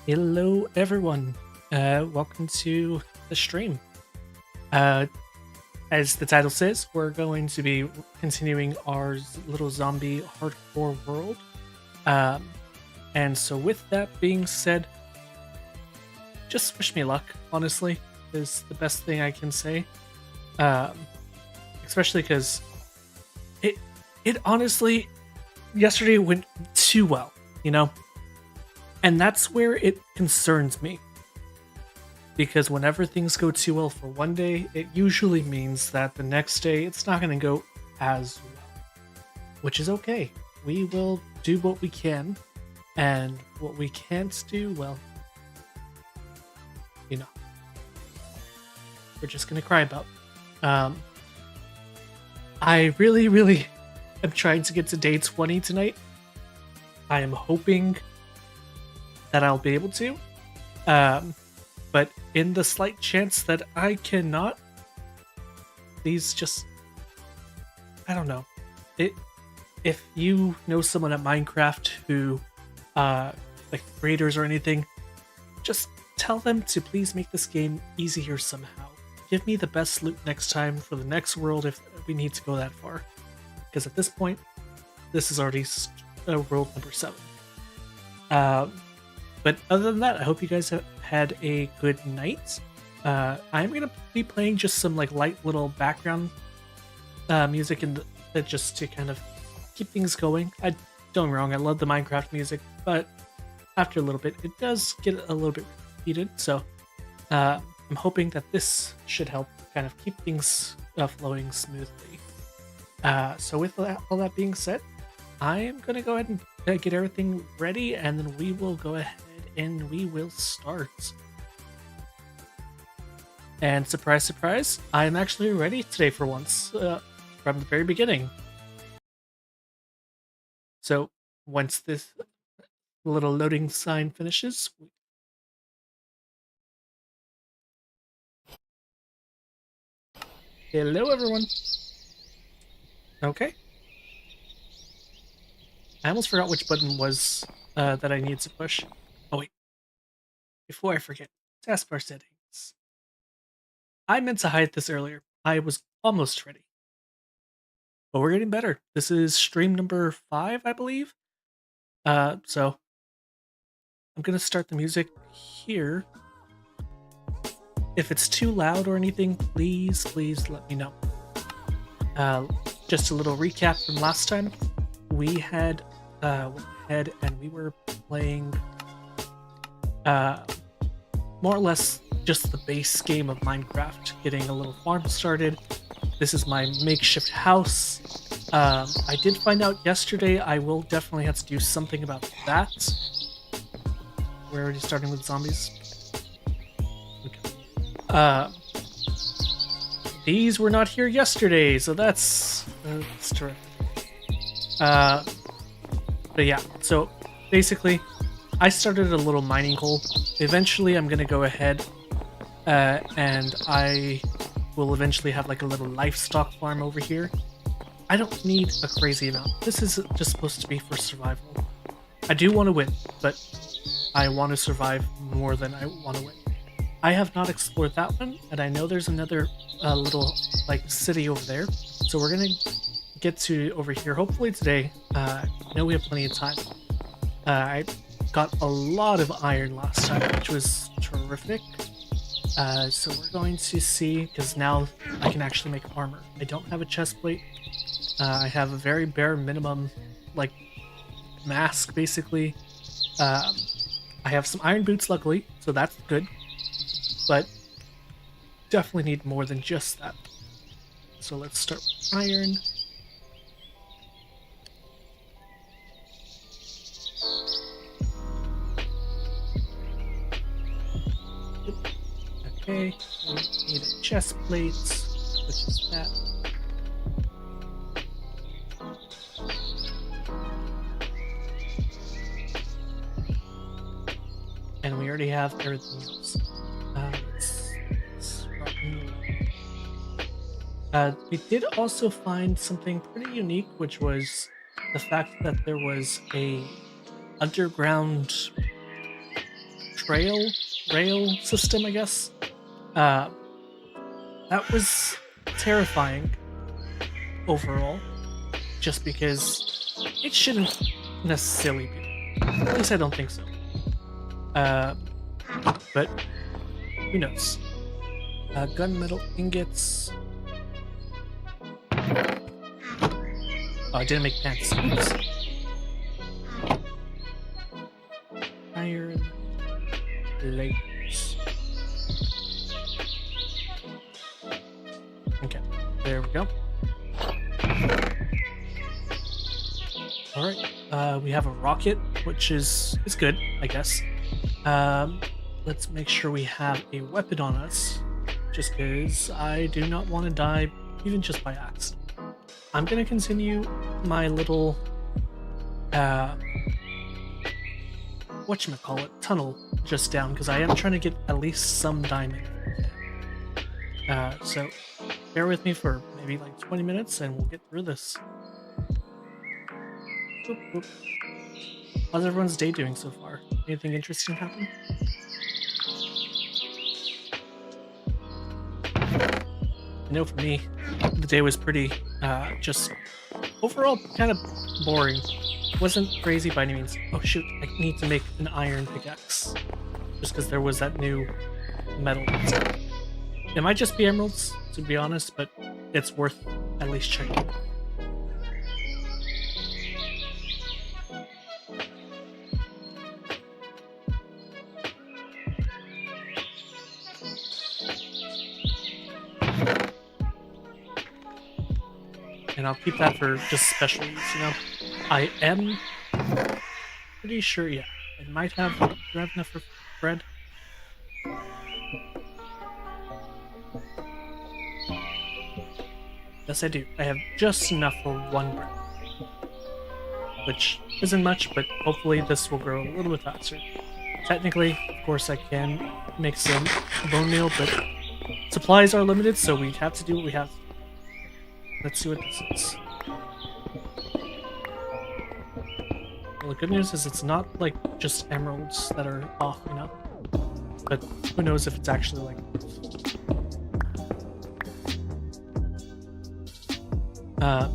Hello, everyone. Welcome to the stream. Uh, as the title says, we're going to be continuing our little zombie hardcore world. Um, and so, with that being said, just wish me luck. Honestly, is the best thing I can say. Um, Especially because it it honestly yesterday went too well, you know, and that's where it concerns me because whenever things go too well for one day, it usually means that the next day it's not going to go as well, which is okay. We will do what we can, and what we can't do, well, you know, we're just going to cry about. Um, I really, really am trying to get to day 20 tonight. I am hoping that I'll be able to. Um, but in the slight chance that I cannot, please just I don't know. It if you know someone at Minecraft who like creators or anything, just tell them to please make this game easier somehow. Give me the best loot next time for the next world if we need to go that far. Because at this point, this is already world number 7. Um, but other than that, I hope you guys have had a good night. I'm gonna be playing just some like light little background music and just to kind of keep things going. Don't get me wrong, I love the Minecraft music, but after a little bit, it does get a little bit repeated. So I'm hoping that this should help kind of keep things flowing smoothly. So with all that being said, I am going to go ahead and get everything ready, and then we will go ahead and we will start. And surprise, surprise, I'm actually ready today for once, from the very beginning. So once this little loading sign finishes, hello everyone. Okay. I almost forgot which button was that I needed to push. Oh wait, before I forget, taskbar settings. I meant to hide this earlier. I was almost ready. But we're getting better. This is stream number 5, I believe. So I'm gonna start the music here. If it's too loud or anything, please let me know. Just a little recap from last time. We had went ahead and we were playing more or less just the base game of Minecraft, getting a little farm started. This is my makeshift house. I did find out yesterday I will definitely have to do something about that. We're already starting with zombies. Okay. These were not here yesterday, so that's terrific. But yeah, so basically, I started a little mining hole. Eventually, I'm gonna go ahead and I will eventually have like a little livestock farm over here. I don't need a crazy amount. This is just supposed to be for survival. I do want to win, but I want to survive more than I want to win. I have not explored that one, and I know there's another little like city over there. So we're gonna get to over here hopefully today. I know we have plenty of time. I got a lot of iron last time, which was terrific. So we're going to see, because now I can actually make armor. I don't have a chest plate. I have a very bare minimum, like, mask, basically. I have some iron boots, luckily, so that's good. But definitely need more than just that. So let's start with iron. Okay, we need a chest plate, which is that. And we already have everything else. We did also find something pretty unique, which was the fact that there was a underground rail system, I guess. That was terrifying overall, just because it shouldn't necessarily be. At least I don't think so. But who knows? Gunmetal ingots. Oh, I didn't make pants. Oops. Iron plates. Okay, there we go. Alright, we have a rocket, which is good, I guess. Let's make sure we have a weapon on us, just because I do not want to die, even just by accident. I'm going to continue my little, whatchamacallit, tunnel just down, because I am trying to get at least some diamond. So bear with me for maybe like 20 minutes and we'll get through this. Boop, boop. How's everyone's day doing so far? Anything interesting happen? I know for me, the day was pretty, just overall kind of boring. Wasn't crazy by any means. Oh shoot, I need to make an iron pickaxe. Just because there was that new metal. It might just be emeralds, to be honest, but it's worth at least checking. And I'll keep that for just special use, you know? I am pretty sure, yeah. I might have, do I have enough for bread? Yes, I do. I have just enough for one bread. Which isn't much, but hopefully this will grow a little bit faster. Technically, of course, I can make some bone meal, but supplies are limited, so we have to do what we have. Let's see what this is. Well, the good news is it's not like just emeralds that are off, you know? But who knows if it's actually like...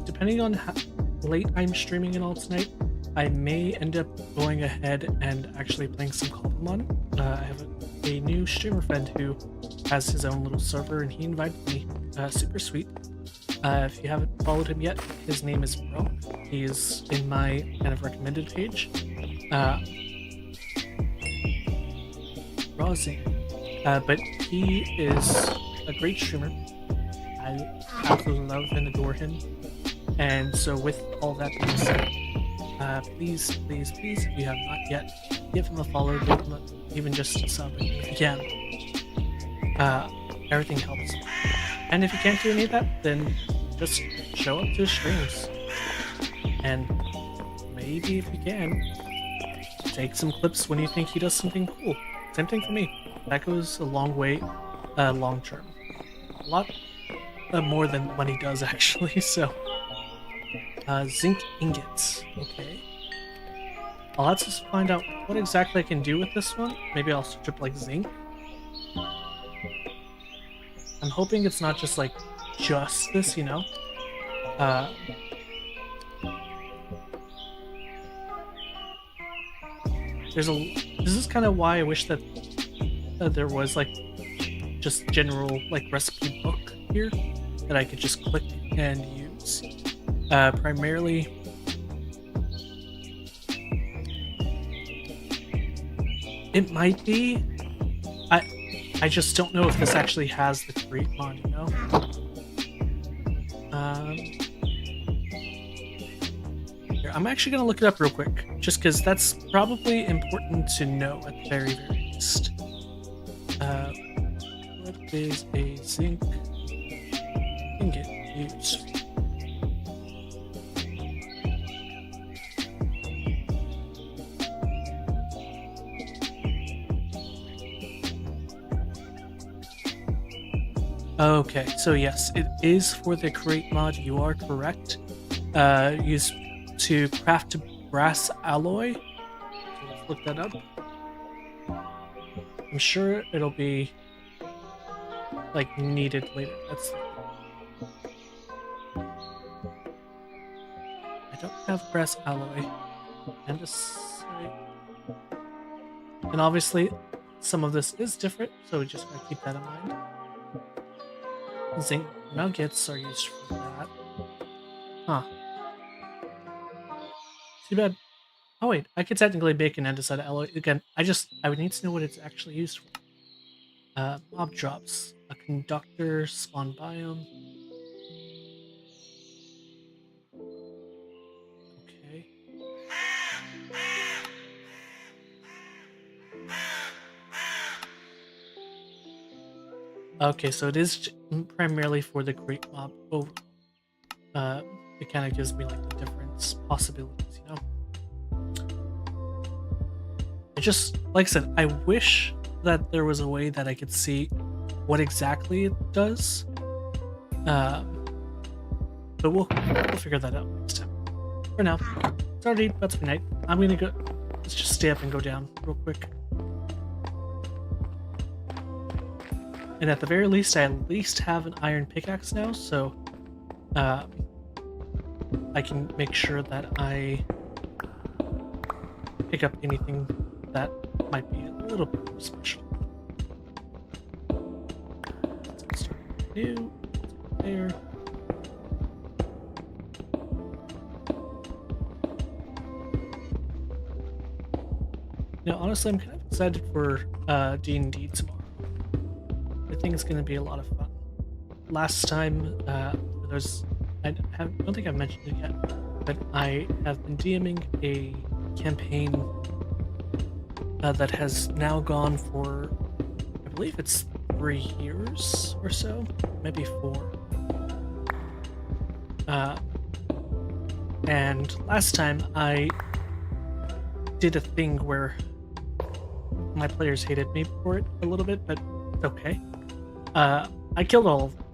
depending on how late I'm streaming and all tonight, I may end up going ahead and actually playing some Cobblemon. I have a new streamer friend who has his own little server and he invited me. Super sweet. If you haven't followed him yet, his name is Bro. He is in my kind of recommended page. Browsing. But he is a great streamer. I absolutely love and adore him. And so with all that being said, please, please, please, if you have not yet, give him a follow, give him even just a sub if you can. Everything helps. And if you can't do any of that, then just show up to his streams. And maybe if you can, take some clips when you think he does something cool. Same thing for me. That goes a long way, long term. A lot more than when he does, actually, so. Zinc ingots. Okay. I'll have to find out what exactly I can do with this one. Maybe I'll strip like zinc. I'm hoping it's not just like just this, you know? This is kind of why I wish that there was like just general like recipe book here that I could just click and use. Primarily it might be. I just don't know if this actually has the create mod, you know? Here, I'm actually gonna look it up real quick, just because that's probably important to know at the very, very least. What is a zinc ingot used? Okay, so yes, it is for the create mod, you are correct. Used to craft brass alloy. So let's look that up. I'm sure it'll be like needed later. I don't have brass alloy and and obviously some of this is different, so we just gotta keep that in mind. Zinc nuggets are used for that. Huh. Too bad. Oh wait, I could technically make an andesite alloy. Again, I would need to know what it's actually used for. Mob drops. A conductor, spawn biome. Okay. Okay, so it is primarily for the creep mob. Oh, it kind of gives me like the different possibilities, you know? Like I said, I wish that there was a way that I could see what exactly it does. But we'll figure that out next time. For now, it's already about to be night. I'm gonna go. Let's just stay up and go down real quick. And at the very least, I at least have an iron pickaxe now, so I can make sure that I pick up anything that might be a little bit more special. Let's start new. There. You know, honestly, I'm kind of excited for D&D tomorrow. I think it's going to be a lot of fun. Last time, for those, I don't think I've mentioned it yet, but I have been DMing a campaign that has now gone for, I believe it's 3 years or so, maybe 4. And last time I did a thing where my players hated me for it a little bit, but okay. I killed all of them.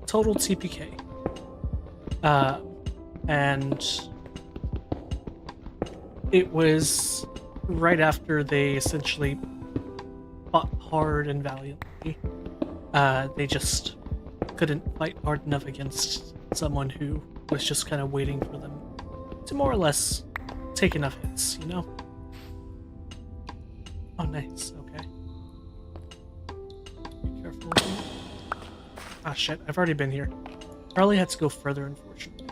Total TPK. And it was right after they essentially fought hard and valiantly. They just couldn't fight hard enough against someone who was just kind of waiting for them to more or less take enough hits, you know? Oh, nice. Okay. Be careful. Ah, shit. I've already been here. Probably had to go further, unfortunately.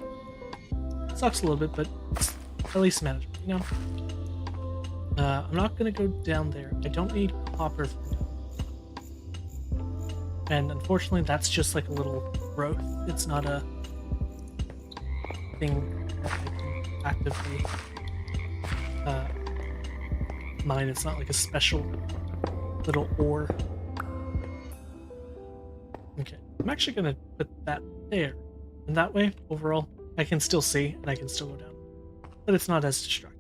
Sucks a little bit, but it's at least manageable, you know? I'm not gonna go down there. I don't need copper for now. And unfortunately, that's just like a little growth. It's not a thing that I can actively mine. It's not like a special little ore. Okay, I'm actually gonna put that there. And that way, overall, I can still see and I can still go down. But it's not as distracting.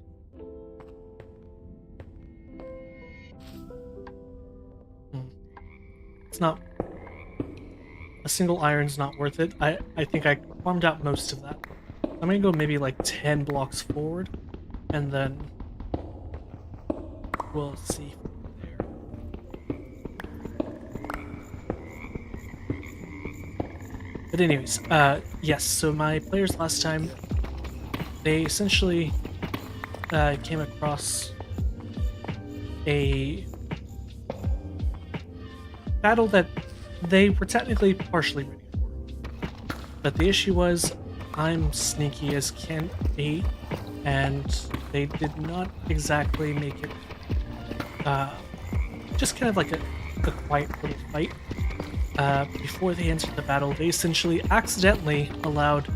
It's not... A single iron's not worth it. I think I farmed out most of that. I'm gonna go maybe like 10 blocks forward, and then we'll see from there. But anyways, yes, so my players last time, they essentially came across a battle that they were technically partially ready for. But the issue was, I'm sneaky as can be, and they did not exactly make it just kind of like a quiet little fight. Before they entered the battle, they essentially accidentally allowed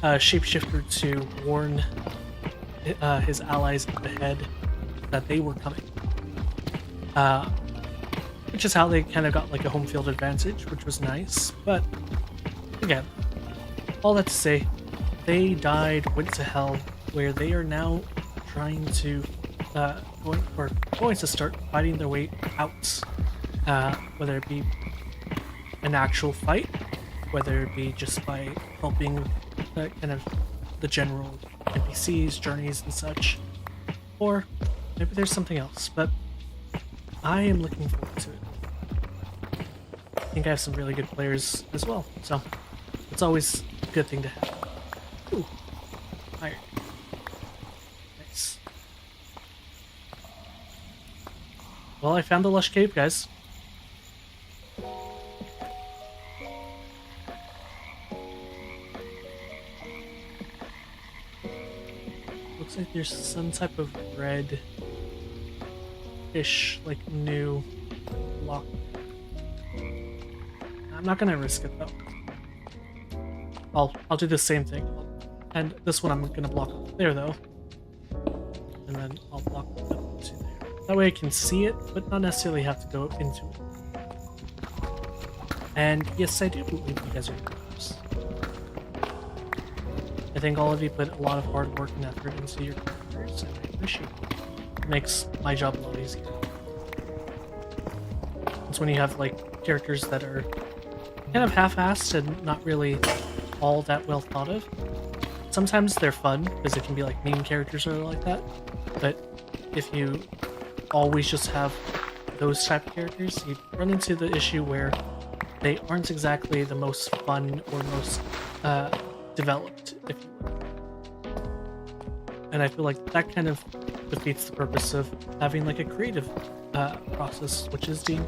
Shapeshifter to warn his allies up ahead that they were coming. Which is how they kind of got like a home field advantage, which was nice. But again, all that to say, they died, went to hell, where they are now trying to going to start fighting their way out. Whether it be an actual fight, whether it be just by helping kind of the general NPCs, journeys, and such, or maybe there's something else. But I am looking forward to it. I think I have some really good players as well, so it's always a good thing to have. Ooh, iron. Nice. Well, I found the lush cave, guys. Looks like there's some type of red-ish, like, new block. I'm not gonna risk it though. I'll do the same thing. And this one I'm gonna block there though. And then I'll block up to there. That way I can see it, but not necessarily have to go into it. And yes, I do believe you guys are pros. I think all of you put a lot of hard work and effort into your characters, and I appreciate it. It makes my job a lot easier. It's when you have like characters that are kind of half-assed and not really all that well thought of. Sometimes they're fun because it can be like meme characters or like that, but if you always just have those type of characters, you run into the issue where they aren't exactly the most fun or most developed, if you will. And I feel like that kind of defeats the purpose of having like a creative process, which is D&D.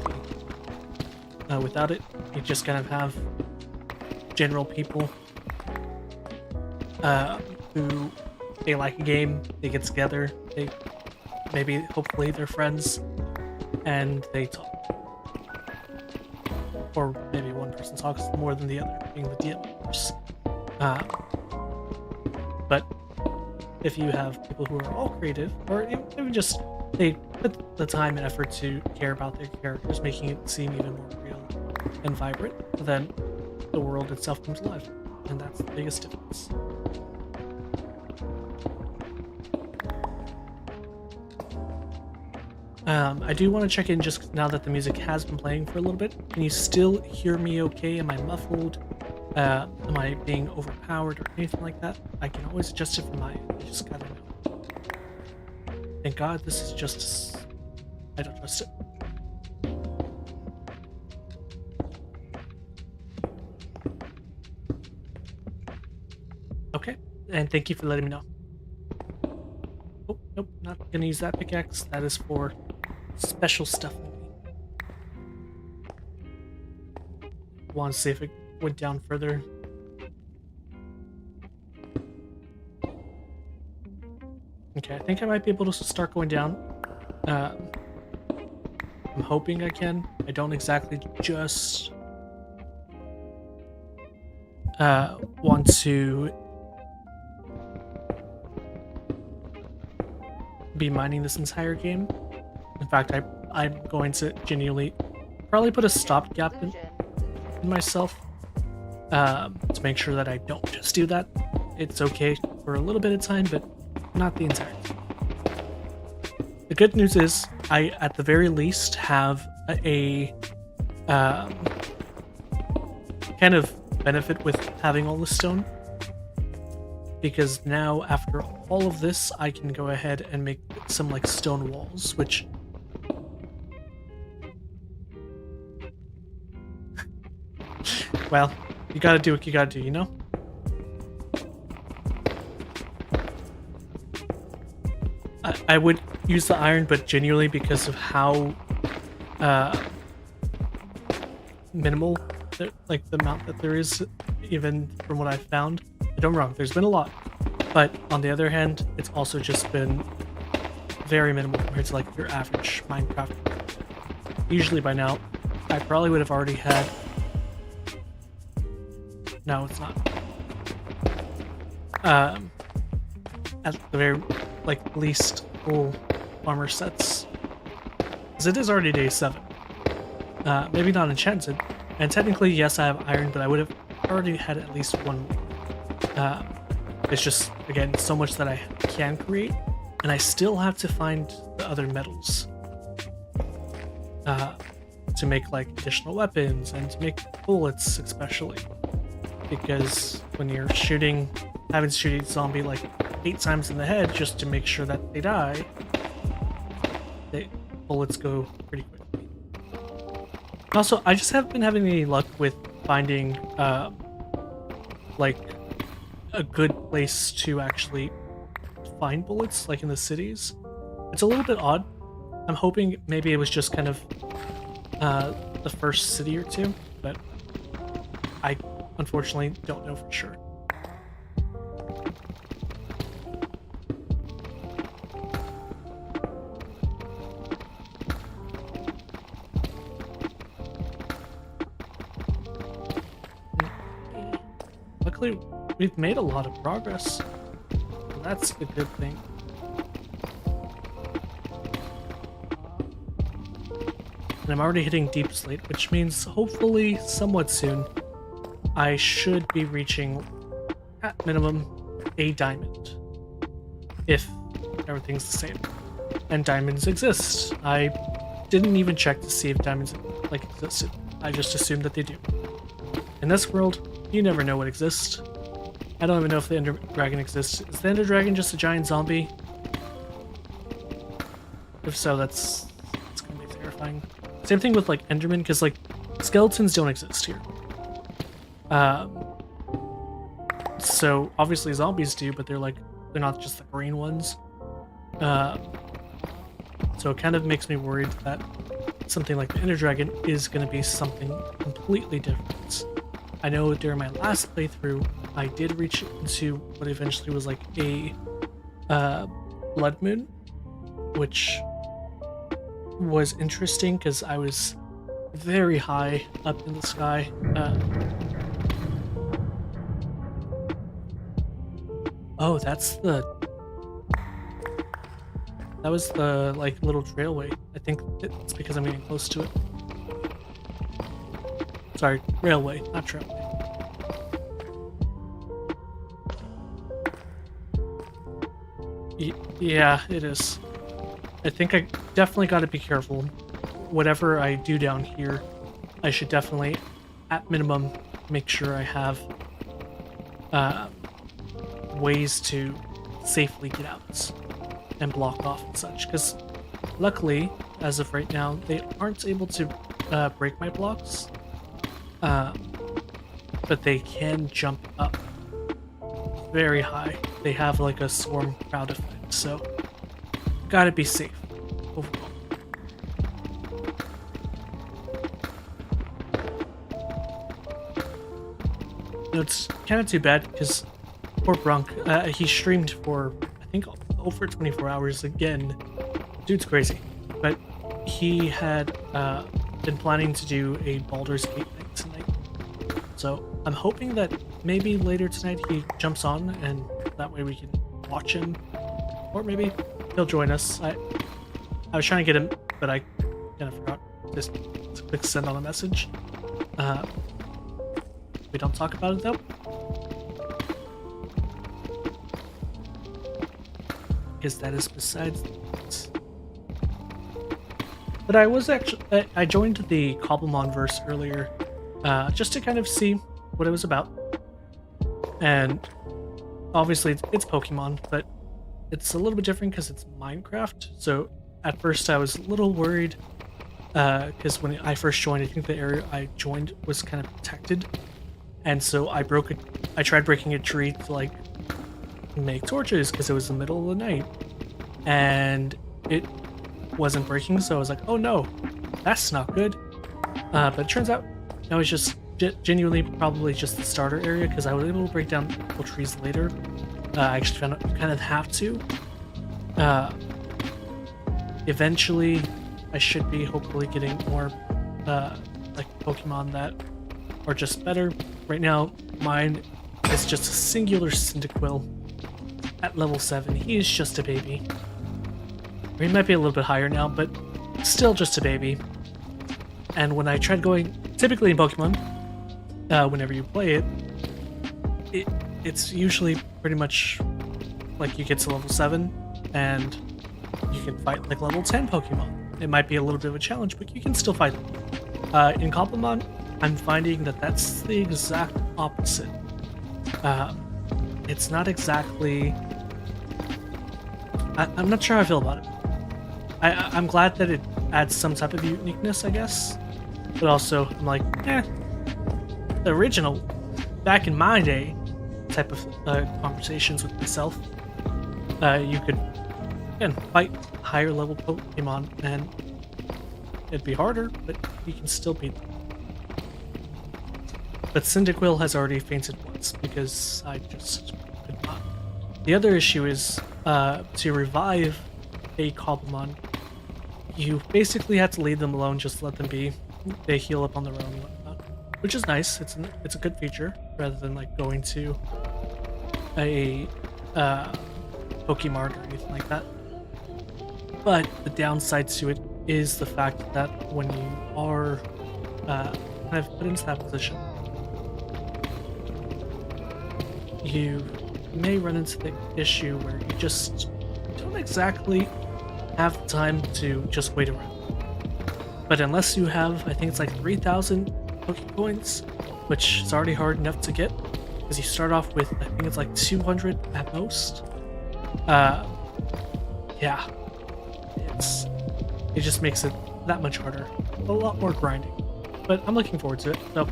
Without it, you just kind of have general people who they like a game, they get together, they hopefully they're friends, and they talk. Or maybe one person talks more than the other, being the DM, of course. But if you have people who are all creative, or even just they put the time and effort to care about their characters, making it seem even more real and vibrant, then the world itself comes alive, and that's the biggest difference. I do want to check in just now that the music has been playing for a little bit. Can you still hear me okay? Am I muffled? Am I being overpowered or anything like that? I can always adjust it from my end. I just gotta know. Thank God this is just... I don't trust it. Okay, and thank you for letting me know. Oh, nope, not gonna use that pickaxe. That is for special stuff. Want to see if it went down further. Okay, I think I might be able to start going down. I'm hoping I can. I don't exactly just want to be mining this entire game. In fact, I'm going to genuinely probably put a stopgap in myself to make sure that I don't just do that. It's okay for a little bit of time, but not the entire time. The good news is I, at the very least, have a kind of benefit with having all this stone, because now after all of this I can go ahead and make some like stone walls, which well, you gotta do what you gotta do, you know? I would use the iron, but genuinely because of how minimal like the amount that there is, even from what I've found. Don't get me wrong, there's been a lot, but on the other hand, it's also just been very minimal compared to like your average Minecraft. Usually by now, I probably would have already had... No, it's not. At the very, like, least full armor sets. Because it is already day 7. Maybe not enchanted. And technically, yes, I have iron, but I would have already had at least one more. It's just, again, so much that I can create, and I still have to find the other metals to make like additional weapons and to make bullets, especially because when you're having to shoot each zombie like 8 times in the head just to make sure that they die, bullets go pretty quickly. Also, I just haven't been having any luck with finding like a good place to actually find bullets, like in the cities. It's a little bit odd. I'm hoping maybe it was just kind of the first city or two, but I unfortunately don't know for sure. Luckily, we've made a lot of progress. So that's a good thing. And I'm already hitting deep slate, which means hopefully somewhat soon I should be reaching, at minimum, a diamond. If everything's the same. And diamonds exist. I didn't even check to see if diamonds existed. I just assumed that they do. In this world, you never know what exists. I don't even know if the Ender Dragon exists. Is the Ender Dragon just a giant zombie? If so, that's gonna be terrifying. Same thing with like Enderman, because like skeletons don't exist here. So obviously zombies do, but they're not just the green ones. So it kind of makes me worried that something like the Ender Dragon is going to be something completely different. I know during my last playthrough, I did reach into what eventually was like a blood moon, which was interesting because I was very high up in the sky. Oh, that was the like little trailway. I think it's because I'm getting close to it. Sorry, railway, not trailway. Yeah, it is. I think I definitely got to be careful. Whatever I do down here, I should definitely, at minimum, make sure I have ways to safely get out and block off and such. Because luckily, as of right now, they aren't able to break my blocks, but they can jump up very high. They have like a swarm crowd effect, so gotta be safe overall. It's kind of too bad because poor Brunk, he streamed for I think over 24 hours again. Dude's crazy, but he had been planning to do a Baldur's Gate night tonight. So I'm hoping that maybe later tonight he jumps on and that way we can watch him, or maybe he'll join us. I was trying to get him, but I kind of forgot. Just click send on a message. We don't talk about it though. Because that is besides the point. But I was actually I joined the Cobblemon verse earlier, just to kind of see what it was about. And obviously it's Pokemon, but it's a little bit different because it's Minecraft. So at first I was a little worried, because when I first joined, I think the area I joined was kind of protected, and so I tried breaking a tree to like make torches because it was the middle of the night, and it wasn't breaking. So I was like, oh no, that's not good. But it turns out that was just genuinely probably just the starter area because I was able to break down a couple trees later. I actually found out kind of have to. Eventually, I should be hopefully getting more like Pokemon that are just better. Right now, mine is just a singular Cyndaquil at level 7. He is just a baby. Or he might be a little bit higher now, but still just a baby. And when I tried going, typically in Pokemon, whenever you play it's usually pretty much like you get to level 7 and you can fight like level 10 Pokemon. It might be a little bit of a challenge, but you can still fight them. In Cobblemon, I'm finding that that's the exact opposite. It's not exactly... I'm not sure how I feel about it. I'm glad that it adds some type of uniqueness, I guess. But also, I'm like, the original, back in my day, type of conversations with myself. You could, again, fight higher level Pokemon, and it'd be harder, but you can still beat them. But Cyndaquil has already fainted once because I just could not. The other issue is to revive a Cobblemon, you basically have to leave them alone, just let them be. They heal up on their own and whatnot, which is nice. It's a good feature rather than like going to a Pokemart or anything like that. But the downside to it is the fact that when you are kind of put into that position, you may run into the issue where you just don't exactly have time to just wait around. But unless you have, I think it's like 3,000 Pokecoins, which is already hard enough to get, because you start off with, I think it's like 200 at most. Yeah, it just makes it that much harder, a lot more grinding. But I'm looking forward to it. So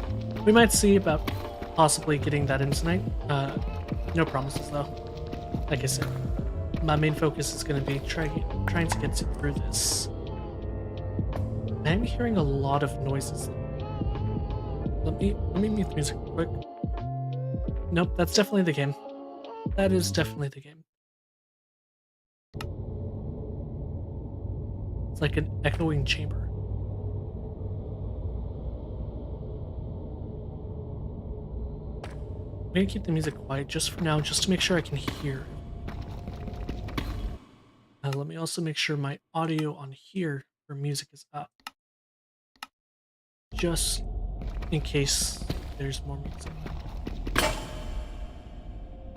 we might see about possibly getting that in tonight. No promises though. Like I said, my main focus is going to be trying to get through this. I'm hearing a lot of noises. Let me mute the music real quick. Nope, that's definitely the game. That is definitely the game. It's like an echoing chamber. I'm gonna keep the music quiet just for now, just to make sure I can hear. Let me also make sure my audio on here for music is up, just in case there's more music.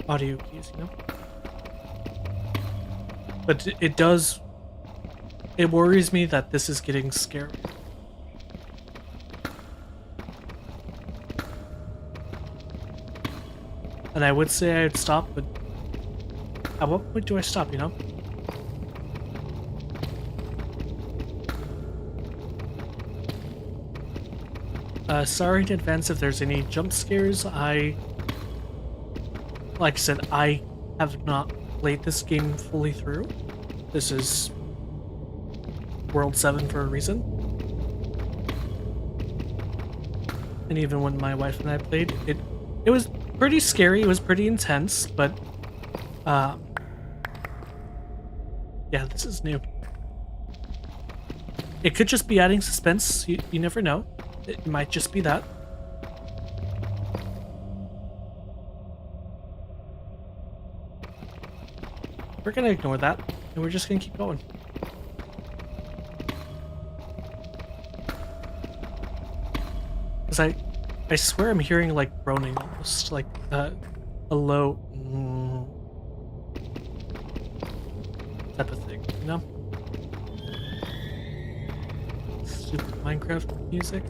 Audio keys, you know? But it worries me that this is getting scary. And I would say I'd stop, but at what point do I stop, you know? Sorry in advance if there's any jump scares. Like I said, I have not played this game fully through. This is World 7 for a reason. And even when my wife and I played, it was pretty scary, it was pretty intense, but yeah, this is new. It could just be adding suspense, you never know. It might just be that. We're gonna ignore that, and we're just gonna keep going. Because I swear I'm hearing like groaning almost, like a low type of thing, you know? Stupid Minecraft music.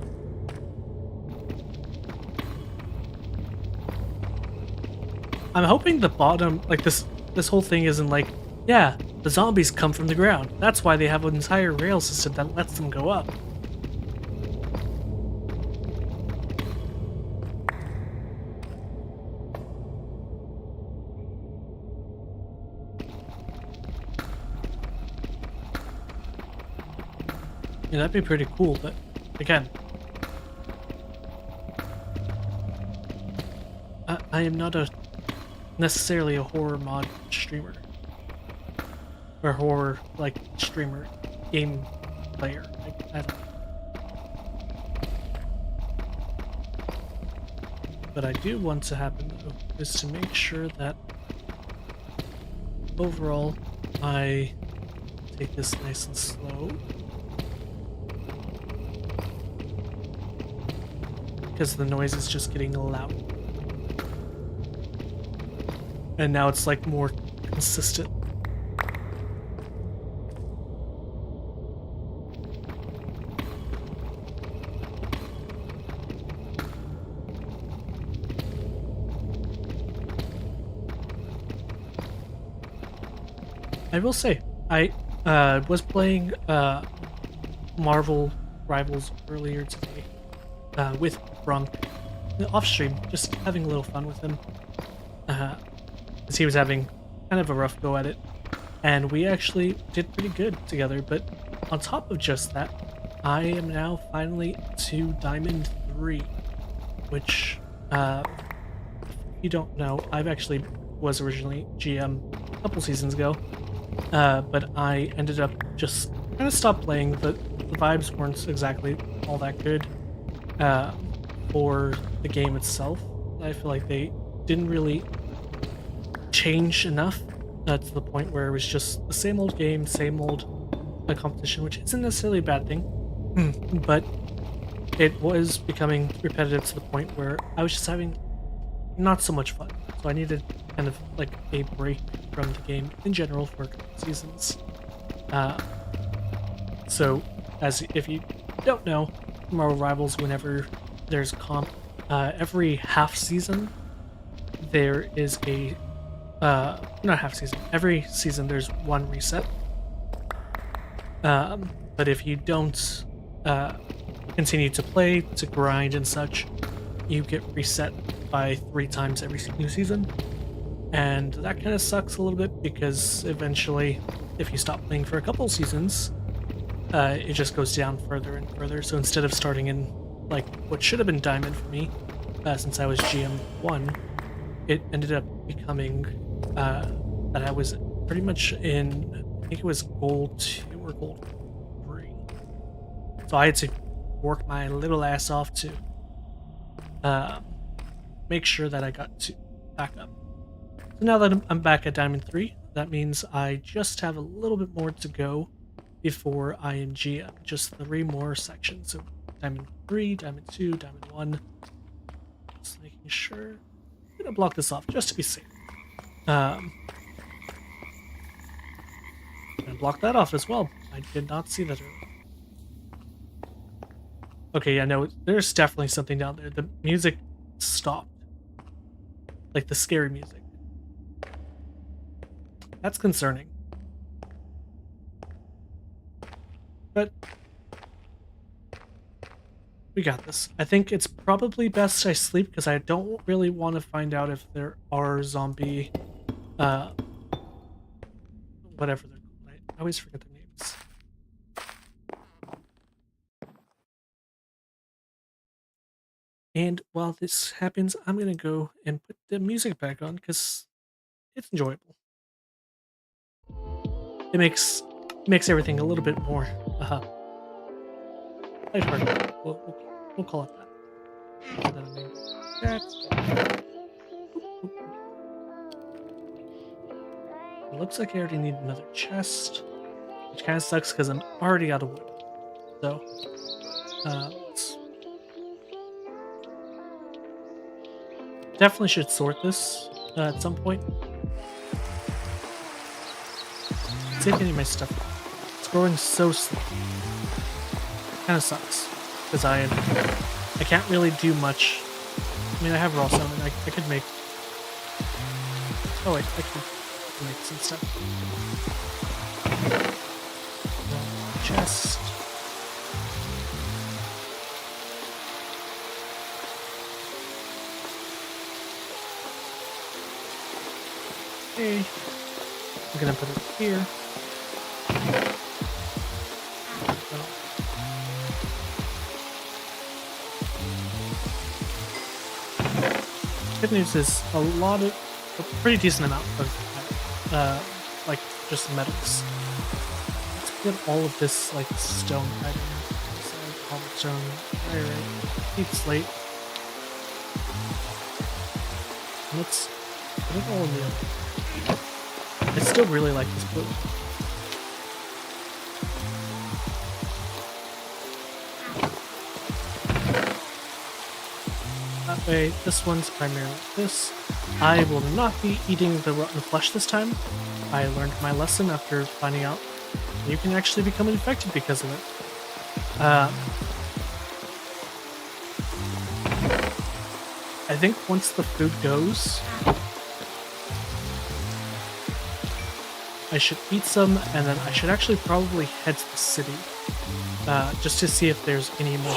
I'm hoping the bottom, like this whole thing isn't like, yeah, the zombies come from the ground. That's why they have an entire rail system that lets them go up. Yeah, that'd be pretty cool, but again, I am not necessarily a horror mod streamer. Or horror, like, streamer, game player. Like, I don't know. What I do want to happen, though, is to make sure that overall I take this nice and slow. Because the noise is just getting loud. And now it's like more consistent. I will say, I was playing Marvel Rivals earlier today with Brunk off stream, just having a little fun with him. Because he was having kind of a rough go at it. And we actually did pretty good together. But on top of just that, I am now finally to Diamond 3, which, if you don't know, I've actually was originally GM a couple seasons ago. But I ended up just kind of stopped playing. The vibes weren't exactly all that good for the game itself. I feel like they didn't really change enough to the point where it was just the same old game, same old competition, which isn't necessarily a bad thing, but it was becoming repetitive to the point where I was just having not so much fun. So I needed kind of like a break from the game in general for a couple seasons. So, as if you don't know, Marvel Rivals, whenever there's comp, every half season there is a not half season. Every season there's one reset. But if you don't continue to play, to grind and such, you get reset by 3 times every new season. And that kind of sucks a little bit because eventually, if you stop playing for a couple seasons, it just goes down further and further. So instead of starting in like what should have been Diamond for me, since I was GM1, it ended up becoming that I was pretty much in, I think it was Gold 2 or Gold 3. So I had to work my little ass off to make sure that I got to back up. So now that I'm back at Diamond 3, that means I just have a little bit more to go before I am GM. Just 3 more sections. So Diamond 3, Diamond 2, Diamond 1. Just making sure. I'm gonna block this off just to be safe. I'm gonna block that off as well. I did not see that earlier. Okay, yeah, no, there's definitely something down there. The music stopped. Like the scary music. That's concerning. But we got this. I think it's probably best I sleep because I don't really want to find out if there are zombie whatever they're called. I always forget their names. And while this happens, I'm gonna go and put the music back on because it's enjoyable. It makes everything a little bit more lighthearted. We'll call it that. It looks like I already need another chest, which kind of sucks because I'm already out of wood. So, definitely should sort this at some point. See if any of my stuff. It's growing so slow. Kind of sucks because I can't really do much. I mean, I have raw salmon. I could make. Oh wait, I could make some stuff. Chest. Okay, I'm gonna put it here. Good news is a pretty decent amount of like just metals. Let's put all of this like stone item, cobblestone, iron, deep slate. Let's put it all in the oven. I still really like this blue. That way, this one's primarily this. I will not be eating the rotten flesh this time. I learned my lesson after finding out you can actually become infected because of it. I think once the food goes, I should eat some, and then I should actually probably head to the city just to see if there's any more.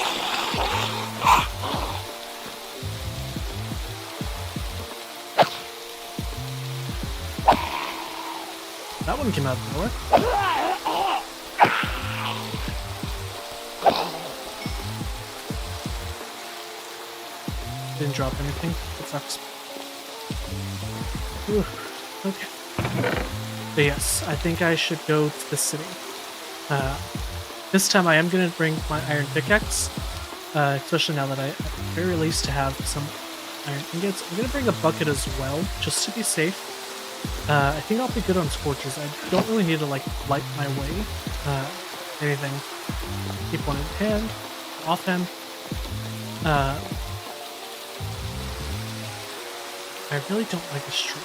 That one came out of nowhere. Didn't drop anything. That sucks. Ooh, okay. But yes, I think I should go to the city. This time I am going to bring my iron pickaxe, especially now that I, at the very least, to have some iron ingots. I'm going to bring a bucket as well, just to be safe. I think I'll be good on scorches. I don't really need to, like, light my way. Anything. Keep one in hand, offhand. I really don't like this tree.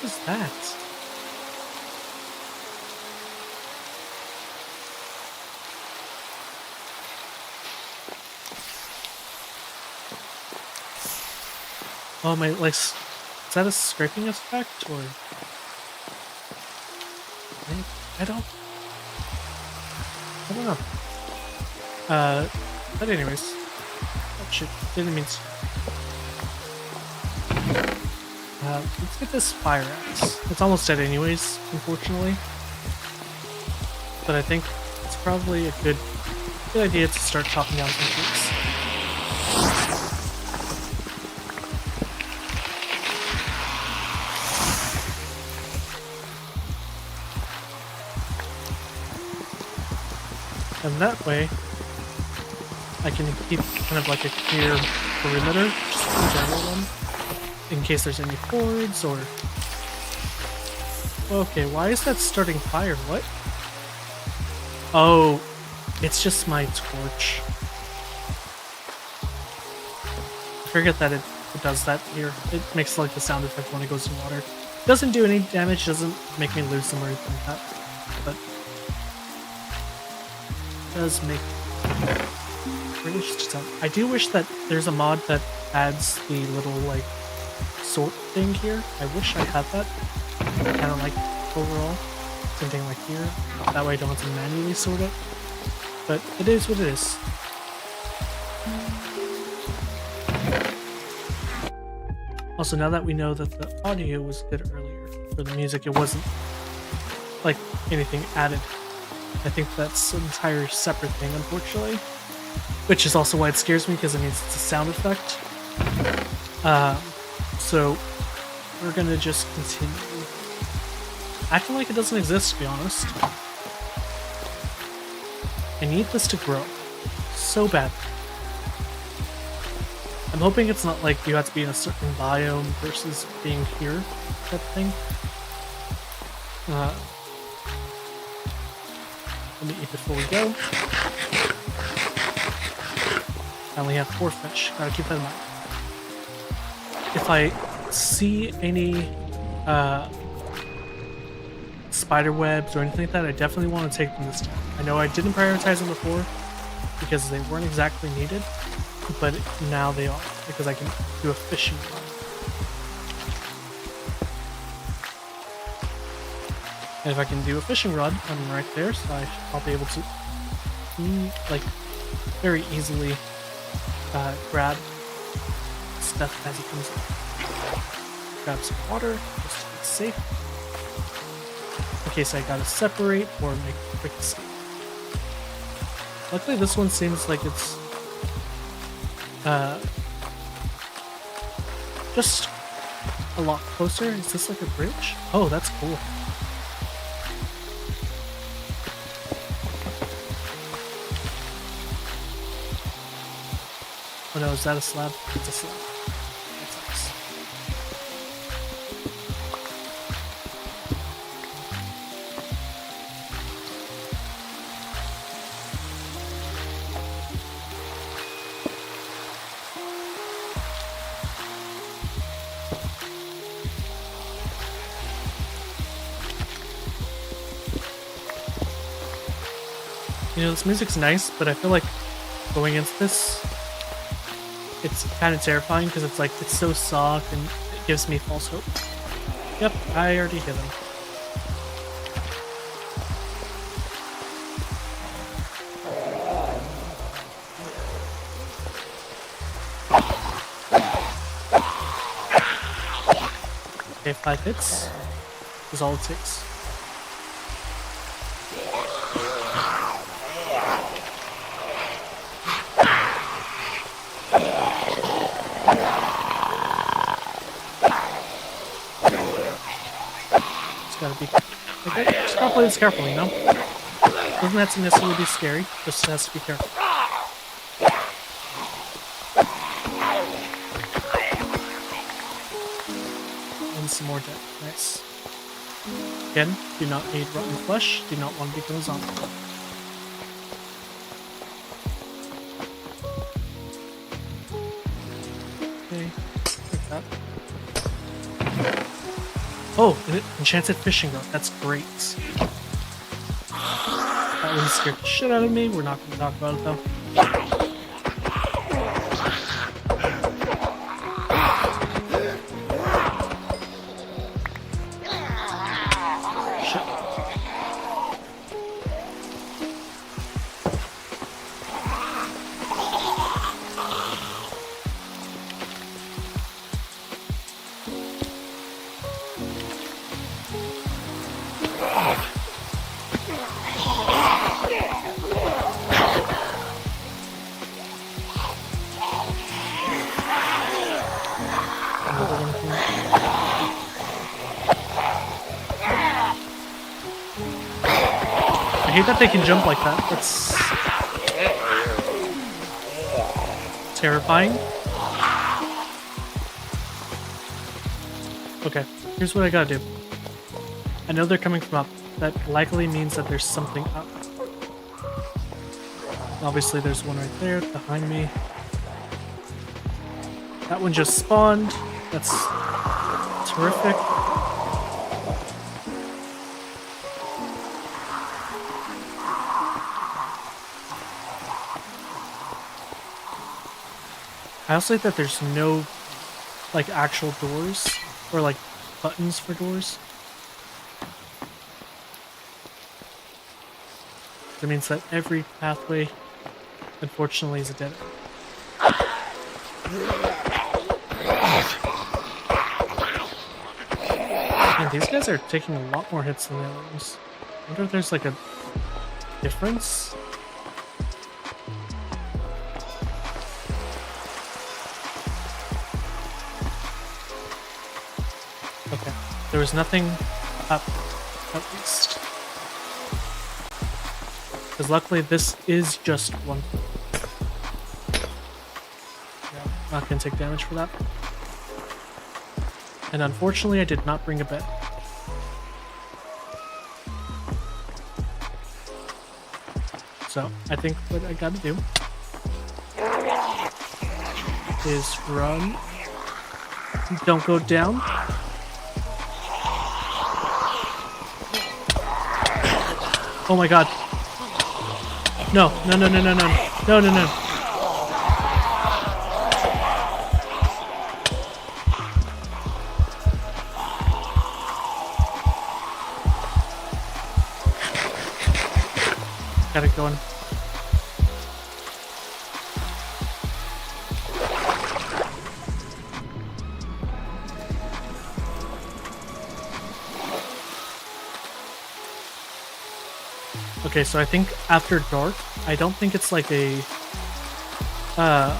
What is that? Oh my, like, is that a scraping effect, or? I don't know. But anyways. Oh shit, didn't mean to. Let's get this fire axe. It's almost dead anyways, unfortunately. But I think it's probably a good idea to start chopping down some trees. And that way, I can keep kind of like a clear perimeter, just a general one, in case there's any hordes or... Okay, why is that starting fire? What? Oh, it's just my torch. I forget that it does that here. It makes like the sound effect when it goes in water. It doesn't do any damage, doesn't make me lose them or anything like that, but it does make sound. I do wish that there's a mod that adds the little like sort thing here. I wish I had that. Kind of like overall. Same thing like here. That way I don't have to manually sort it. But it is what it is. Also, now that we know that the audio was good earlier for the music, it wasn't like anything added. I think that's an entire separate thing, unfortunately. Which is also why it scares me, because it means it's a sound effect. So we're gonna just continue acting like it doesn't exist, to be honest. I need this to grow so bad. I'm hoping it's not like you have to be in a certain biome versus being here, type of thing. Let me eat before we go. I only have 4 fish. Gotta keep that in mind. If I see any spider webs or anything like that, I definitely want to take them this time. I know I didn't prioritize them before because they weren't exactly needed, but now they are, because I can do a fishing run. And if I can do a fishing rod, I'm right there, so I'll be able to, like, very easily grab stuff as it comes in. Grab some water, just to be safe, in case I gotta separate or make a quick escape. Luckily, this one seems like it's just a lot closer. Is this like a bridge? Oh, that's cool. Oh no, is that a slab? It's a slab. That sucks. You know, this music's nice, but I feel like going into this, it's kind of terrifying because it's like, it's so soft and it gives me false hope. Yep, I already hit him. Okay, 5 hits is all it takes. Just gotta be. Okay, just gotta play this carefully, you know? Doesn't have to necessarily be scary, just has to be careful. And some more dead. Nice. Again, do not need rotten flesh, do not want to become a zombie. Okay, like that. Oh, enchanted fishing rod. That's great. That one scared the shit out of me. We're not going to talk about it though. I hate that they can jump like that. That's terrifying. Okay, here's what I gotta do. I know they're coming from up. That likely means that there's something up. Obviously, there's one right there behind me. That one just spawned. That's terrific. I also hate that there's no, like, actual doors or, like, buttons for doors. That means that every pathway, unfortunately, is a dead end. Man, these guys are taking a lot more hits than the other ones. I wonder if there's, like, a difference? Okay, there was nothing up, at least. Because luckily this is just one. Yeah, not gonna take damage for that. And unfortunately I did not bring a bed. So I think what I gotta do is run. Don't go down. Oh my god. No, no, no, no, no, no, no, no, no. Got it going. Okay, so I think after dark, I don't think it's like a I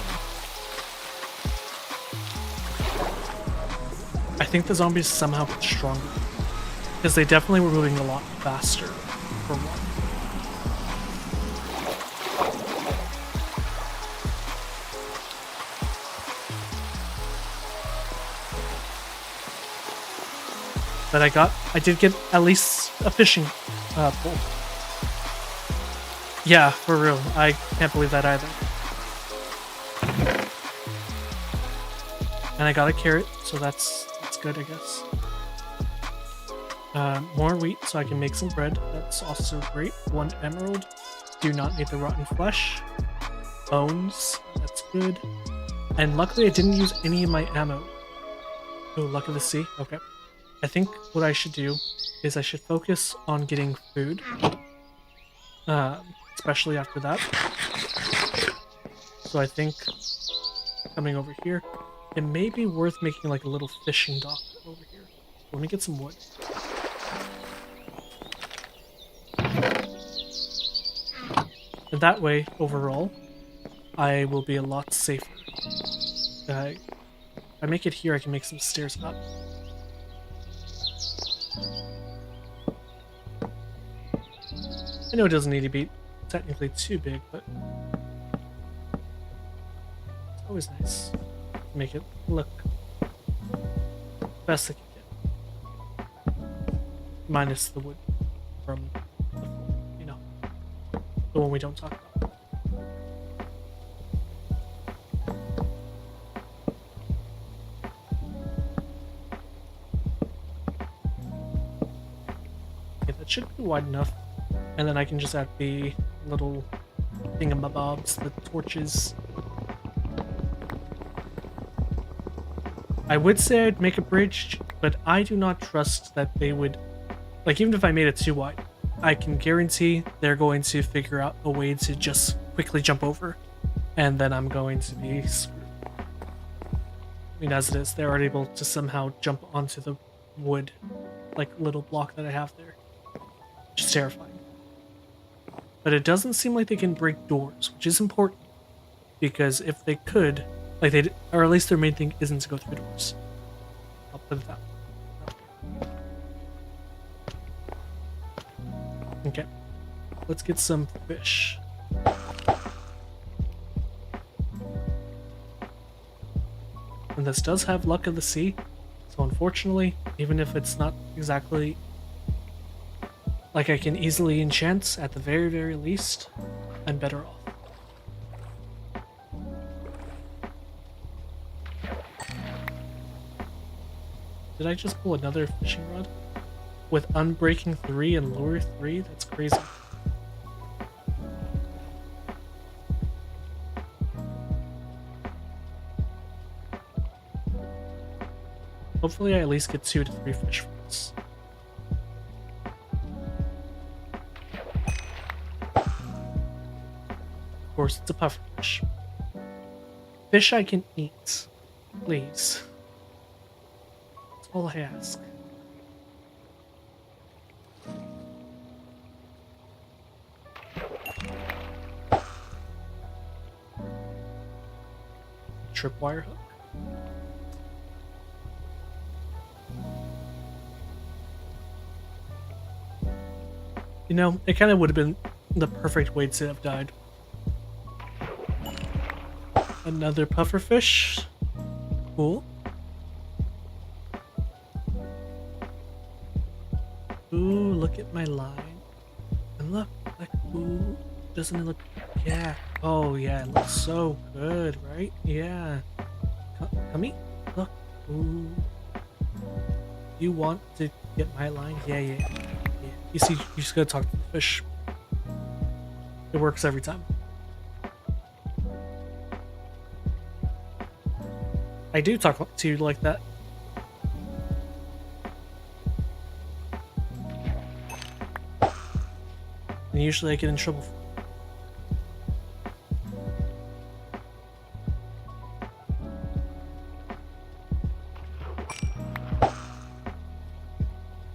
think the zombies somehow get stronger. Because they definitely were moving a lot faster, for one. But I did get at least a fishing pole. Yeah, for real. I can't believe that either. And I got a carrot, so that's good, I guess. More wheat, so I can make some bread. That's also great. 1 emerald. Do not need the rotten flesh. Bones. That's good. And luckily I didn't use any of my ammo. Oh, luck of the sea. Okay. I think what I should do is I should focus on getting food. Especially after that. So I think coming over here, it may be worth making like a little fishing dock over here. Let me get some wood. And that way, overall, I will be a lot safer. If I make it here, I can make some stairs up. I know it doesn't need to be technically too big, but it's always nice to make it look best I can get. Minus the wood from the floor, you know, the one we don't talk about. Okay, that should be wide enough. And then I can just add the little thingamabobs, the torches. I would say I'd make a bridge, but I do not trust that they would... Like, even if I made it too wide, I can guarantee they're going to figure out a way to just quickly jump over. And then I'm going to be screwed. I mean, as it is, they're already able to somehow jump onto the wood, like, little block that I have there. Which is terrifying. But it doesn't seem like they can break doors, which is important. Because if they could, like they, or at least their main thing isn't to go through doors. I'll put it that way. Okay. Let's get some fish. And this does have luck of the sea. So unfortunately, even if it's not exactly like I can easily enchant, at the very, very least, I'm better off. Did I just pull another fishing rod? With Unbreaking 3 and Lure 3? That's crazy. Hopefully I at least get 2 to 3 fish from this. Of course, it's a pufferfish. Fish I can eat. Please. That's all I ask. Tripwire hook. You know, it kind of would have been the perfect way to have died. Another pufferfish. Cool. Ooh, look at my line. And look, like, ooh, doesn't it look, yeah. Oh, yeah, it looks so good, right? Yeah. Come eat. Look. Ooh. You want to get my line? Yeah, yeah, yeah. You see, you just gotta talk to the fish. It works every time. I do talk to you like that. And usually I get in trouble for it.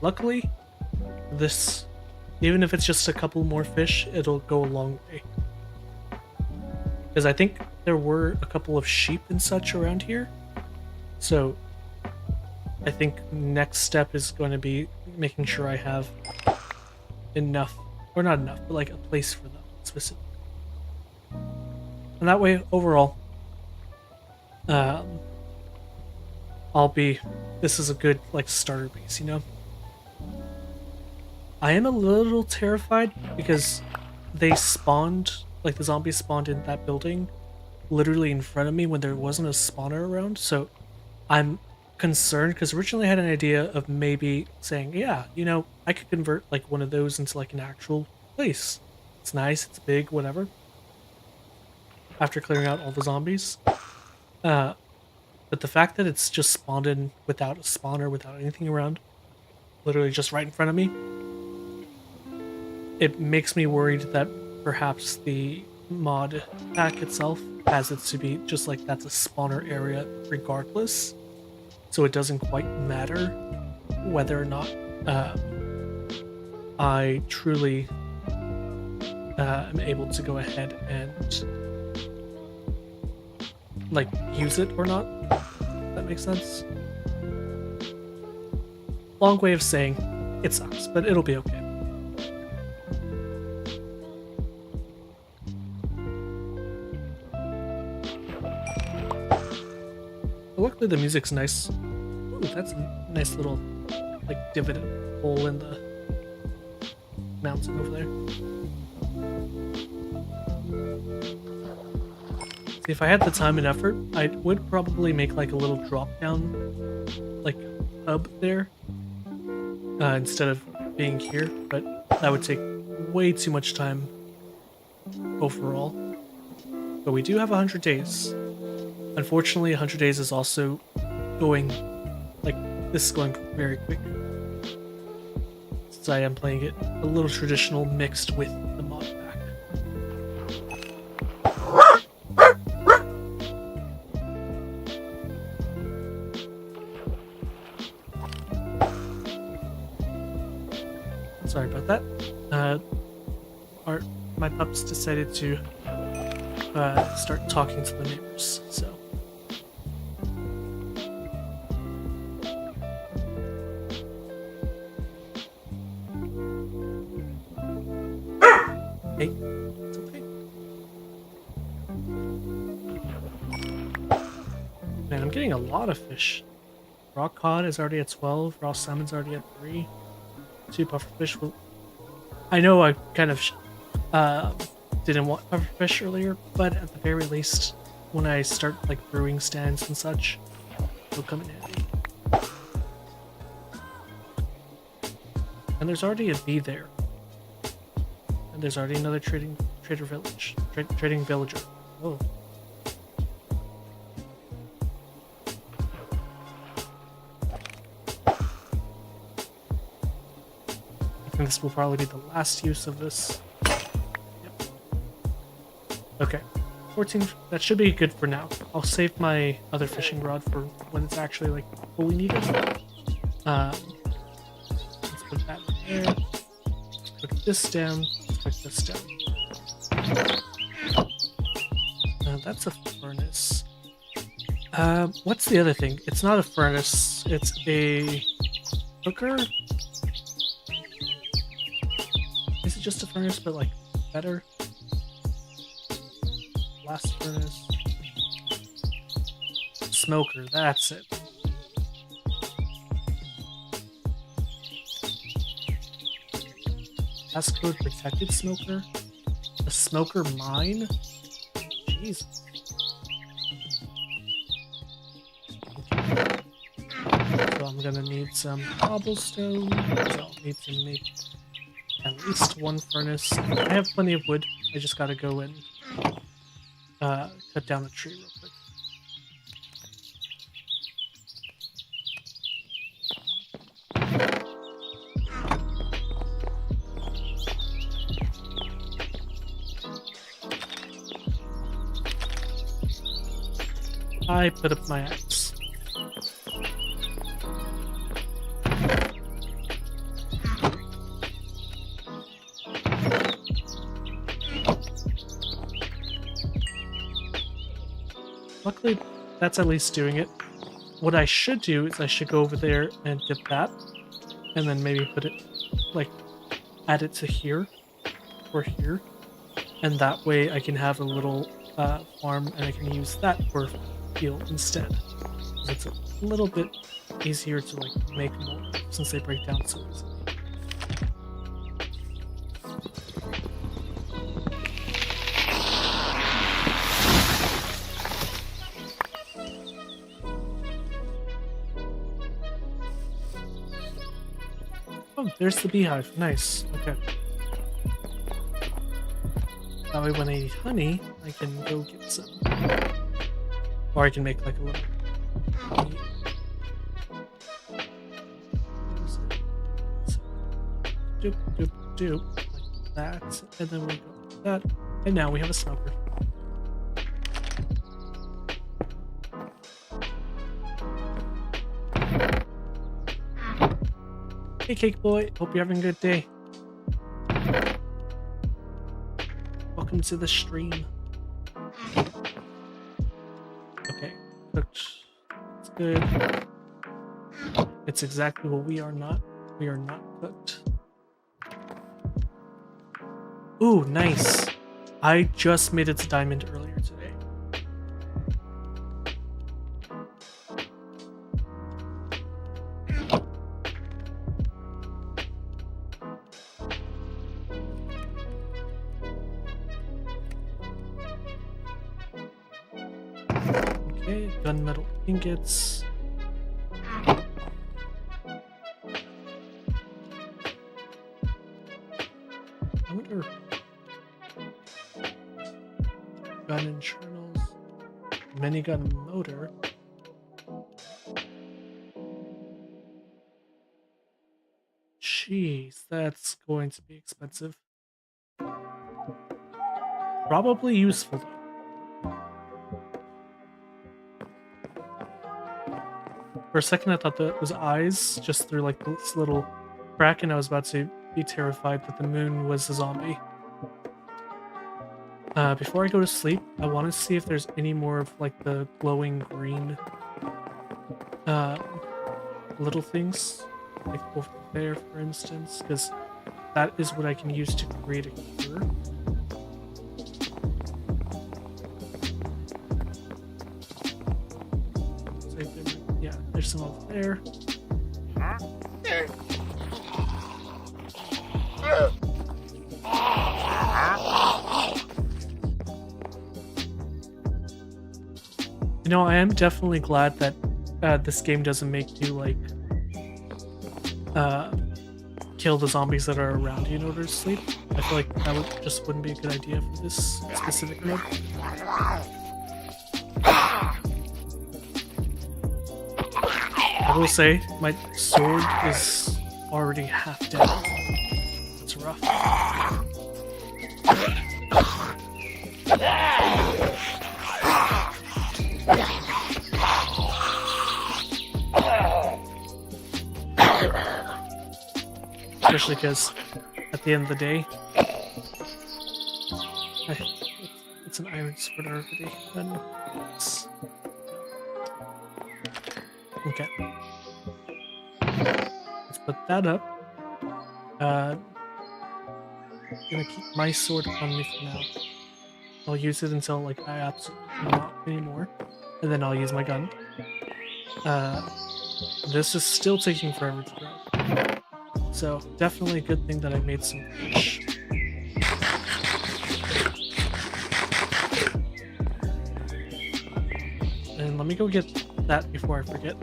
Luckily, this, even if it's just a couple more fish, it'll go a long way. Because I think there were a couple of sheep and such around here. So I think next step is going to be making sure I have enough, or not enough, but like a place for them specifically. And that way, overall, this is a good like starter base, you know? I am a little terrified because they spawned, like the zombies spawned in that building literally in front of me when there wasn't a spawner around, so I'm concerned because originally I had an idea of maybe saying, yeah, you know, I could convert like one of those into like an actual place. It's nice, it's big, whatever. After clearing out all the zombies. But the fact that it's just spawned in without a spawner, without anything around, literally just right in front of me, it makes me worried that perhaps the mod pack itself has it to be just like that's a spawner area regardless, so it doesn't quite matter whether or not I truly am able to go ahead and like use it or not. If that makes sense. Long way of saying it sucks, but it'll be okay. Luckily the music's nice. Ooh, that's a nice little like dividend hole in the mountain over there. See, if I had the time and effort, I would probably make like a little drop down like hub there instead of being here, but that would take way too much time overall. But we do have 100 days. Unfortunately, 100 days is also going, like, this is going very quick. Since I am playing it a little traditional mixed with the mod pack. Sorry about that. My pups decided to start talking to the neighbors, so. Hey, it's okay. Man, I'm getting a lot of fish. Rock cod is already at 12, raw salmon's already at 3. 2 pufferfish will... I know I kind of didn't want pufferfish earlier, but at the very least, when I start like brewing stands and such, they'll come in handy. And there's already a bee there. And there's already another trading villager. Oh. I think this will probably be the last use of this. Yep. Okay. 14, that should be good for now. I'll save my other fishing rod for when it's actually like fully needed. Let's put that there. Let's put this down. Let's put this down. That's a furnace. What's the other thing? It's not a furnace. It's a cooker. Is it just a furnace, but like better? Blast furnace. Smoker, that's it. Passcode protected smoker? A smoker mine? Jeez. Okay. So I'm gonna need some cobblestone. So I'll need to make at least one furnace. I have plenty of wood. I just gotta go and cut down the tree real quick. I put up my axe. Luckily, that's at least doing it. What I should do is I should go over there and get that, and then maybe put it, like, add it to here, or here, and that way I can have a little farm and I can use that for fuel instead. It's a little bit easier to like make more since they break down so easily. Oh, there's the beehive. Nice. Okay. That way when I need honey, I can go get some. Or I can make like a little honey. Doop, doop, doop. Like that. And then we go like that. And now we have a smoker. Hey, Cake Boy. Hope you're having a good day. Welcome to the stream. Okay, cooked. It's good. It's exactly what we are not. We are not cooked. Ooh, nice. I just made it to diamond earlier today. Okay, gunmetal ingots. I wonder. Gun internals. Minigun motor. Jeez, that's going to be expensive. Probably useful though. For a second I thought that it was eyes just through like this little crack, and I was about to be terrified that the moon was a zombie. Before I go to sleep, I want to see if there's any more of like the glowing green little things, like over there for instance, because that is what I can use to create a cure. Yeah, there's some over there. You know, I am definitely glad that this game doesn't make you like kill the zombies that are around you in order to sleep. I feel like that just wouldn't be a good idea for this specific mode. I will say, my sword is already half dead. It's rough. Especially because at the end of the day, it's an iron sword already. Then okay. Let's put that up. I'm gonna keep my sword on me for now. I'll use it until like I absolutely cannot anymore, and then I'll use my gun. This is still taking forever to grow, so definitely a good thing that I made some fish. And let me go get that before I forget.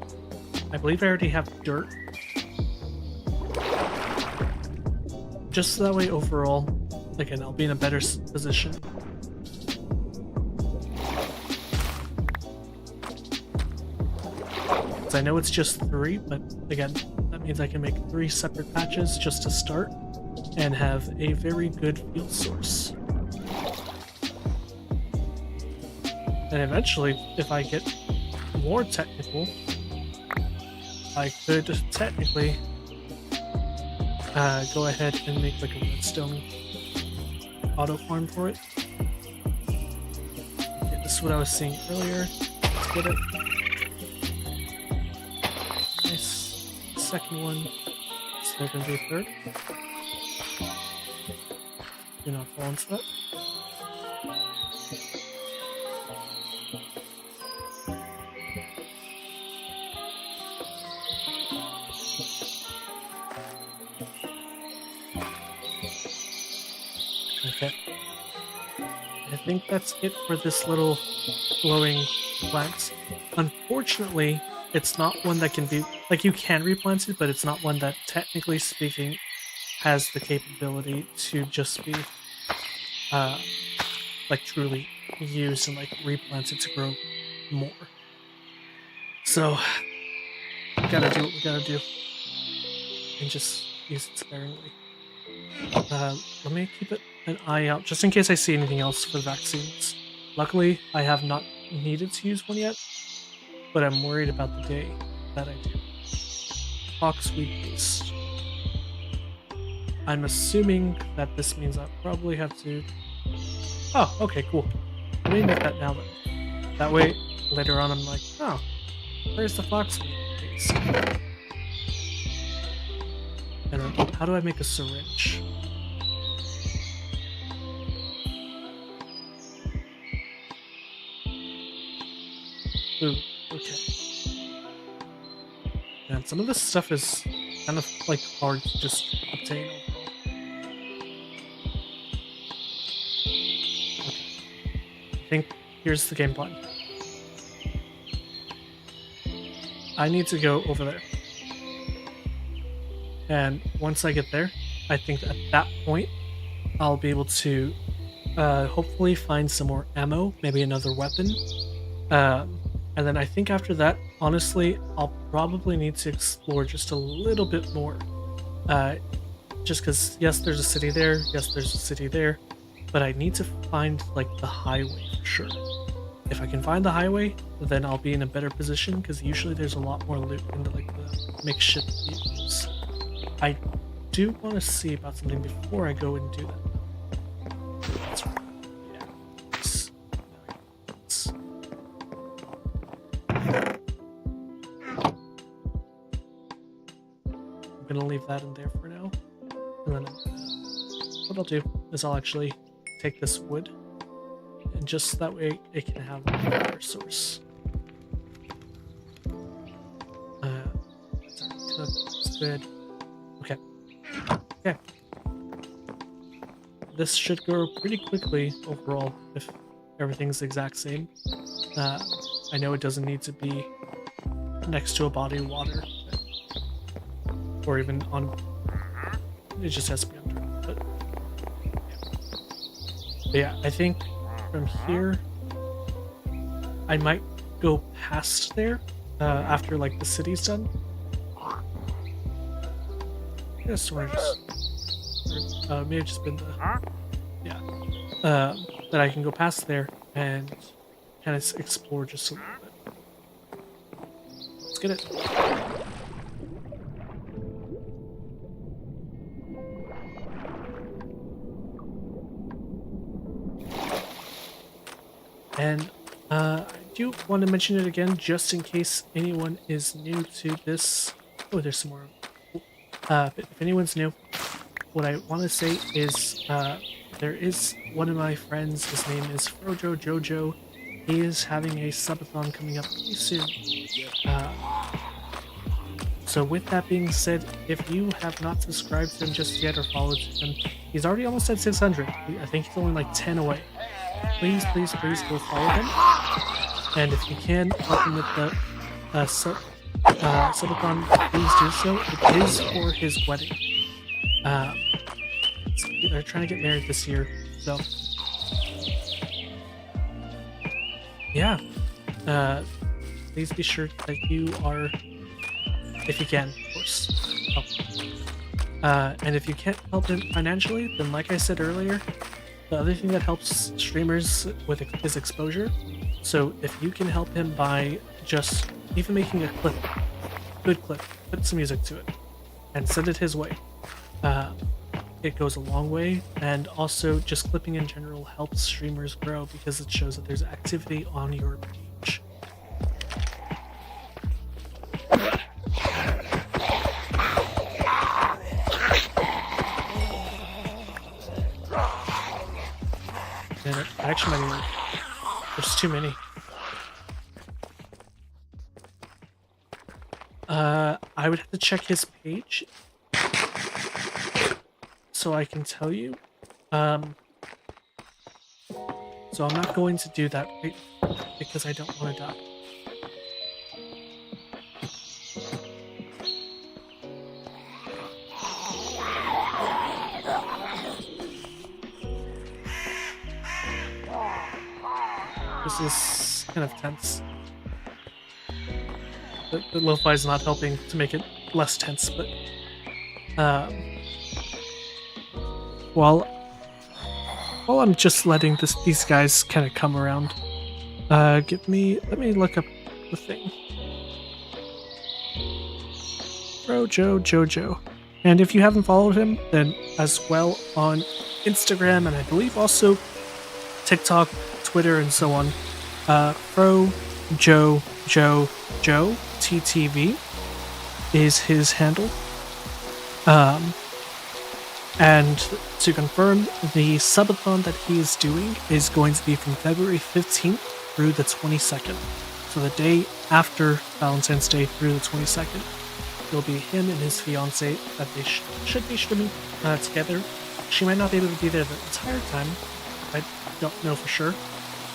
I believe I already have dirt. Just so that way overall, again, I'll be in a better position. I know it's just 3, but again, that means I can make 3 separate patches just to start and have a very good fuel source. And eventually, if I get more technical, I could technically go ahead and make like a redstone auto farm for it. Okay, this is what I was seeing earlier. Let's get it. Nice. Second one. Still gonna do third. Do not fall into that. Okay. I think that's it for this little glowing plant. Unfortunately, it's not one that can be, like, you can replant it, but it's not one that, technically speaking, has the capability to just be, like, truly used and, like, replanted to grow more. So, we gotta do what we gotta do. And just use it sparingly. Let me keep an eye out, just in case I see anything else for vaccines. Luckily, I have not needed to use one yet, but I'm worried about the day that I do. Foxweed paste. I'm assuming that this means I'll probably have to... Oh, okay, cool. Let me make that now then. That way, later on I'm like, oh, where's the fox face? And then, how do I make a syringe? Ooh, okay. And some of this stuff is kind of like hard to just obtain overall. Okay. I think here's the game plan. I need to go over there. And once I get there, I think at that point, I'll be able to hopefully find some more ammo, maybe another weapon. And then I think after that, honestly, I'll probably need to explore just a little bit more. Just because, yes, there's a city there, yes, there's a city there, but I need to find, like, the highway for sure. If I can find the highway, then I'll be in a better position, because usually there's a lot more loot in the, like, the makeshift vehicles. I do want to see about something before I go and do that. That's right. Yeah. I'm gonna leave that in there for now, and then what I'll do is I'll actually take this wood, and just that way it can have a power source. That's already cooked. That's good. Okay. Okay. This should go pretty quickly overall if everything's the exact same. I know it doesn't need to be next to a body of water, or even on. It just has to be under. But yeah, I think from here I might go past there after like the city's done. Yes, or just may have just been the that I can go past there and kind of explore just a little bit. Let's get it. And I do want to mention it again, just in case anyone is new to this. Oh, there's some more. If anyone's new, what I want to say is there is one of my friends, his name is Frojo Jojo. He is having a subathon coming up pretty soon. So with that being said, if you have not subscribed to him just yet or followed him, he's already almost at 600. I think he's only like 10 away. Please go follow him. And if you can, help him with the subathon, please do so. It is for his wedding. They're trying to get married this year, so yeah. Please be sure that you are, if you can, of course, help. And if you can't help him financially, then like I said earlier, the other thing that helps streamers with is exposure. So if you can help him by just even making a clip, good clip, put some music to it, and send it his way, it goes a long way. And also just clipping in general helps streamers grow because it shows that there's activity on your page. And it actually might be, there's too many. I would have to check his page so I can tell you. So I'm not going to do that right because I don't want to die. This is kind of tense. The lo-fi is not helping to make it less tense, but while I'm just letting these guys kind of come around, let me look up the thing. Frojo Jojo. And if you haven't followed him, then as well on Instagram and I believe also TikTok, Twitter, and so on. Fro Joe TTV is his handle. And to confirm, the subathon that he is doing is going to be from February 15th through the 22nd. So the day after Valentine's Day through the 22nd. It'll be him and his fiance that they should be streaming together. She might not be able to be there the entire time. I don't know for sure.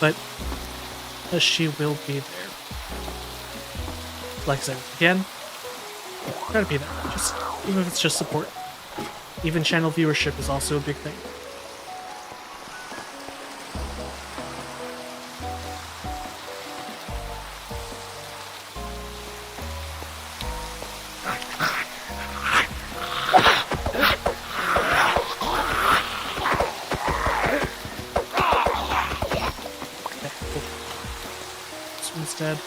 But she will be there. Like I said, again, gotta be there. Just even if it's just support. Even channel viewership is also a big thing. Dead.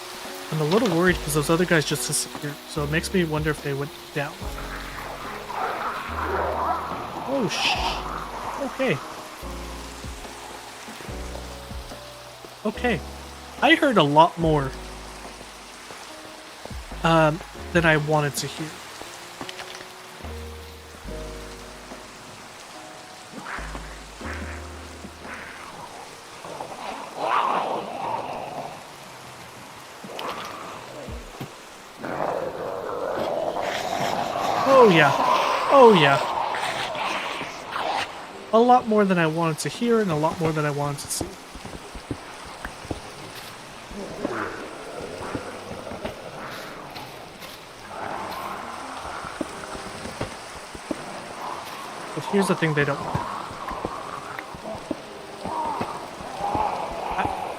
I'm a little worried because those other guys just disappeared, so it makes me wonder if they went down. Oh, okay. Okay. I heard a lot more than I wanted to hear. Oh yeah. Oh yeah. A lot more than I wanted to hear and a lot more than I wanted to see. But here's the thing they don't want.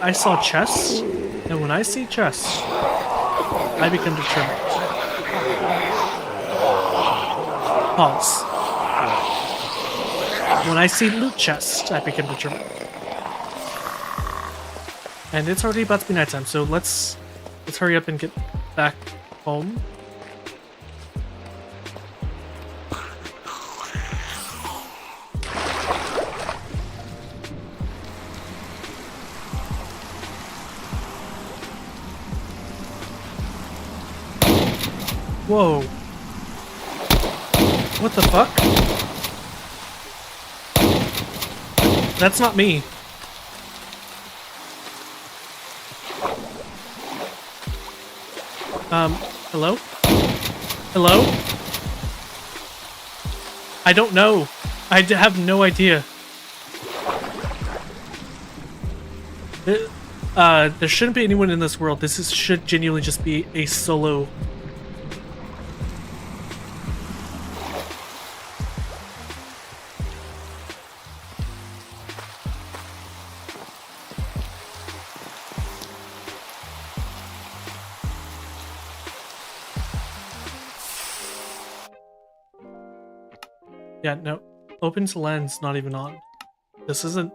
I saw chests, and when I see chests, I become determined. Pause. When I see loot chests, I become determined. And it's already about to be nighttime, so let's hurry up and get back home. Whoa. What the fuck? That's not me. Hello? Hello? I don't know. I have no idea. There shouldn't be anyone in this world. This should genuinely just be a solo. Yeah, no. Open to lens, not even on. This isn't...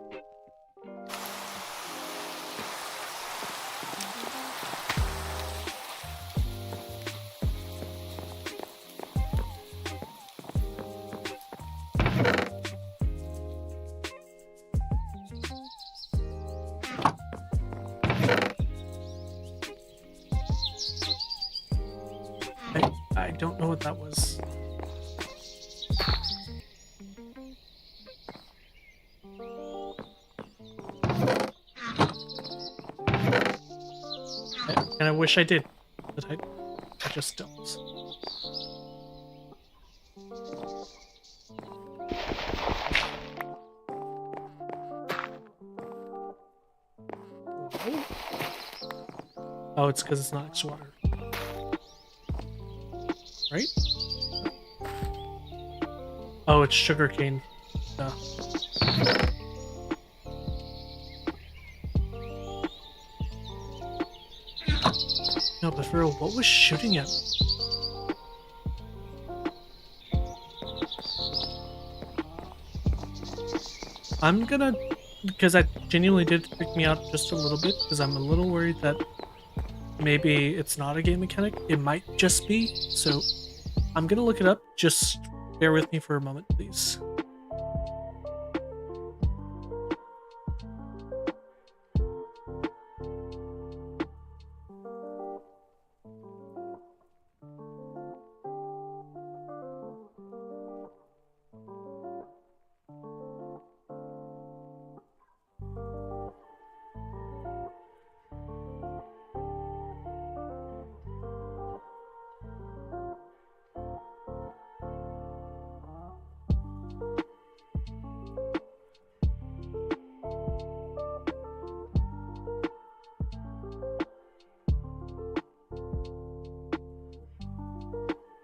I don't know what that was. And I wish I did, but I just don't. Oh, it's because it's not extra water. Right? Oh, it's sugarcane. No. No, but for real, what was shooting at me? I'm gonna... Because that genuinely did freak me out just a little bit, because I'm a little worried that maybe it's not a game mechanic. It might just be, so I'm gonna look it up just bear with me for a moment, please.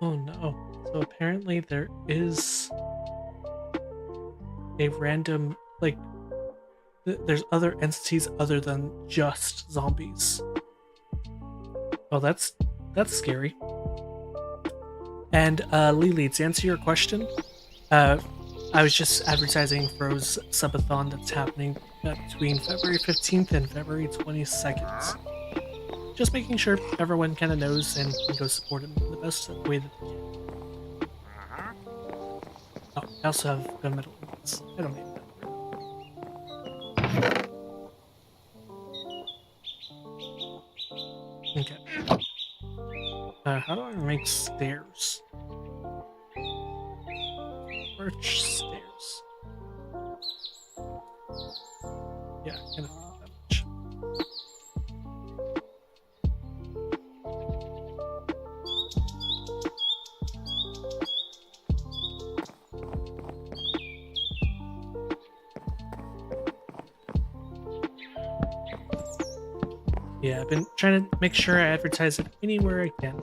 Oh no. So apparently there is a random, like, there's other entities other than just zombies. Oh, that's scary. And Lily, to answer your question, I was just advertising Fro's subathon that's happening between February 15th and February 22nd. Just making sure everyone kind of knows and can go support him in the best way that they can. Oh, I also have gunmetal ingots. I don't need that. Okay. How do I make stairs? Arch stairs. Yeah, kind of that much. Yeah, I've been trying to make sure I advertise it anywhere I can,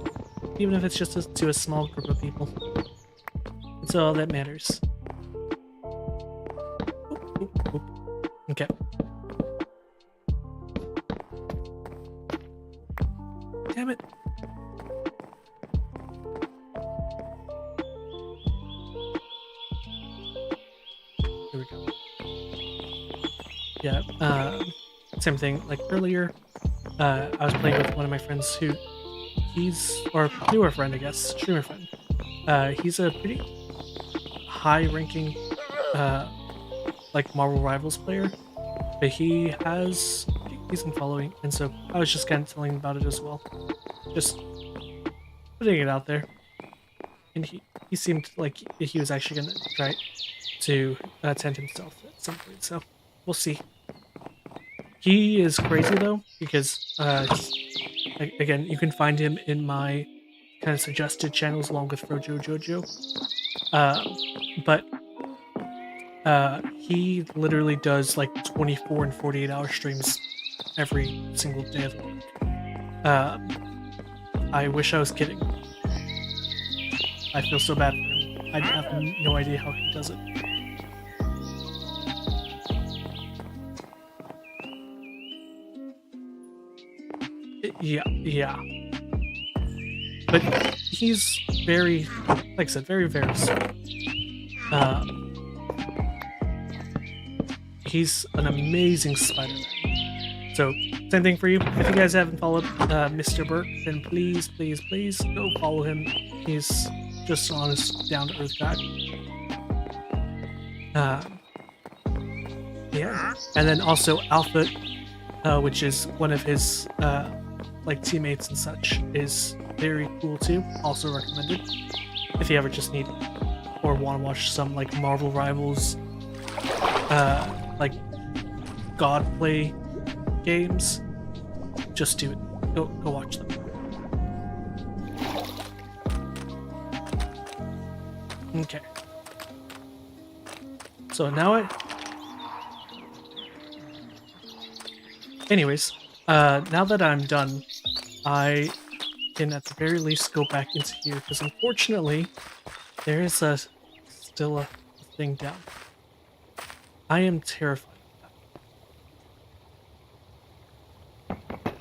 even if it's just to a small group of people. It's all that matters. Oop, oop, oop. Okay. Damn it. Here we go. Yeah, same thing. Like earlier, I was playing with one of my friends who or newer friend, I guess, streamer friend. He's a pretty high-ranking, like Marvel Rivals player, but he has a pretty decent following, and so I was just kind of telling him about it as well, just putting it out there. And he seemed like he was actually gonna try to attend himself at some point, so we'll see. He is crazy though, because again, you can find him in my kind of suggested channels along with Frojo Jojo. But he literally does like 24 and 48-hour streams every single day of the week. I wish I was kidding. I feel so bad for him. I have no idea how he does it. Yeah. But he's very, like I said, very sweet. He's an amazing Spider-Man. So, same thing for you. If you guys haven't followed Mr. Burke, then please go follow him. He's just an honest, down-to-earth guy. Yeah. And then also Alpha, which is one of his like teammates and such, is very cool too. Also recommended if you ever just need or want to watch some like Marvel Rivals, like God play games. Just do it. Go watch them. Okay. So now anyways, now that I'm done, I can at the very least go back into here, because unfortunately, there is still a thing down. I am terrified of that.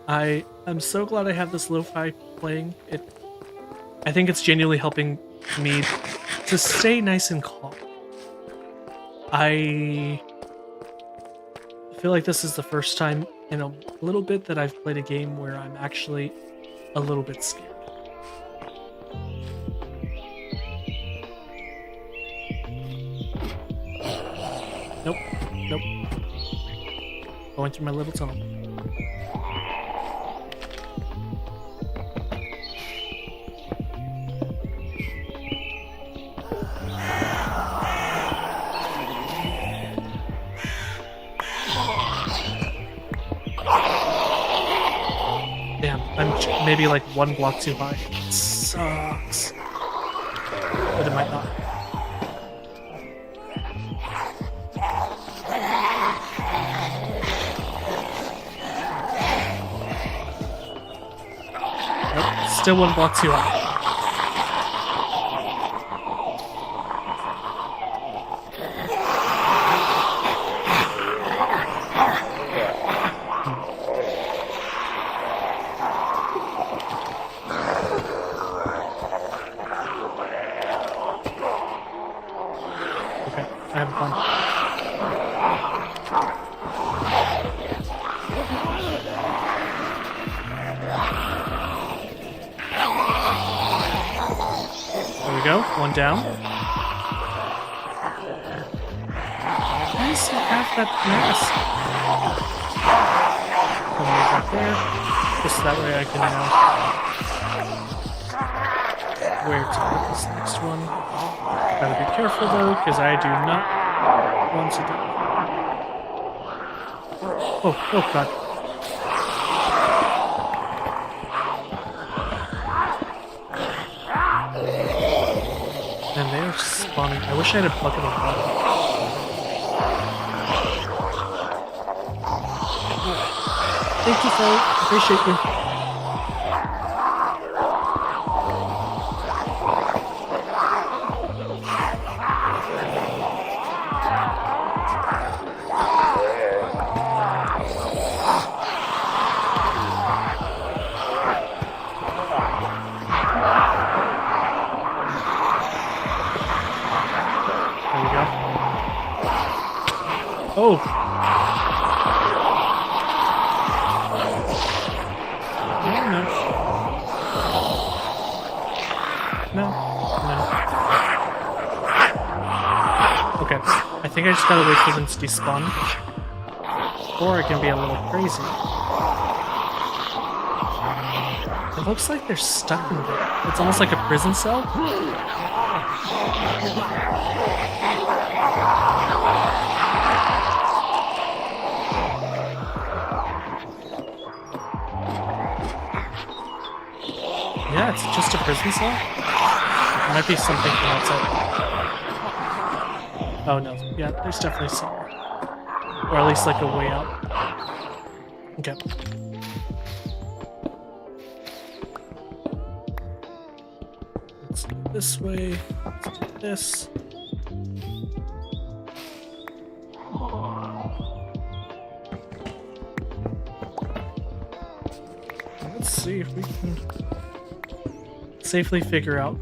I am so glad I have this lo-fi playing. I think it's genuinely helping me to stay nice and calm. I feel like this is the first time in a little bit that I've played a game where I'm actually a little bit scared. Going through my little tunnel. Damn, I'm maybe like one block too high. It sucks. But it might not. Nope, still one block too high. Okay, I have fun. There we go, one down. Why does it have that mask? Put it back there. Just that way I can know where to put this next one. Gotta be careful though, because I do not want to die. Oh god. And they are spawning. I wish I had a bucket of water. Thank you, Faye. Appreciate you. There we go. Oh! No. Okay, I think I just gotta wait for them to despawn. Or I can be a little crazy. It looks like they're stuck in there. It's almost like a prison cell. Yeah, it's just a prison cell. It might be something from outside. Oh no, yeah, there's definitely somewhere. Or at least like a way out. Okay. Let's go this way. Let's do this. Let's see if we can safely figure out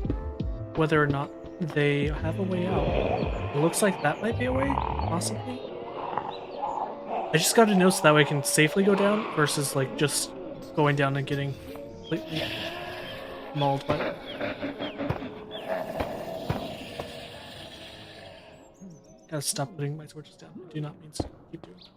whether or not they have a way out. It looks like that might be a way, possibly. I just got to know so that way I can safely go down versus like just going down and getting completely mauled by it. Gotta stop putting my torches down. I do not mean to keep doing that.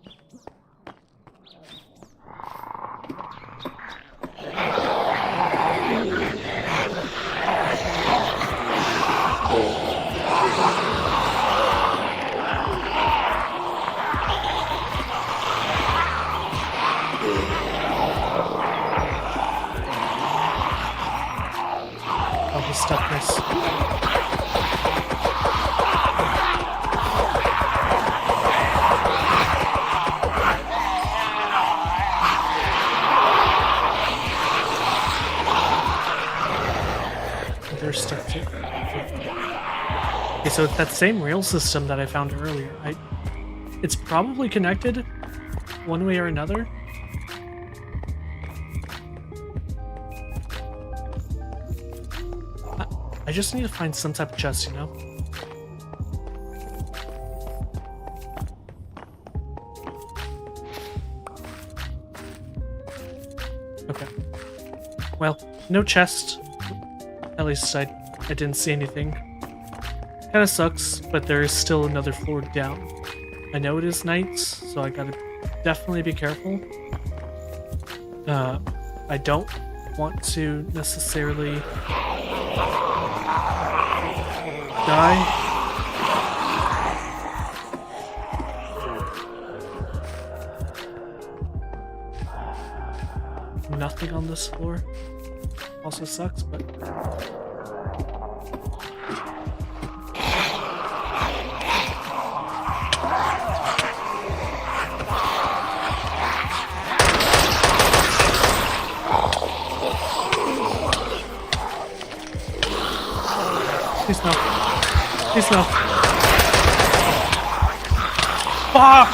Oh, he's stuckness. They're stuck too. Okay, so it's that same rail system that I found earlier. It's probably connected one way or another. I just need to find some type of chest, you know? Okay. Well, no chest. At least I didn't see anything. Kinda sucks, but there is still another floor down. I know it is night, so I gotta definitely be careful. I don't want to necessarily die. Nothing on this floor also sucks, but please no. Please no. Fuck!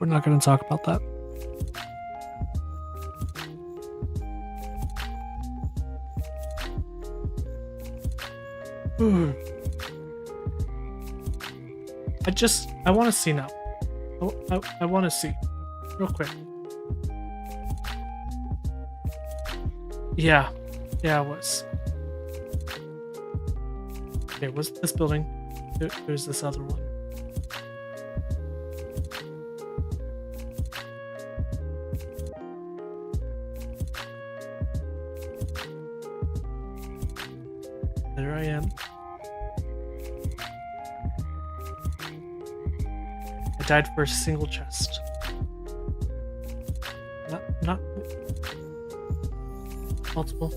We're not going to talk about that. I want to see now. I want to see. Real quick. Yeah, it was. Okay, it was this building. There's this other one. There I am. I died for a single chest. Not multiple.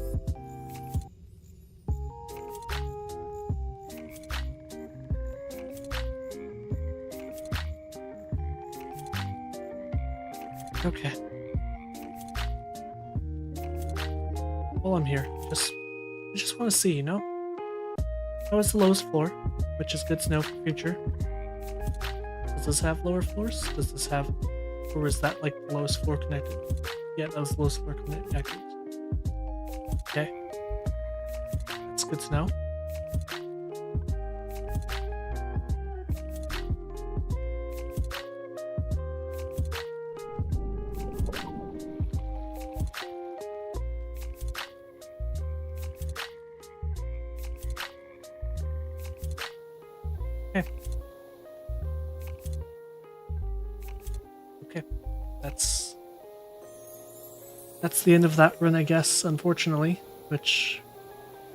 Okay. Well, I'm here. I just want to see, you know? That was the lowest floor, which is good to know for future. Does this have lower floors? Does this have... Or is that like the lowest floor connected? Yeah, that was the lowest floor connected. Okay. That's good to know. Okay. Okay. That's the end of that run, I guess, unfortunately, which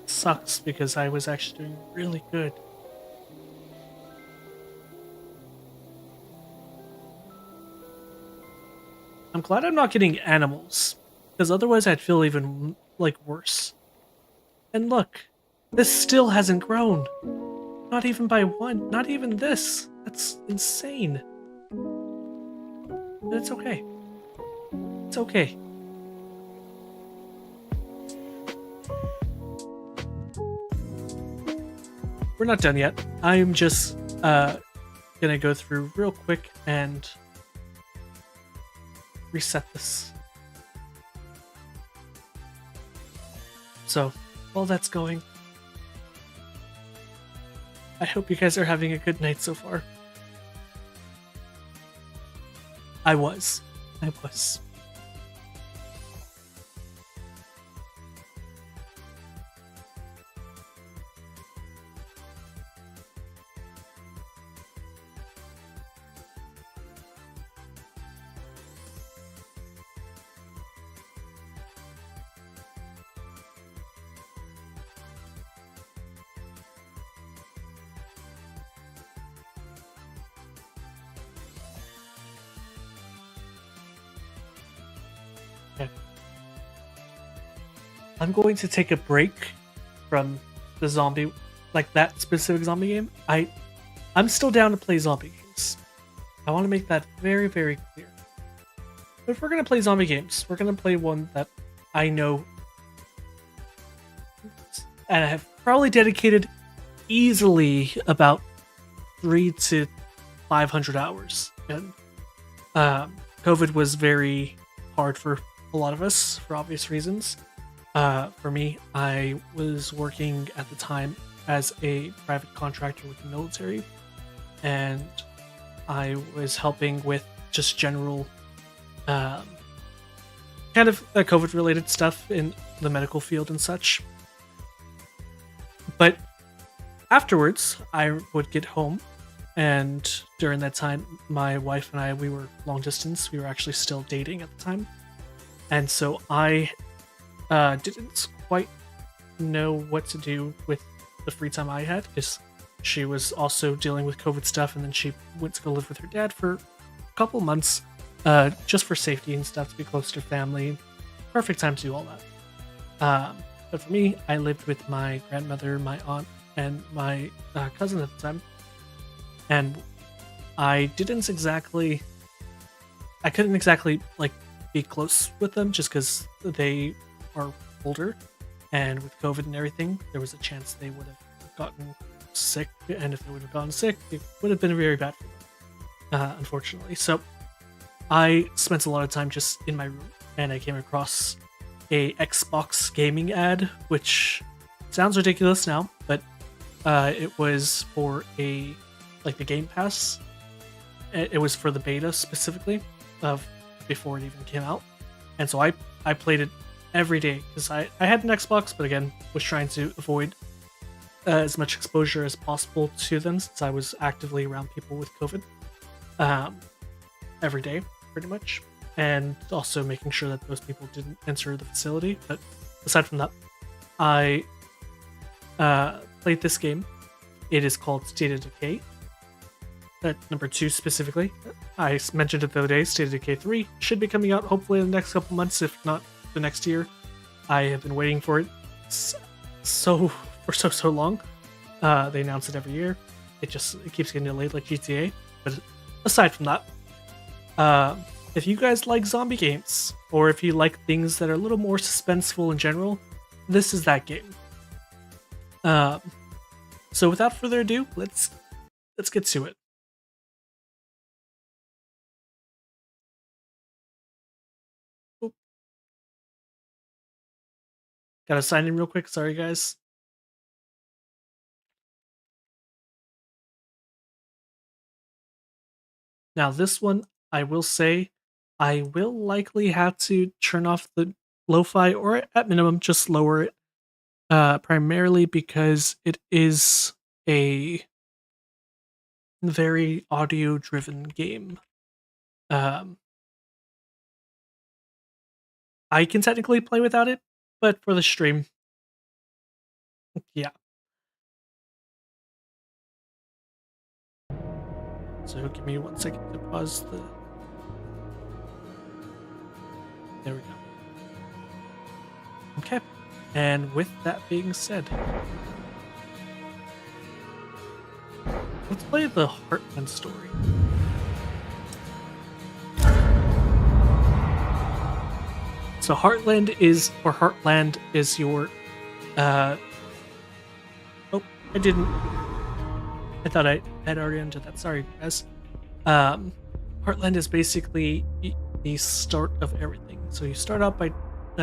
sucks because I was actually doing really good. I'm glad I'm not getting animals, because otherwise I'd feel even, like, worse. And look, this still hasn't grown. Not even by one. Not even this. That's insane. But it's okay. It's okay. We're not done yet. I'm just gonna go through real quick and reset this. So, while that's going, I hope you guys are having a good night so far. I was. I'm going to take a break from the zombie, like that specific zombie game. I'm still down to play zombie games. I want to make that very, very clear. But if we're going to play zombie games, we're going to play one that I know and I have probably dedicated easily about 300 to 500 hours. And COVID was very hard for a lot of us for obvious reasons. For me, I was working at the time as a private contractor with the military, and I was helping with just general, um, kind of COVID related stuff in the medical field and such. But afterwards, I would get home, and during that time, my wife and I, we were long distance. We were actually still dating at the time, and so I didn't quite know what to do with the free time I had because she was also dealing with COVID stuff, and then she went to go live with her dad for a couple months, just for safety and stuff to be close to family. Perfect time to do all that. But for me, I lived with my grandmother, my aunt, and my cousin at the time, and I couldn't exactly like be close with them just because they are older, and with COVID and everything, there was a chance they would have gotten sick, and if they would have gotten sick, it would have been very bad for them, unfortunately. So I spent a lot of time just in my room, and I came across a Xbox gaming ad, which sounds ridiculous now, but it was for the Game Pass. It was for the beta specifically of before it even came out, and so I played it every day because I had an Xbox, but again was trying to avoid as much exposure as possible to them since I was actively around people with COVID, um, every day pretty much, and also making sure that those people didn't enter the facility. But aside from that, I played this game. It is called State of Decay. Number 2 specifically. I mentioned it the other day. State of Decay 3 should be coming out hopefully in the next couple months, if not the next year. I have been waiting for it so long. They announce it every year. It keeps getting delayed like GTA. But aside from that, if you guys like zombie games, or if you like things that are a little more suspenseful in general, this is that game. So without further ado, let's get to it. Oop. Gotta sign in real quick. Sorry, guys. Now, this one, I will say, I will likely have to turn off the lo-fi, or at minimum, just lower it. Primarily because it is a very audio-driven game. Um, I can technically play without it, but for the stream, yeah. So give me 1 second to pause the. There we go. Okay. And with that being said, let's play the Heartland story. So Heartland is your oh, I didn't. I thought I had already entered that. Sorry, guys. Heartland is basically the start of everything. So you start out by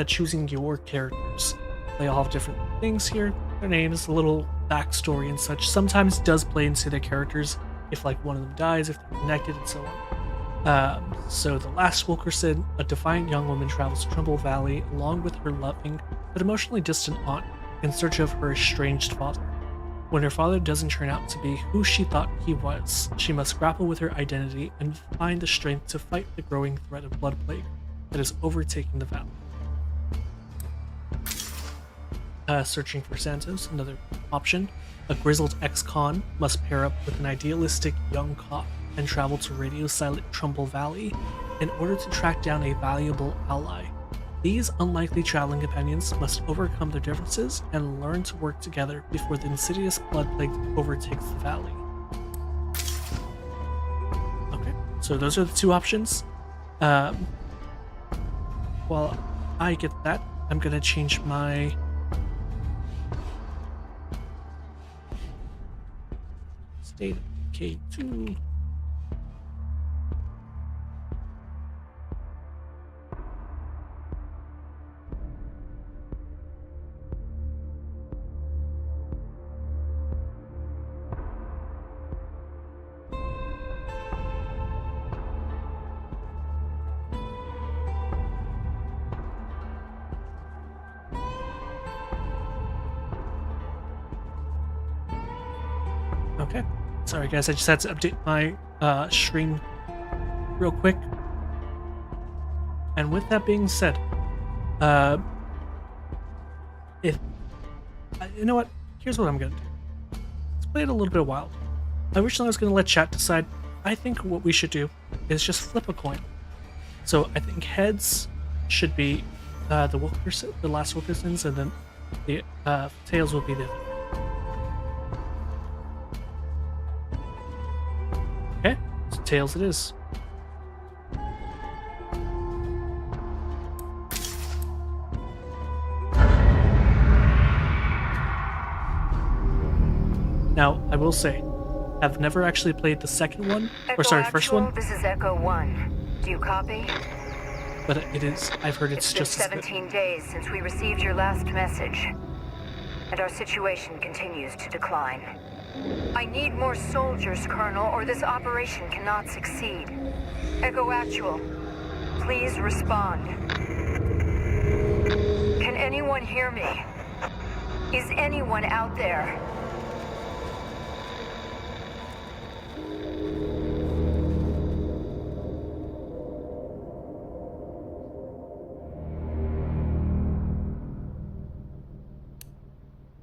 choosing your characters. They all have different things here. Their names, a little backstory and such. Sometimes does play into their characters if like one of them dies, if they're connected, and so on. So the last Wilkerson, a defiant young woman, travels to Trumbull Valley along with her loving but emotionally distant aunt in search of her estranged father. When her father doesn't turn out to be who she thought he was, she must grapple with her identity and find the strength to fight the growing threat of blood plague that is overtaking the valley. Searching for Santos, another option. A grizzled ex-con must pair up with an idealistic young cop and travel to radio-silent Trumbull Valley in order to track down a valuable ally. These unlikely traveling companions must overcome their differences and learn to work together before the insidious blood plague overtakes the valley. Okay, so those are the 2 options. While I get that, I'm gonna change my State of Decay 2. Sorry guys, I just had to update my stream real quick. And with that being said, if you know what, here's what I'm gonna do. Let's play it a little bit wild. Originally I was gonna let chat decide. I think what we should do is just flip a coin. So I think heads should be the last Wilkersons, and then the tails will be the. Okay, so tails it is. Now, I will say, I've never actually played the second one, or sorry, first one. This is Echo 1. Do you copy? But it is, I've heard it's been just 17 days since we received your last message, and our situation continues to decline. I need more soldiers, Colonel, or this operation cannot succeed. Echo Actual, please respond. Can anyone hear me? Is anyone out there?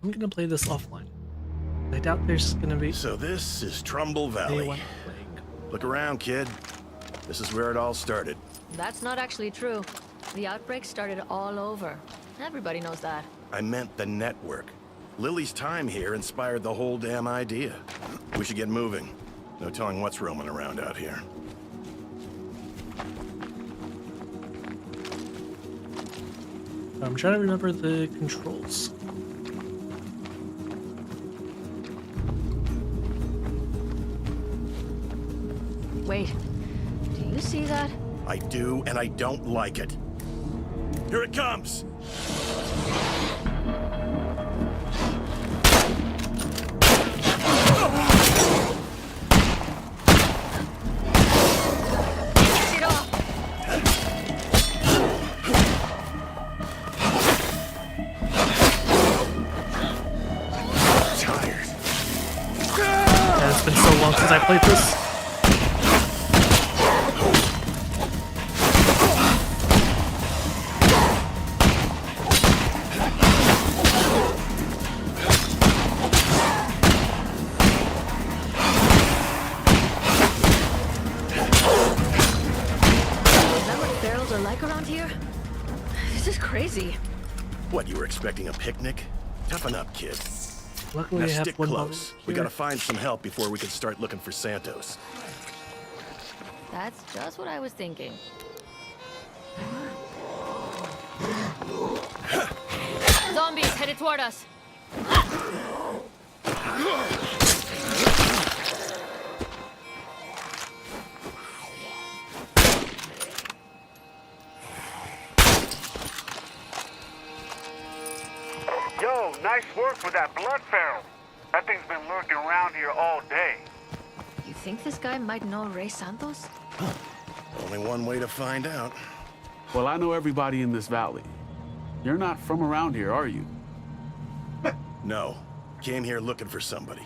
I'm gonna play this offline. I doubt there's gonna be. So this is Trumbull Valley. anyone playing. Look around, kid. This is where it all started. That's not actually true. The outbreak started all over. Everybody knows that. I meant the network. Lily's time here inspired the whole damn idea. We should get moving. No telling what's roaming around out here. I'm trying to remember the controls. Wait, do you see that? I do, and I don't like it. Here it comes! Get off! Tired. Yeah, it's been so long since I played this. Is that what barrels are like around here? This is crazy. What, you were expecting a picnic? Toughen up, kid. Luckily, Now I have stick one close. bubble We here. gotta find some help before we can start looking for Santos. That's just what I was thinking. Zombies headed toward us. Yo, nice work with that blood ferrel. That thing's been lurking around here all day. You think this guy might know Ray Santos? Only one way to find out. Well, I know everybody in this valley. You're not from around here, are you? No. Came here looking for somebody.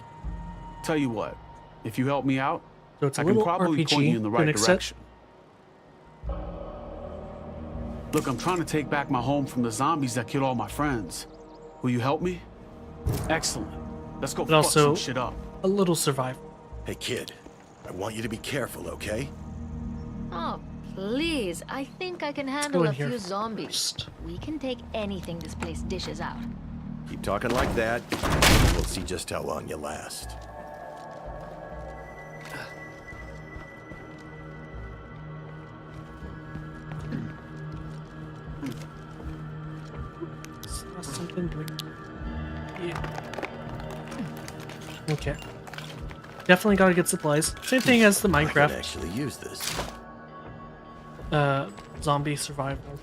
Tell you what, if you help me out, So it's a I can little probably RPG point you in the to an right extent. direction. Look, I'm trying to take back my home from the zombies that killed all my friends. Will you help me? Excellent. Let's go But fuck also- some shit up. A little survival. Hey, kid. I want you to be careful, okay? Oh, please. I think I can go handle in a here few zombies. first. We can take anything this place dishes out. Keep talking like that. We'll see just how long you last. Something doing. Yeah. Okay. Definitely gotta get supplies. Same thing as the I can Minecraft actually use this. zombie survival.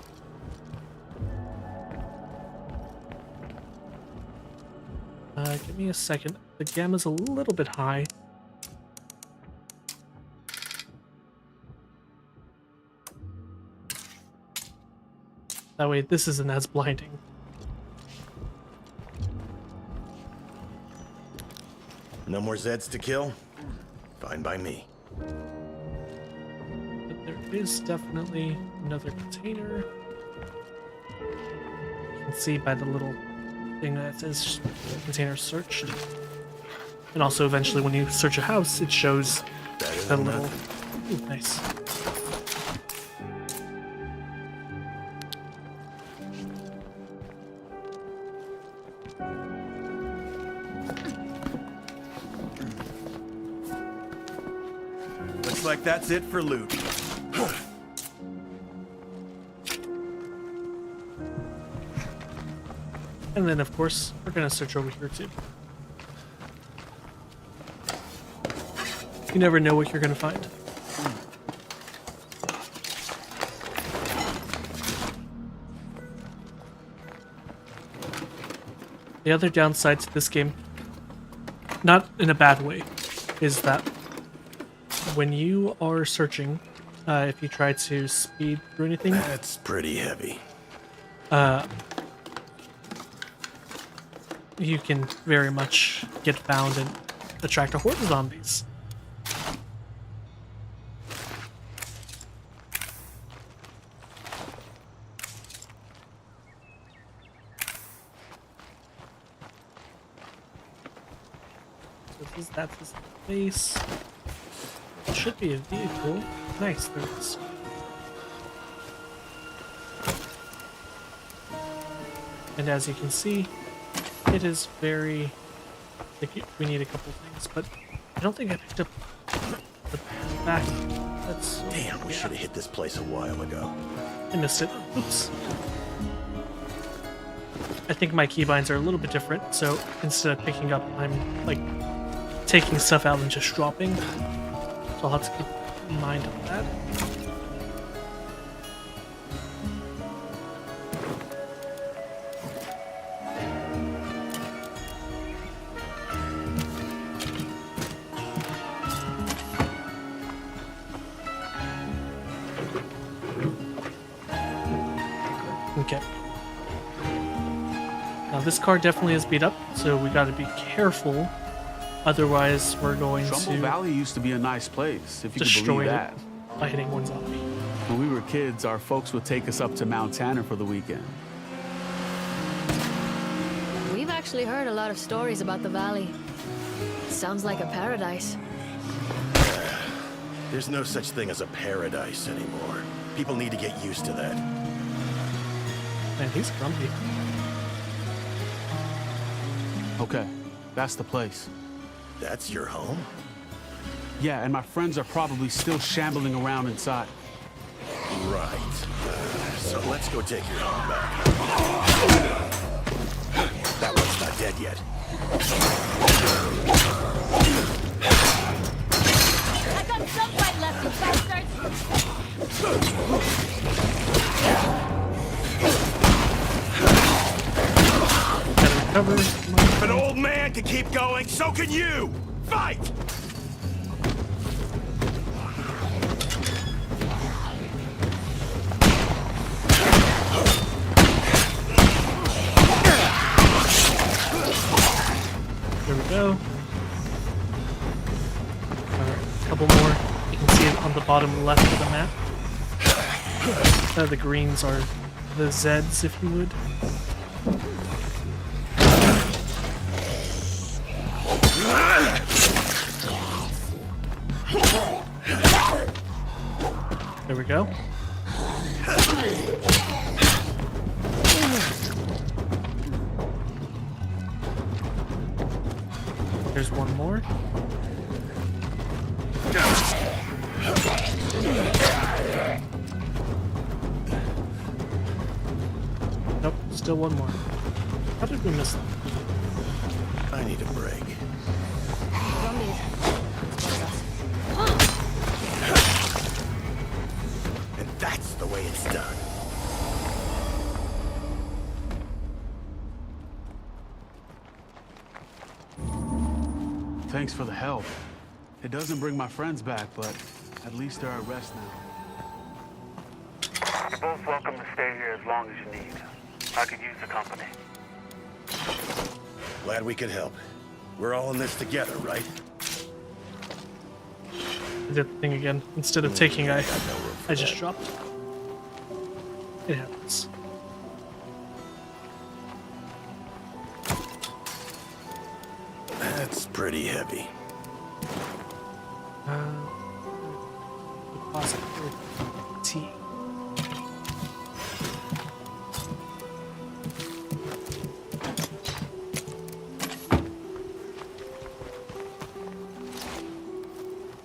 Give me a second. The gamma's a little bit high. That way this isn't as blinding. No more Zeds to kill? Fine by me. But there is definitely another container. You can see by the little thing that says container searched. And also eventually when you search a house, it shows Better the than little... nothing. Ooh, nice. Looks like that's it for loot. And then, of course, we're gonna search over here too. You never know what you're gonna find. The other downside to this game, not in a bad way, is that when you are searching, if you try to speed through anything, That's pretty heavy. you can very much get found and attract a horde of zombies. So that's his face. It should be a vehicle. Nice, there it is. And as you can see, it is very... Like, we need a couple things, but I don't think I picked up the back. That's... Damn, we should have hit this place a while ago. I missed it. Oops. I think my keybinds are a little bit different, so instead of picking up, I'm, like, taking stuff out and just dropping. So I'll have to keep in mind of that. Okay. Now this car definitely is beat up, so we gotta be careful. Otherwise, we're going Trumbull to Valley used to be a nice place, if you could destroy believe it that. by hitting one zombie. When we were kids, our folks would take us up to Mount Tanner for the weekend. We've actually heard a lot of stories about the valley. Sounds like a paradise. There's no such thing as a paradise anymore. People need to get used to that. Man, he's grumpy. Okay, that's the place. That's your home? Yeah, and my friends are probably still shambling around inside. Right. So let's go take your home back. That one's not dead yet. I got some fight left, you bastards! Gotta recover. If an old man can keep going, so can you! Fight! There we go. Alright, a couple more. You can see it on the bottom left of the map. The greens are the Zeds, if you would. There we go. There's one more. Nope, still one more. How did we miss that? I need a break. Zombies. And that's the way it's done. Thanks for the help. It doesn't bring my friends back, but at least they're at rest now. You're both welcome to stay here as long as you need. I could use the company. Glad we could help. We're all in this together, right? did the thing again. Instead of taking, I just dropped. It happens. That's pretty heavy. Deposit for T.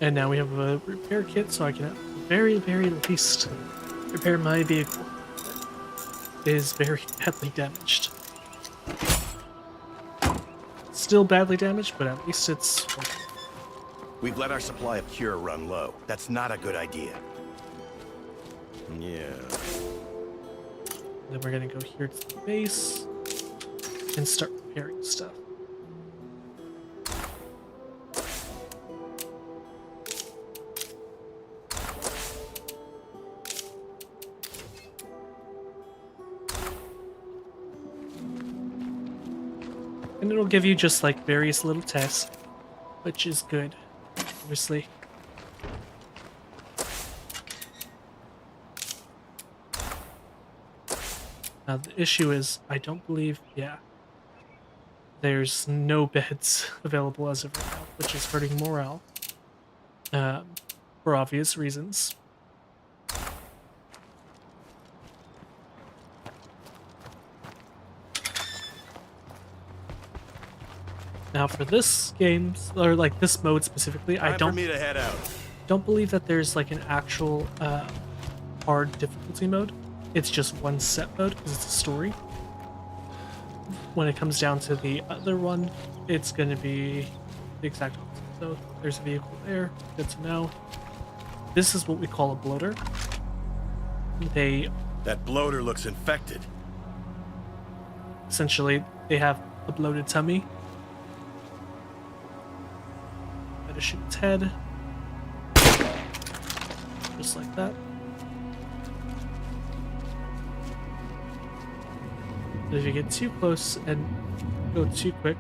And now we have a repair kit, so I can at the very, very least repair my vehicle. It is very badly damaged. Still badly damaged, but at least it's working. We've let our supply of cure run low. That's not a good idea. Yeah. Then we're gonna go here to the base and start repairing stuff. And it'll give you just like various little tests, which is good, obviously. Now the issue is, I don't believe, there's no beds available as of right now, which is hurting morale, for obvious reasons. Now for this game, or like this mode specifically, I Time don't for me to head out. don't believe that there's like an actual hard difficulty mode. It's just one set mode because it's a story. When it comes down to the other one, it's going to be the exact opposite. So there's a vehicle there, good to know. This is what we call a bloater. That bloater looks infected. Essentially, they have a bloated tummy. Gotta shoot its head. Just like that. But if you get too close and go too quick,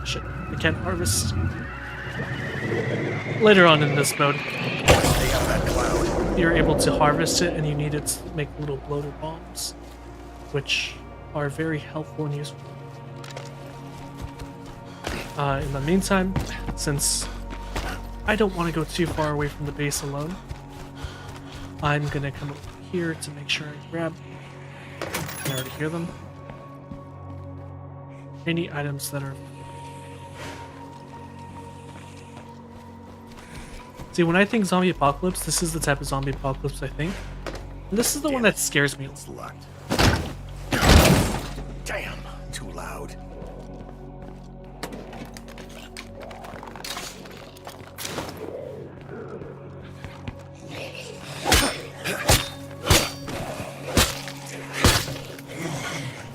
shit, I can't harvest. Later on in this mode, Stay out of that cloud. you're able to harvest it, and you need it to make little bloater bombs, which are very helpful and useful. In the meantime, since I don't want to go too far away from the base alone, I'm gonna come over here to make sure I grab, I already hear them, any items that are... See, when I think zombie apocalypse, this is the type of zombie apocalypse I think. And this is the one that scares me. It's locked. Damn, too loud.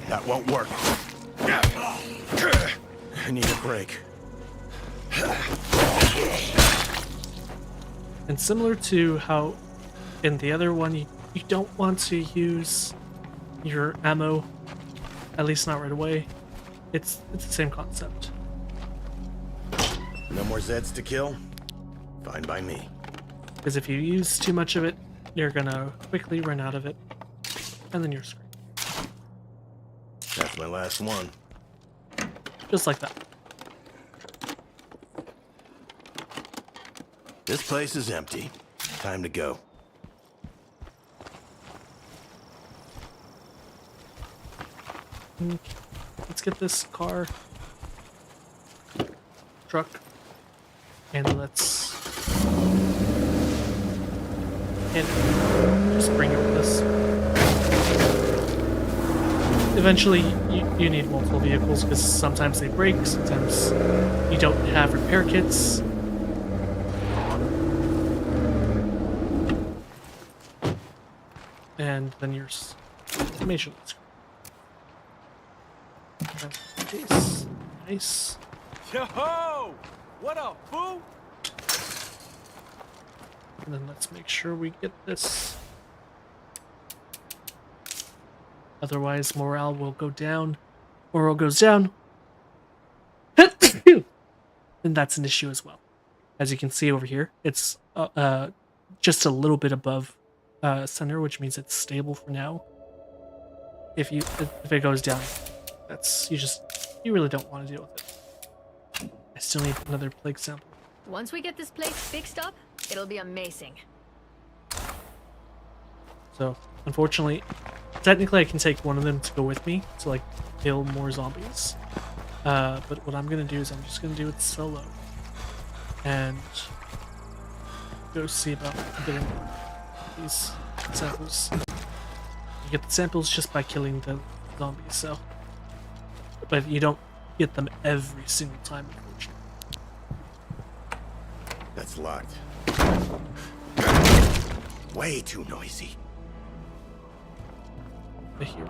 That won't work. I need a break. And similar to how in the other one, you don't want to use your ammo, at least not right away. It's the same concept. No more Zeds to kill? Fine by me. Because if you use too much of it, you're gonna quickly run out of it, and then you're screwed. That's my last one. Just like that. This place is empty. Time to go. Okay, let's get this car, truck, and let's just bring it with us. Eventually, you need multiple vehicles because sometimes they break, sometimes you don't have repair kits. And then your information is nice. Nice. Yo! What up, fool? And then let's make sure we get this. Otherwise, morale will go down Oral goes down, then that's an issue as well. As you can see over here, it's just a little bit above center, which means it's stable for now. If it goes down, you really don't want to deal with it. I still need another plague sample. Once we get this place fixed up, it'll be amazing. So, unfortunately, technically I can take one of them to go with me to like kill more zombies. But what I'm gonna do is I'm just gonna do it solo and go see about getting these samples. You get the samples just by killing the zombies, so, but you don't get them every single time, unfortunately. That's locked. Way too noisy. I hear.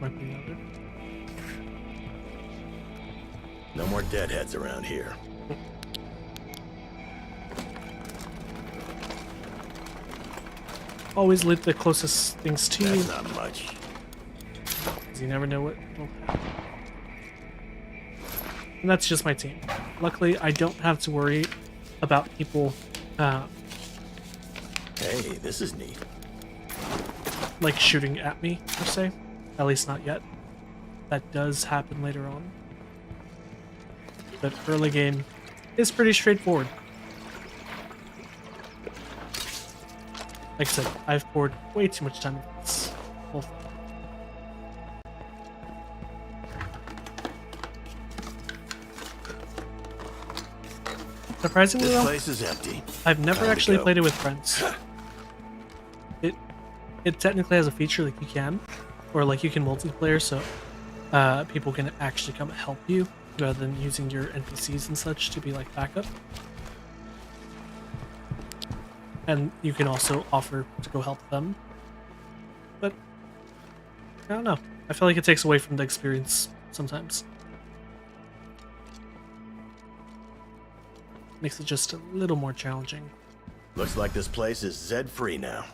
Might be another. No more deadheads around here. Always leave the closest things to you, That's not much. 'cause you never know what will happen. And that's just my team. Luckily, I don't have to worry about people Hey, this is neat. like shooting at me, per se. At least not yet. That does happen later on. But early game is pretty straightforward. Like I said, I've poured way too much time into this whole thing. Surprisingly This though, place is empty. I've never Time to actually go. played it with friends. It technically has a feature like you can, or like you can multiplayer, so people can actually come and help you rather than using your NPCs and such to be like backup. And you can also offer to go help them. But I don't know. I feel like it takes away from the experience sometimes. Makes it just a little more challenging. Looks like this place is Zed free now.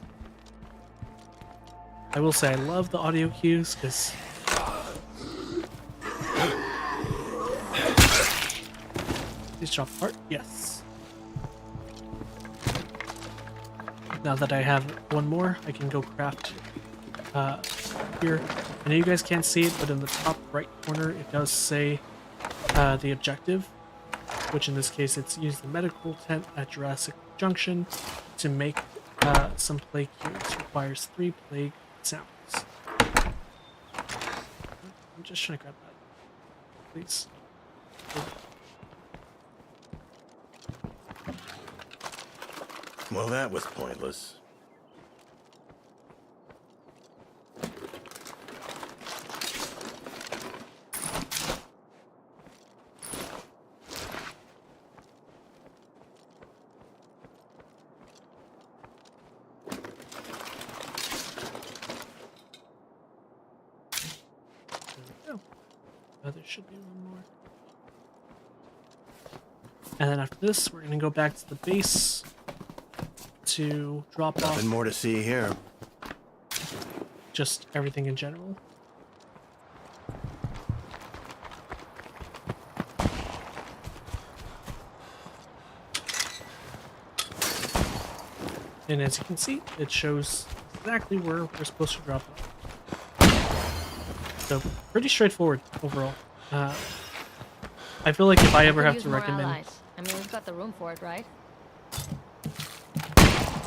I will say I love the audio cues because these drop apart. Yes. Now that I have one more, I can go craft here. I know you guys can't see it, but in the top right corner it does say the objective, which in this case it's use the medical tent at Jurassic Junction to make some plague cures. Requires 3 plague samples. I'm just trying to grab that, please. Well, that was pointless. There we go. Oh, there should be one more. And then after this, we're gonna go back to the base to drop off Nothing more to see here. just everything in general. And as you can see, it shows exactly where we're supposed to drop off. So, pretty straightforward overall. I feel like if I ever Could have use to more recommend allies. I mean, we've got the room for it, right?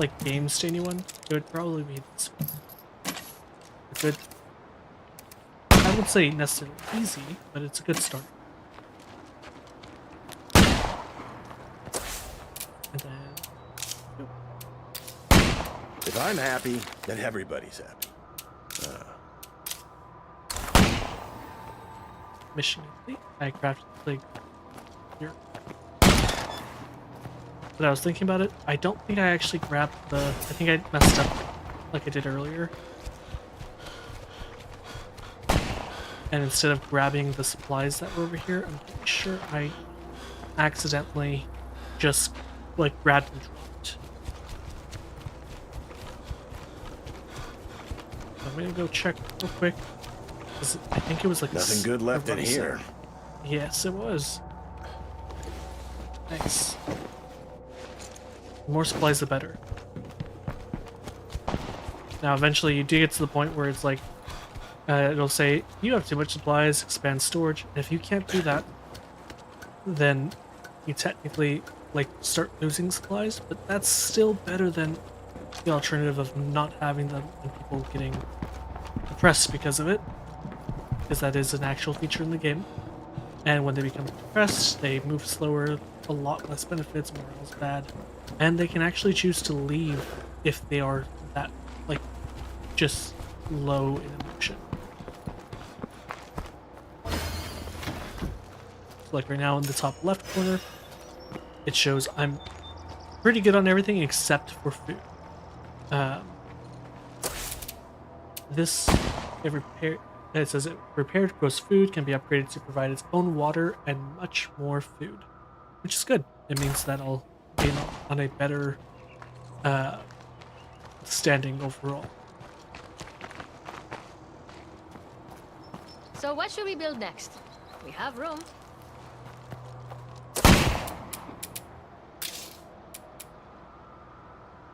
like game stainy one, it would probably be this one. A good, I would say necessarily easy, but it's a good start. And then, If I'm happy, then everybody's happy. mission complete. I crafted the plague here. But I was thinking about it. I don't think I actually grabbed the. I think I messed up like I did earlier. And instead of grabbing the supplies that were over here, I'm pretty sure I accidentally just like grabbed and dropped I'm gonna go check real quick. I think it was like Nothing good left in run here. center. Yes, it was. Nice. The more supplies, the better. Now, eventually, you do get to the point where it's like, it'll say, you have too much supplies, expand storage. And if you can't do that, then you technically, like, start losing supplies. But that's still better than the alternative of not having them and people getting depressed because of it. Because that is an actual feature in the game. And when they become depressed, they move slower, a lot less benefits, morale's bad. And they can actually choose to leave if they are that, like, just low in emotion. So like right now in the top left corner, it shows I'm pretty good on everything except for food. This it says prepared gross food can be upgraded to provide its own water and much more food, which is good. It means that I'll be on a better standing overall. So what should we build next? We have room.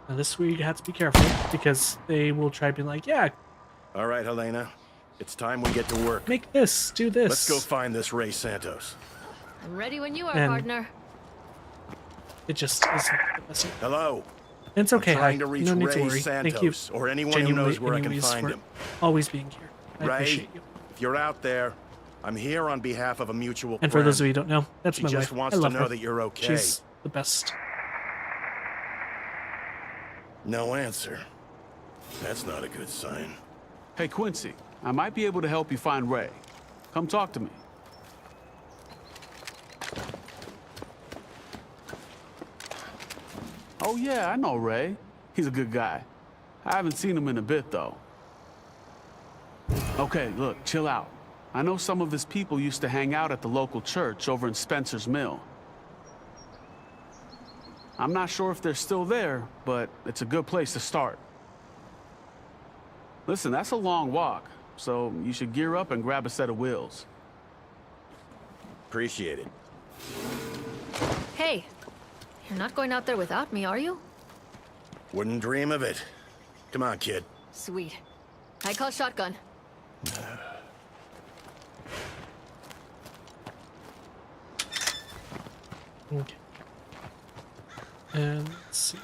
Now this week you have to be careful because they will try being like, yeah, All right, Helena. It's time we get to work. make this, do this. Let's go find this Ray Santos. I'm ready when you are, And- partner. It just isn't the best. Hello. It's okay, I'm trying Hi. to reach No need Ray to worry. Santos, Thank you. or anyone Genuinely, who knows where I can anyways, find for him. always being here. I Ray, appreciate you. if you're out there, I'm here on behalf of a mutual And for friend. those of you who don't know, that's She my just wife. wants I to love know her. that you're okay. She's the best. No answer. That's not a good sign. Hey, Quincy, I might be able to help you find Ray. Come talk to me. Oh, yeah, I know Ray. He's a good guy. I haven't seen him in a bit, though. Okay, look, chill out. I know some of his people used to hang out at the local church over in Spencer's Mill. I'm not sure if they're still there, but it's a good place to start. Listen, that's a long walk, so you should gear up and grab a set of wheels. Appreciate it. Hey, you're not going out there without me, are you? Wouldn't dream of it. Come on, kid. Sweet. I call shotgun. Okay. And let's see.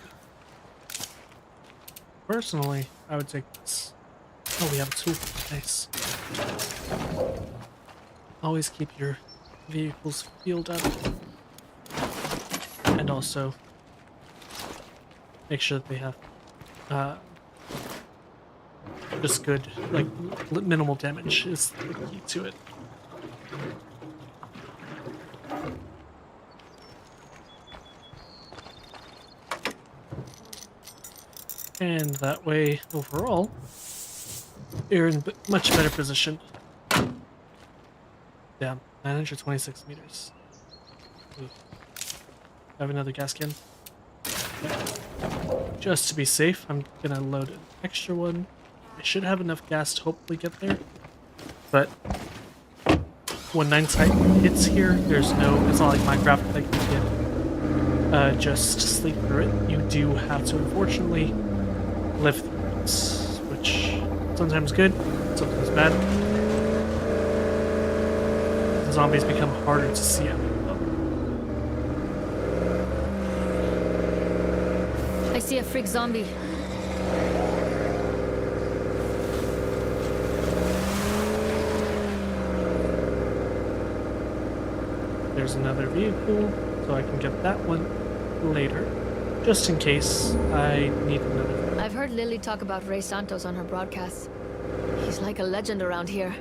Personally, I would take this. Oh, we have a tool. Nice. Always keep your vehicles fueled up. And also make sure that they have just good, like, minimal damage is the key to it. And that way, overall, you're in much better position. Damn, 926 meters. Ooh. Have another gas can. Okay. Just to be safe, I'm gonna load an extra one. I should have enough gas to hopefully get there. But when nighttime hits here, there's no. It's not like Minecraft that you can just sleep through it. You do have to, unfortunately, live through it, which sometimes good, sometimes bad. The zombies become harder to see out. I see a freak zombie. There's another vehicle, so I can get that one later, just in case I need another. I've heard Lily talk about Ray Santos on her broadcasts. He's like a legend around here.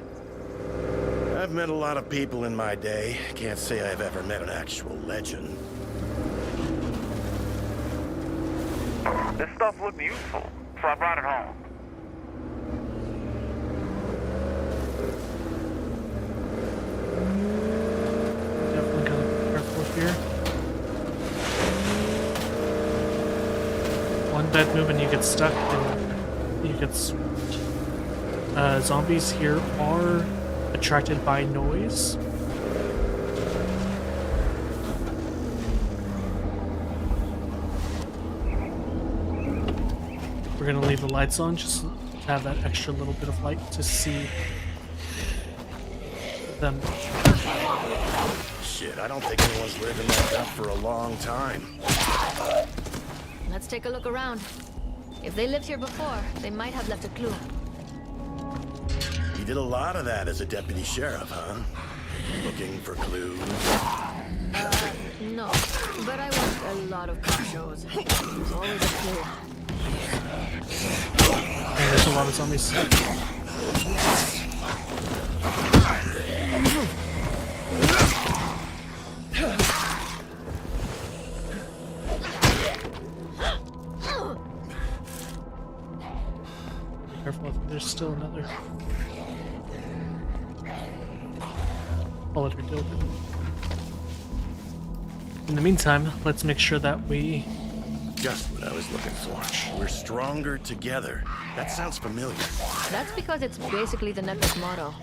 I've met a lot of people in my day. Can't say I've ever met an actual legend. This stuff looked useful, so I brought it home. Definitely gotta be careful here. One bad move and you get stuck, and you get swarmed. zombies here are attracted by noise. We're gonna leave the lights on just to have that extra little bit of light to see them. Shit, I don't think anyone's lived in that dump for a long time. Let's take a look around. If they lived here before, they might have left a clue. You did a lot of that as a deputy sheriff, huh? Looking for clues. No, but I watched a lot of cop shows. There's always a clue. And there's a lot of zombies. Be careful if there's still another. I'll let her deal with it. In the meantime, let's make sure that we... Just what I was looking for. We're stronger together. That sounds familiar. That's because it's basically the network motto.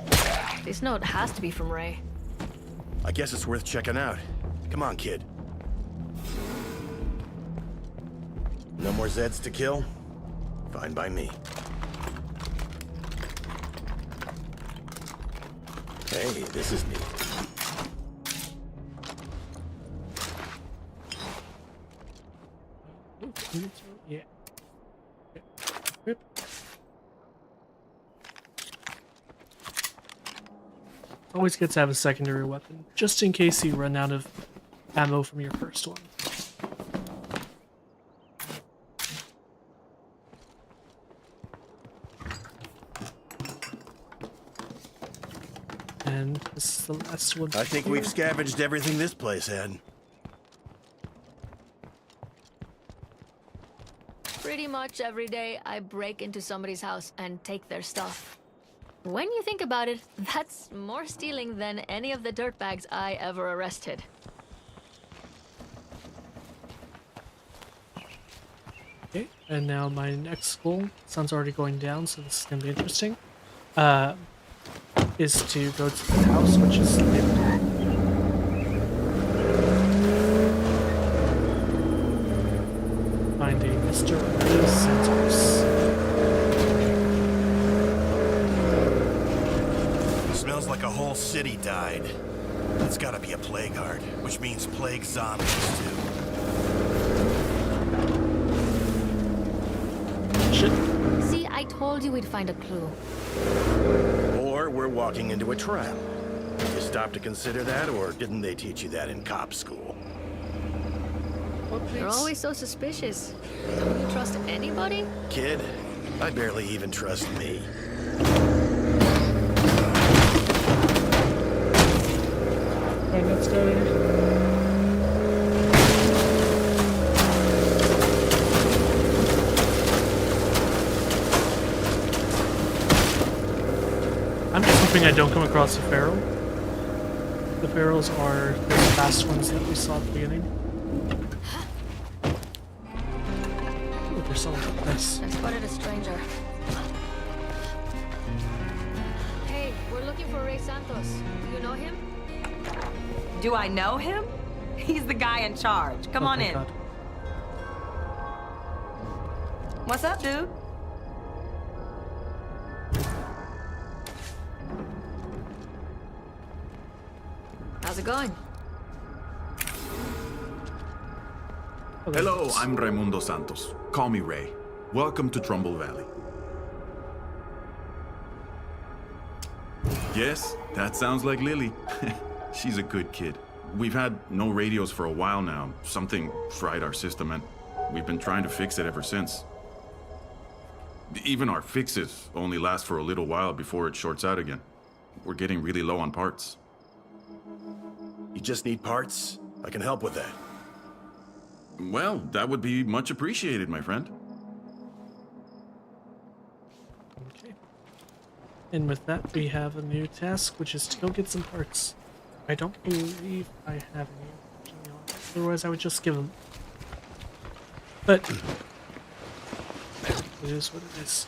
This note has to be from Ray. I guess it's worth checking out. Come on, kid. No more Zeds to kill? Fine by me. Hey, this is neat. Yeah. Rip. Always good to have a secondary weapon, just in case you run out of ammo from your first one. And this is the last one. I think we've scavenged everything this place had. Pretty much every day, I break into somebody's house and take their stuff. When you think about it, that's more stealing than any of the dirtbags I ever arrested. Okay, and now my next goal, sun's already going down, so this is going to be interesting, is to go to the house, which is find a Mr. Ray Santos. Smells like a whole city died. It's gotta be a plague heart, which means plague zombies too. Shit. See, I told you we'd find a clue. Or we're walking into a trap. You stop to consider that, or didn't they teach you that in cop school? You're always so suspicious. Don't you trust anybody? Kid, I barely even trust me. Alright, let's go. I'm just hoping I don't come across a Pharaoh. The Pharaohs are the fast ones that we saw at the beginning. Ooh, there's someone. Nice. I spotted a stranger. Hey, we're looking for Ray Santos. Do you know him? Do I know him? He's the guy in charge. Come Oh, on thank in. God. What's up, dude? How's it going? Oh, there it Hello, is. I'm Raimundo Santos. Call me Ray. Welcome to Trumbull Valley. Yes, that sounds like Lily. She's a good kid. We've had no radios for a while now. Something fried our system, and we've been trying to fix it ever since. Even our fixes only last for a little while before it shorts out again. We're getting really low on parts. You just need parts? I can help with that. Well, that would be much appreciated, my friend. Okay. And with that, we have a new task, which is to go get some parts. I don't believe I have any. Otherwise, I would just give them. But it is what it is.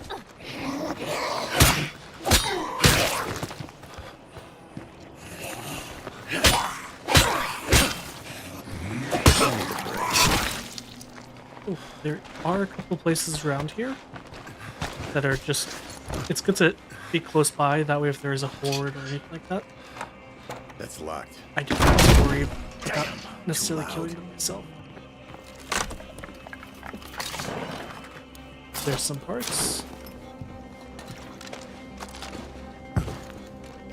Ooh, there are a couple places around here that are just... It's good to be close by, that way if there is a horde or anything like that, That's locked. I don't have to worry about necessarily killing them myself. There's some parts.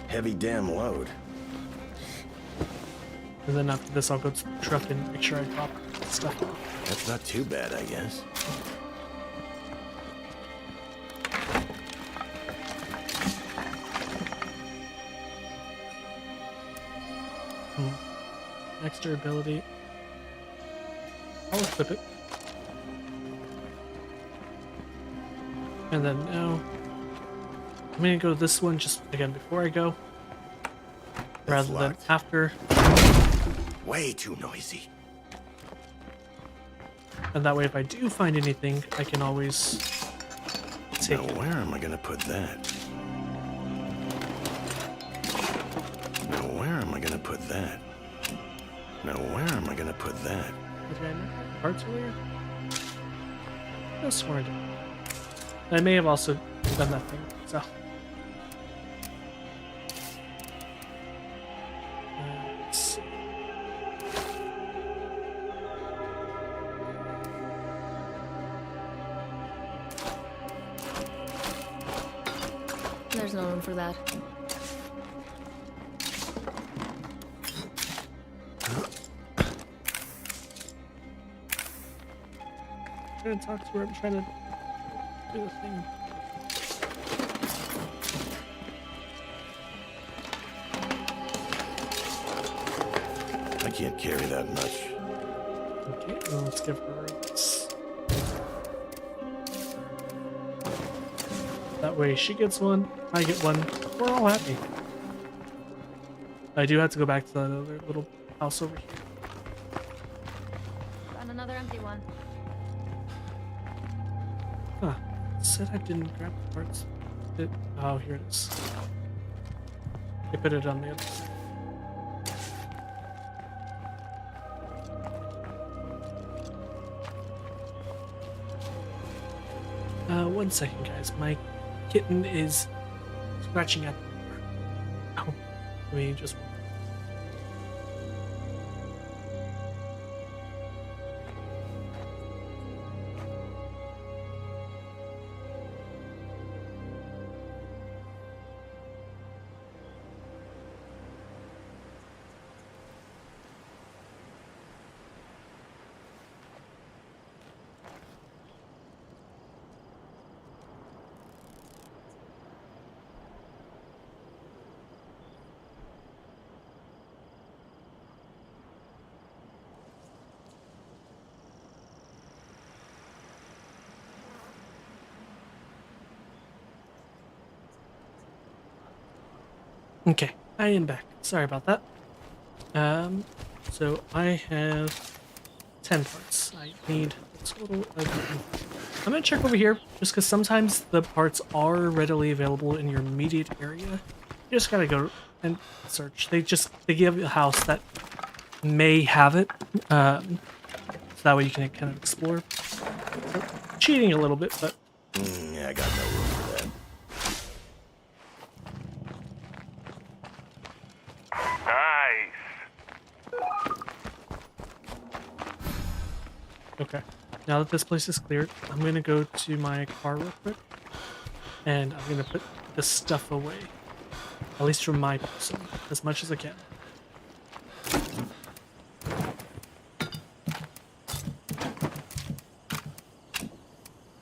Heavy damn load. And then after this, I'll go to the truck and make sure I drop stuff off. That's not too bad, I guess. Extra ability. I'll equip it. And then now, I'm gonna go this one just again before I go, rather than locked. after. Way too noisy. And that way, if I do find anything, I can always take Now, it. where am I gonna put that? Now, where am I gonna put that? Now, where am I gonna put that? Did I mark parts earlier? I swear I did. I may have also done that thing, so. Let's see. There's no room for that. I'm trying to talk to her, I'm trying to do the thing. I can't carry that much. Okay, well, let's give her this. That way she gets one, I get one, we're all happy. I do have to go back to that other little house over here. Found another empty one. Huh. It said I didn't grab the parts. Oh, here it is. I put it on the other side. One second, guys. My kitten is scratching at the door. Oh, let me just... Okay, I am back. Sorry about that. So I have 10 parts. I need a total of... I'm gonna check over here, just because sometimes the parts are readily available in your immediate area. You just gotta go and search. They give a house that may have it, so that way you can kind of explore. So, cheating a little bit, but... Yeah, I got no room for that. Okay, now that this place is cleared, I'm gonna go to my car real quick, and I'm gonna put this stuff away, at least from my person, as much as I can.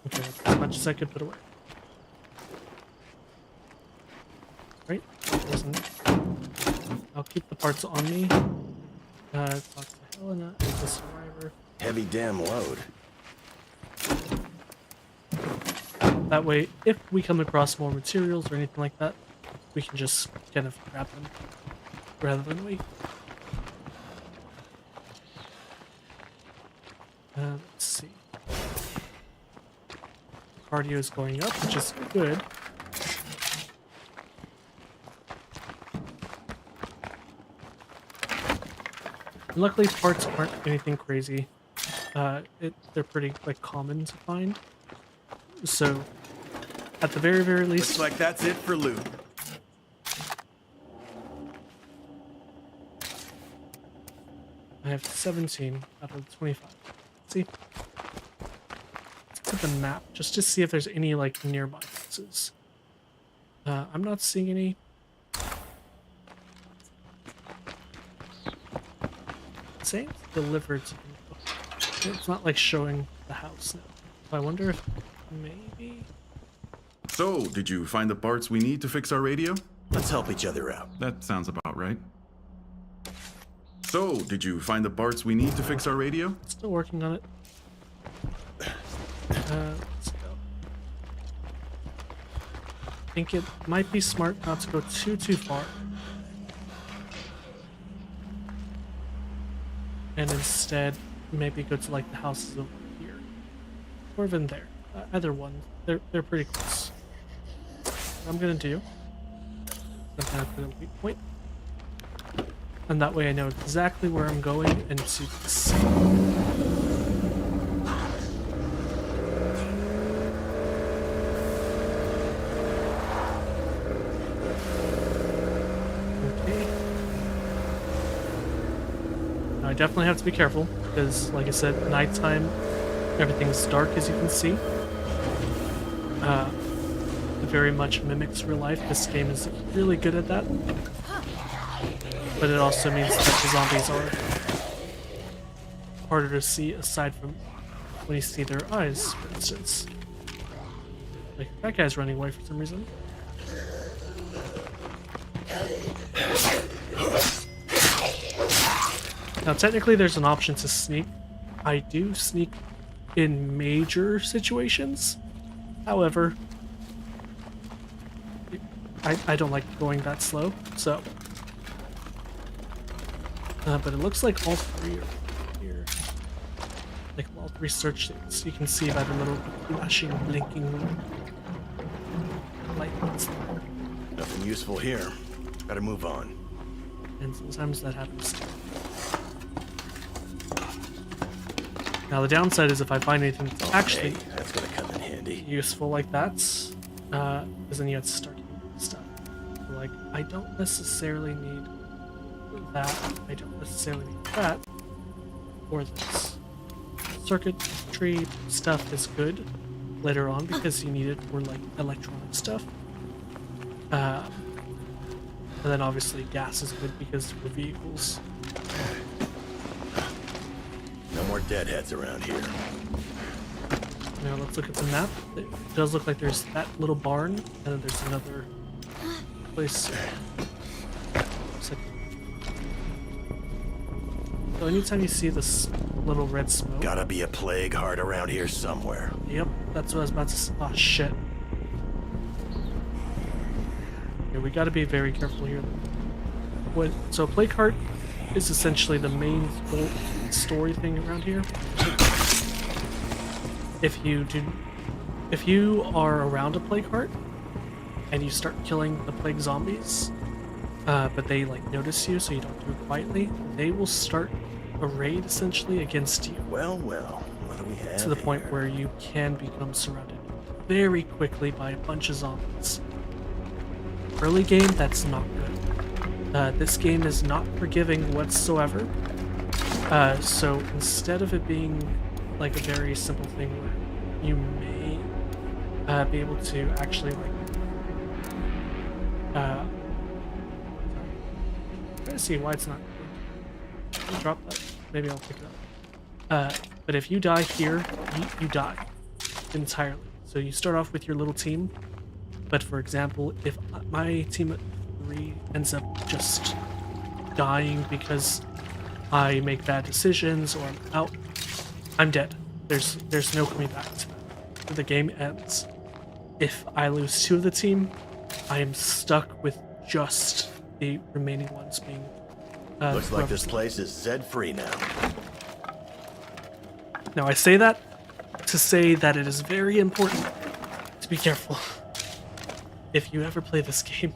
Okay, that's as much as I could put away. Right, I'll keep the parts on me. Talk to Helena as the survivor. Heavy damn load. That way, if we come across more materials or anything like that, we can just kind of grab them rather than wait. Let's see. Cardio is going up, which is good. And luckily, parts aren't anything crazy. They're pretty like common to find. So, at the very least, Looks like that's it for loot. I have 17 out of 25. See? Let's look at the map just to see if there's any like nearby houses. I'm not seeing any. It's saying it's delivered to me. It's not like showing the house now. So I wonder if maybe. So, did you find the parts we need to fix our radio? Let's help each other out. That sounds about right. So, did you find the parts we need to fix our radio? Still working on it. Let's go. I think it might be smart not to go too far. And instead, maybe go to like the houses over here. Or even there. Either one. They're pretty close. What I'm gonna do, I'm gonna put a waypoint. And that way I know exactly where I'm going and to see. Okay. Now I definitely have to be careful because, like I said, nighttime, everything's dark as you can see. It very much mimics real life. This game is really good at that. But it also means that the zombies are harder to see aside from when you see their eyes, for instance. Like, that guy's running away for some reason. Now, technically, there's an option to sneak. I do sneak in major situations. However, I don't like going that slow, so. But it looks like all three are here. Like all three search things. You can see by the little flashing, blinking lights. Nothing useful here. Better move on. And sometimes that happens too. Now the downside is if I find anything that's actually that's gonna come in handy. useful like that, because then you have to start stuff. Like, I don't necessarily need that. I don't necessarily need that or this. Circuitry stuff is good later on because you need it for like electronic stuff. And then obviously gas is good because for vehicles. No more deadheads around here. Now let's look at the map. It does look like there's that little barn, and then there's another place. So anytime you see this little red smoke... Gotta be a plague heart around here somewhere. Yep, that's what I was about to say. Oh, shit. Yeah, we gotta be very careful here. So a plague heart is essentially the main story thing around here. If you are around a plague heart and you start killing the plague zombies, but they like notice you so you don't do it quietly, they will start a raid essentially against you. Well, what do we have to the point here? where you can become surrounded very quickly by a bunch of zombies. Early game, that's not good. This game is not forgiving whatsoever. So instead of it being like a very simple thing where you may be able to actually like sorry. I'm trying to see why it's not. I'll drop that. Maybe I'll pick it up. But if you die here, you die entirely. So you start off with your little team. But for example, if my team at 3 ends up just dying because I make bad decisions or I'm out, I'm dead. There's no coming back to that. The game ends. If I lose 2 of the team, I am stuck with just the remaining ones being Looks like this place is Zed-free now. Now I say that to say that it is very important to be careful if you ever play this game.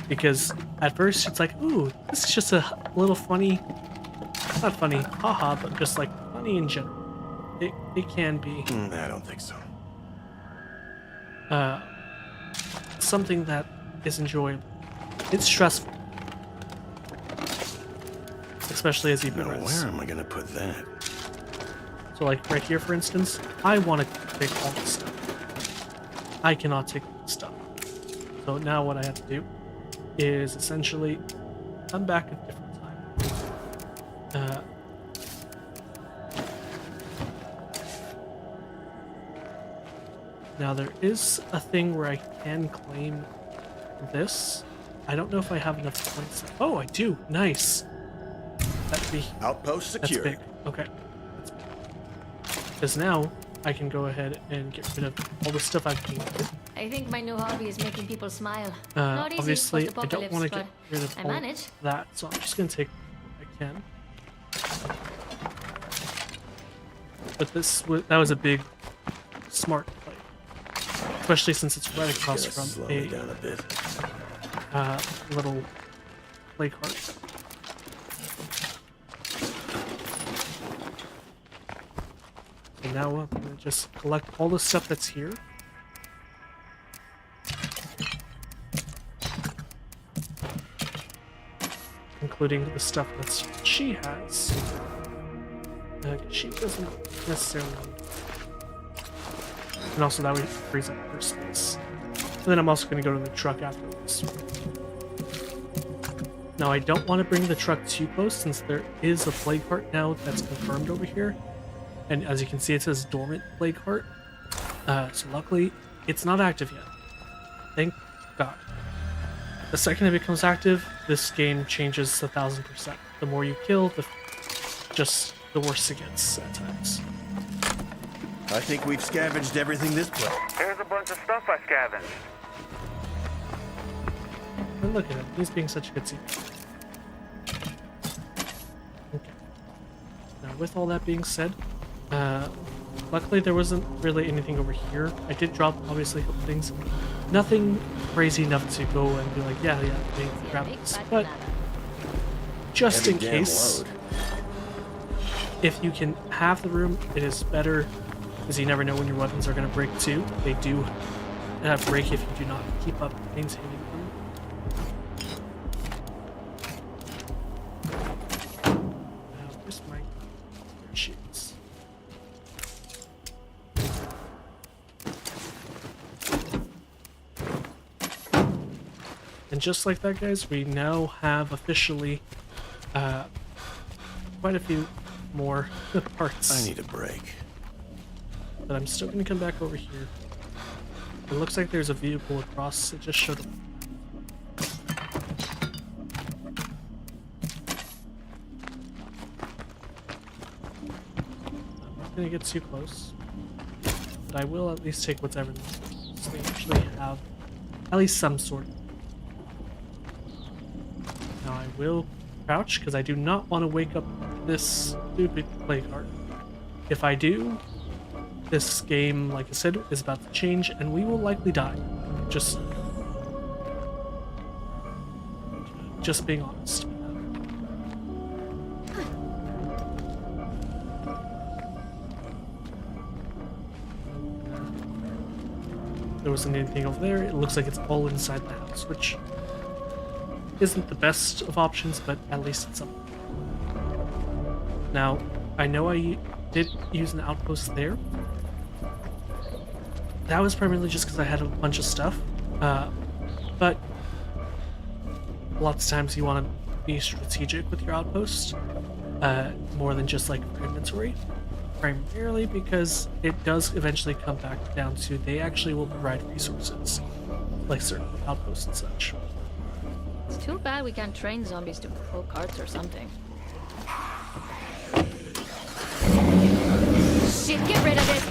because at first it's like, ooh, this is just a little funny, not funny, haha, but just like funny in general. It can be I don't think so. something that is enjoyable. It's stressful, especially as you Now, progress. where am I gonna put that? So like right here, for instance, I want to take all this stuff. I cannot take all this stuff. So now what I have to do is essentially come back at a different time. Now there is a thing where I can claim this. I don't know if I have enough points. Oh, I do. Nice. That'd be Outpost that's secure. big. Okay. That's big. Because now I can go ahead and get rid of all the stuff I've gained. I think my new hobby is making people smile. Not easy Obviously, I don't post-apocalypse, want to get but rid of I all manage. that, so I'm just going to take what I can. But that was a big, smart play. Especially since it's right across Gonna from slow me down a a bit. little play card. So now I'm going to just collect all the stuff that's here. Including the stuff that she has. She doesn't necessarily need. And also that way it frees up her space. And then I'm also going to go to the truck afterwards. Now I don't want to bring the truck too close since there is a plague heart now that's confirmed over here. And as you can see, it says dormant plague heart. So luckily, it's not active yet. Thank God. The second it becomes active, this game changes 1,000%. The more you kill, the worse it gets at times. I think we've scavenged everything this place. Here's a bunch of stuff I scavenged. And look at him, he's being such a good secret. Okay. Now with all that being said, luckily there wasn't really anything over here. I did drop, obviously, things. Nothing crazy enough to go and be like, yeah, they grab this. But just in Heavy damn case, load. if you can have the room, it is better, because you never know when your weapons are going to break too. They do break if you do not keep up maintaining them. Where's my... There she is. And just like that, guys, we now have officially quite a few more parts. I need a break. But I'm still going to come back over here. It looks like there's a vehicle across. It just showed up. I'm not going to get too close. But I will at least take whatever they have. So they actually have at least some sort of... Now I will crouch because I do not want to wake up this stupid plague heart. If I do, this game, like I said, is about to change and we will likely die. Just being honest. There wasn't anything over there. It looks like it's all inside the house, which isn't the best of options, but at least it's something. Now, I know I did use an outpost there. That was primarily just because I had a bunch of stuff. But lots of times you want to be strategic with your outpost, more than just like for inventory. Primarily because it does eventually come back down to they actually will provide resources, like certain outposts and such. It's too bad we can't train zombies to pull carts or something. Shit, get rid of it!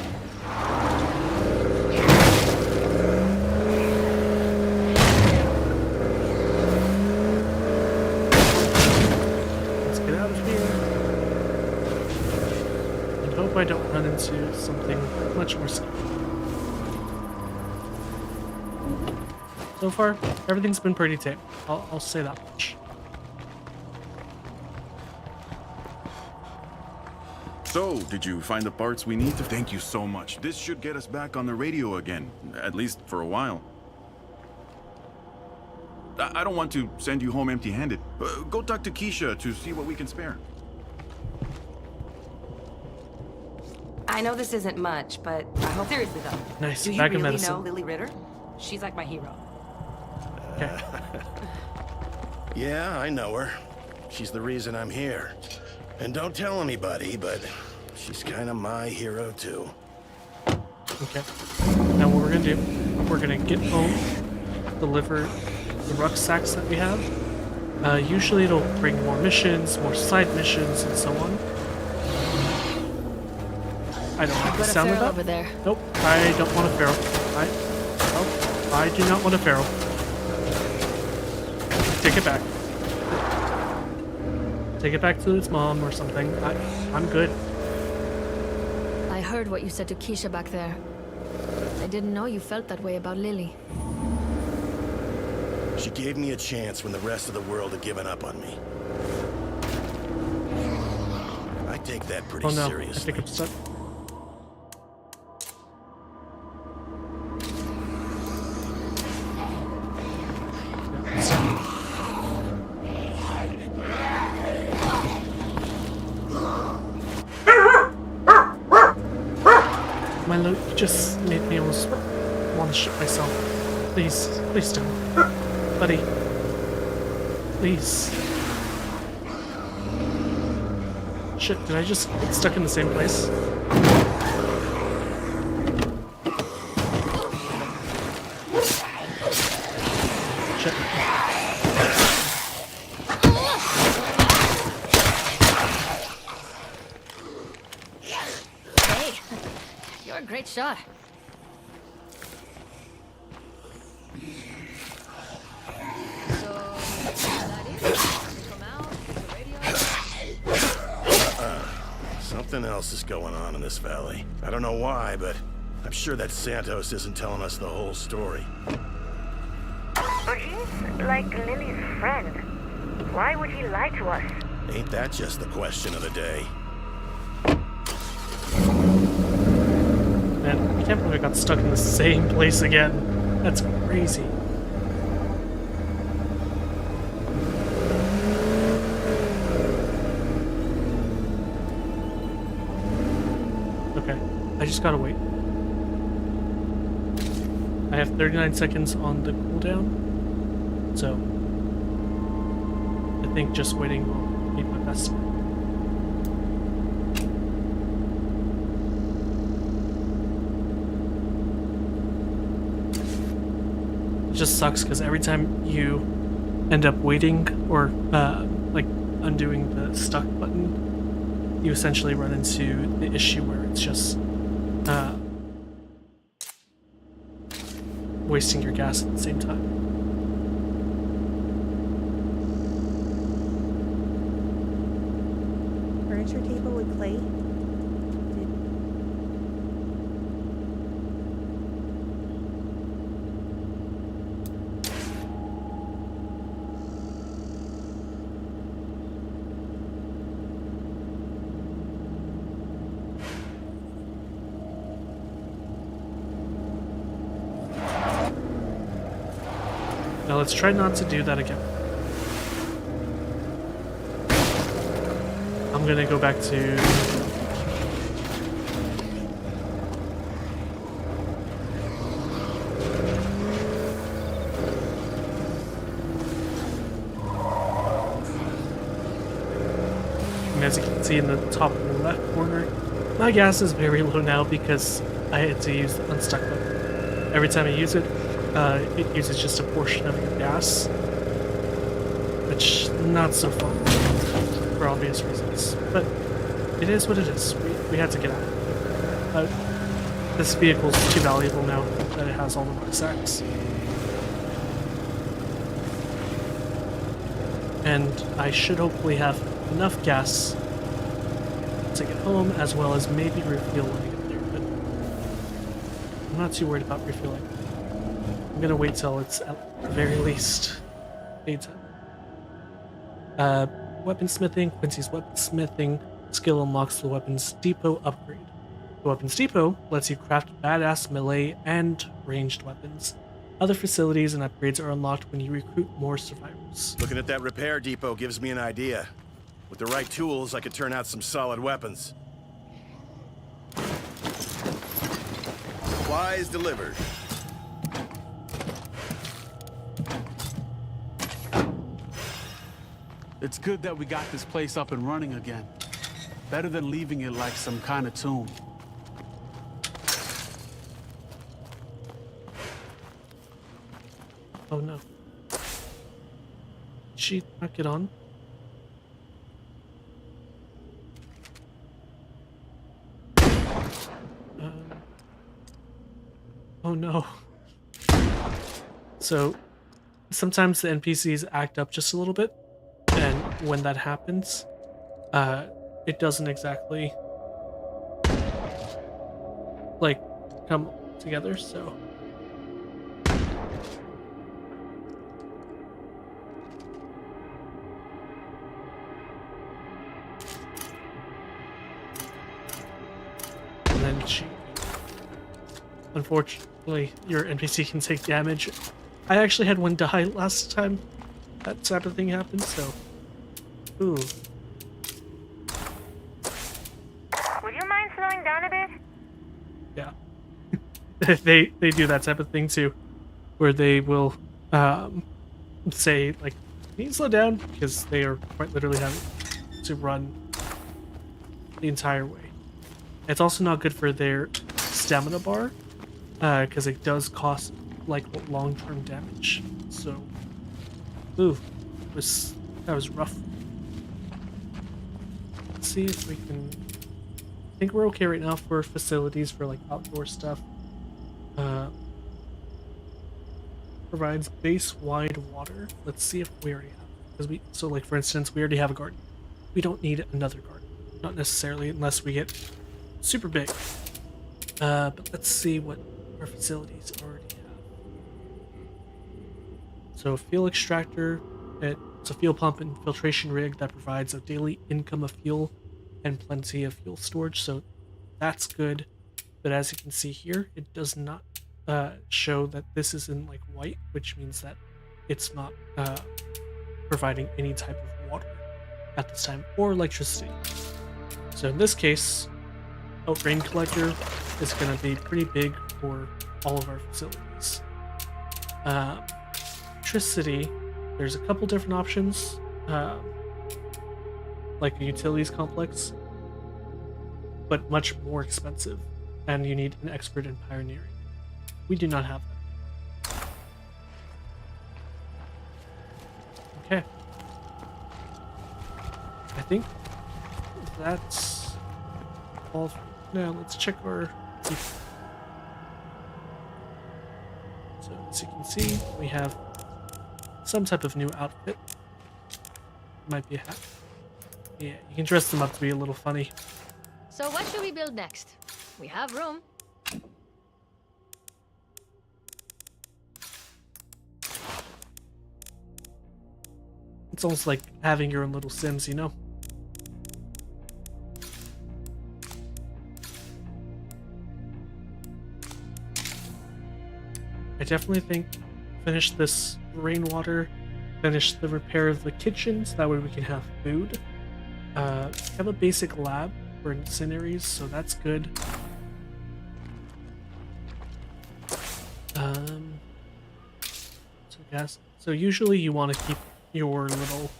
Let's get out of here. And hope I don't run into something much more scary. So far, everything's been pretty tame. I'll say that much. So, did you find the parts we need? Thank you so much. This should get us back on the radio again, at least for a while. I don't want to send you home empty-handed. Go talk to Keisha to see what we can spare. I know this isn't much, but I hope seriously though. Nice. Do you Back in really medicine. know Lily Ritter? She's like my hero. Okay. Yeah, I know her. She's the reason I'm here. And don't tell anybody, but she's kind of my hero too. Okay. Now what we're gonna do, we're gonna get home, deliver the rucksacks that we have. Usually it'll bring more missions, more side missions, and so on. I don't like the Got a sound of feral that. over there. Nope, I don't want a feral. Nope, I do not want a feral. Take it back. Take it back to its mom or something. I'm good. I heard what you said to Keisha back there. I didn't know you felt that way about Lily. She gave me a chance when the rest of the world had given up on me. I take that pretty Oh no, I seriously. think I'm stuck. Milo, you just made me almost want to shit myself. Please, please don't. Buddy. Please. Shit, did I just get stuck in the same place? Shit. Hey, you're a great shot. So, that is it. You come out, the radio. Something else is going on in this valley. I don't know why, but I'm sure that Santos isn't telling us the whole story. But he's like Lily's friend. Why would he lie to us? Ain't that just the question of the day? Man, I can't believe I got stuck in the same place again. That's crazy. Okay, I just gotta wait. I have 39 seconds on the cooldown, so I think just waiting will be my best. It just sucks because every time you end up waiting or like undoing the stuck button, you essentially run into the issue where it's just wasting your gas at the same time. Furniture table with clay. Now let's try not to do that again. I'm gonna go back to... And as you can see in the top left corner, my gas is very low now because I had to use the unstuck button. Every time I use it, it uses just a portion of your gas, which not so fun for obvious reasons. But it is what it is. We had to get out. This vehicle's too valuable now that it has all the rucksacks. And I should hopefully have enough gas to get home, as well as maybe refuel when I get there, but I'm not too worried about refueling. I'm gonna wait till it's at the very least daytime. Weaponsmithing. Quincy's weaponsmithing skill unlocks the Weapons Depot upgrade. The Weapons Depot lets you craft badass melee and ranged weapons. Other facilities and upgrades are unlocked when you recruit more survivors. Looking at that repair depot gives me an idea. With the right tools, I could turn out some solid weapons. Supplies delivered. It's good that we got this place up and running again. Better than leaving it like some kind of tomb. Oh no. Did she not get on? Oh no. So, sometimes the NPCs act up just a little bit, and when that happens, it doesn't exactly, like, come together, so... And then she... Unfortunately, your NPC can take damage. I actually had one die last time that type of thing happened, so... Ooh. Would you mind slowing down a bit? Yeah. they do that type of thing too, where they will say, like, can you slow down? Because they are quite literally having to run the entire way. It's also not good for their stamina bar, because it does cost, like, long-term damage. So, ooh, that was rough. Let's see if we can... I think we're okay right now for facilities for, like, outdoor stuff. Provides base-wide water. Let's see if we already have it. So, like, for instance, we already have a garden. We don't need another garden. Not necessarily, unless we get super big. But let's see what our facilities already have. So, fuel extractor. It's a fuel pump and filtration rig that provides a daily income of fuel and plenty of fuel storage, so that's good. But as you can see here, it does not show that this is in, like, white, which means that it's not providing any type of water at this time, or electricity. So in this case, a rain collector is going to be pretty big for all of our facilities. Electricity, there's a couple different options, like a utilities complex, but much more expensive, and you need an expert in pioneering. We do not have that. Okay. I think that's all for now. Let's check our... So as you can see, we have some type of new outfit. Might be a hat. Yeah, you can dress them up to be a little funny. So what should we build next? We have room. It's almost like having your own little Sims, you know? I definitely think finish this rainwater, finish the repair of the kitchens, that way we can have food. Have a basic lab for incendiaries, so that's good. So yes, so usually you want to keep your little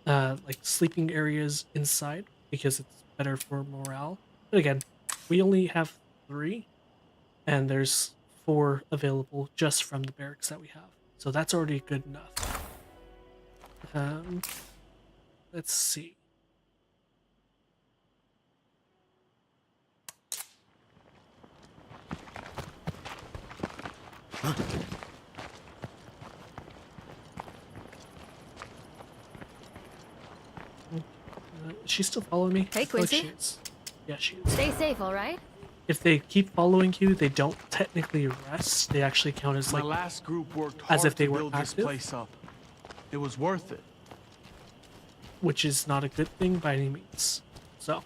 like sleeping areas inside because it's better for morale. But again, we only have 3, and there's 4 available just from the barracks that we have, so that's already good enough. Let's see. Is she still following me? Hey, I feel like Quincy. she is. Yeah, she is. Stay safe, all right? if they keep following you, they don't technically arrest. They actually count as My like last group worked as hard if they to were build this active. place up. It was worth it. which is not a good thing by any means. So.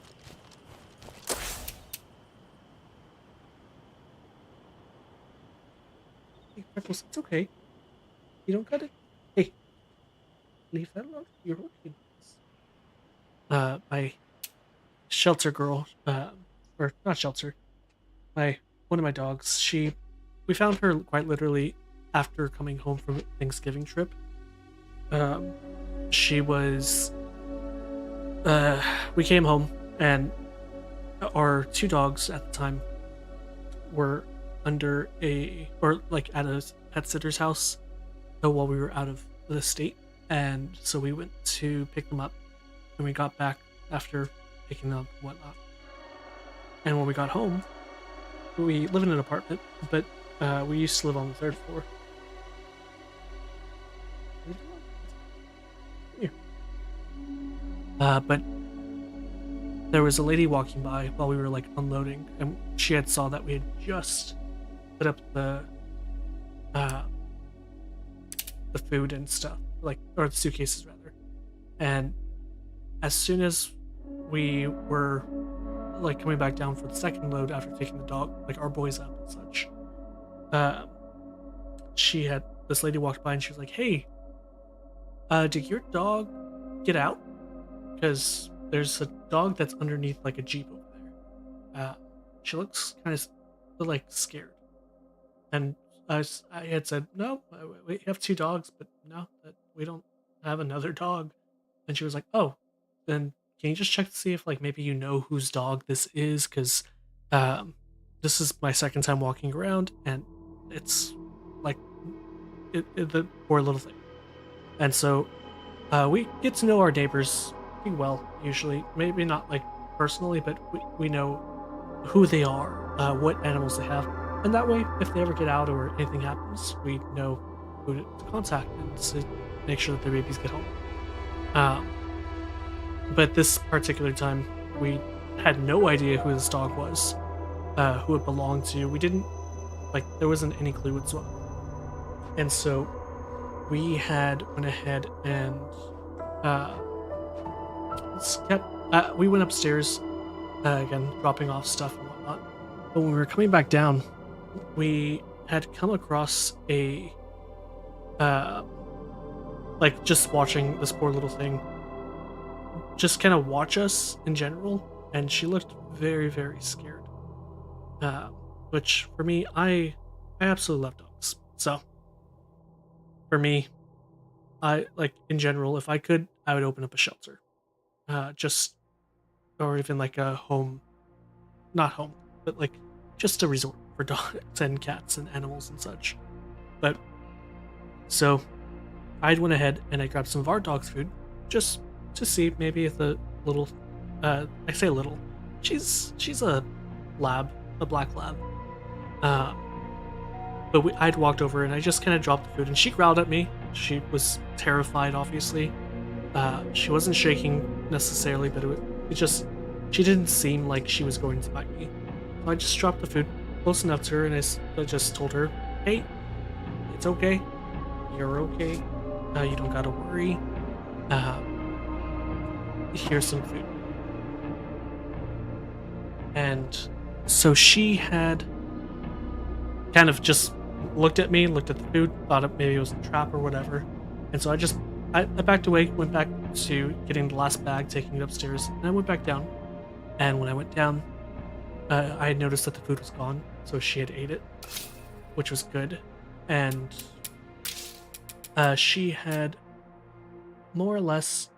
Hey, Freckles, it's okay. You don't got it. Hey, leave that alone. You're okay. My shelter girl, or not shelter, one of my dogs. We found her quite literally after coming home from a Thanksgiving trip. She was. We came home and our two dogs at the time were under at a pet sitter's house while we were out of the state, and so we went to pick them up, and we got back after picking them up and whatnot. And when we got home, we live in an apartment, but we used to live on the 3rd floor. Here. But there was a lady walking by while we were like unloading, and she had saw that we had just put up the food and stuff, or the suitcases rather. And as soon as we were coming back down for the second load after taking the dog, our boys up and such, this lady walked by and she was like, "Hey, did your dog get out? Because there's a dog that's underneath a Jeep over there." She looks kind of scared. And I had said, "No, we have 2 dogs, but no, we don't have another dog." And she was like, "Oh, then can you just check to see if maybe you know whose dog this is? Because this is my second time walking around, and it's the poor little thing." And so we get to know our neighbors pretty well, usually. Maybe not personally, but we know who they are, what animals they have. And that way, if they ever get out or anything happens, we know who to contact and to make sure that their babies get home. But this particular time, we had no idea who this dog was, who it belonged to. We didn't, there wasn't any clue whatsoever. And so we went ahead and we went upstairs, again, dropping off stuff and whatnot. But when we were coming back down, we had come across a just watching this poor little thing just kind of watch us in general, and she looked very, very scared. Which for me, I absolutely love dogs. So for me, I in general, if I could, I would open up a shelter, or even a home, not home, but just a resort for dogs and cats and animals and such. But so I went ahead and I grabbed some of our dog's food just to see maybe if the little, I say little, she's a lab, a black lab. But I'd walked over and I just kind of dropped the food, and she growled at me. She was terrified, obviously. She wasn't shaking necessarily, but she didn't seem like she was going to bite me. So I just dropped the food close enough to her, and I just told her, "Hey, it's okay. You're okay. You don't gotta worry. Here's some food." And so she had kind of just looked at me, looked at the food, thought maybe it was a trap or whatever. And so I backed away, went back to getting the last bag, taking it upstairs, and I went back down. And when I went down, I had noticed that the food was gone, so she had ate it, which was good. And she had more or less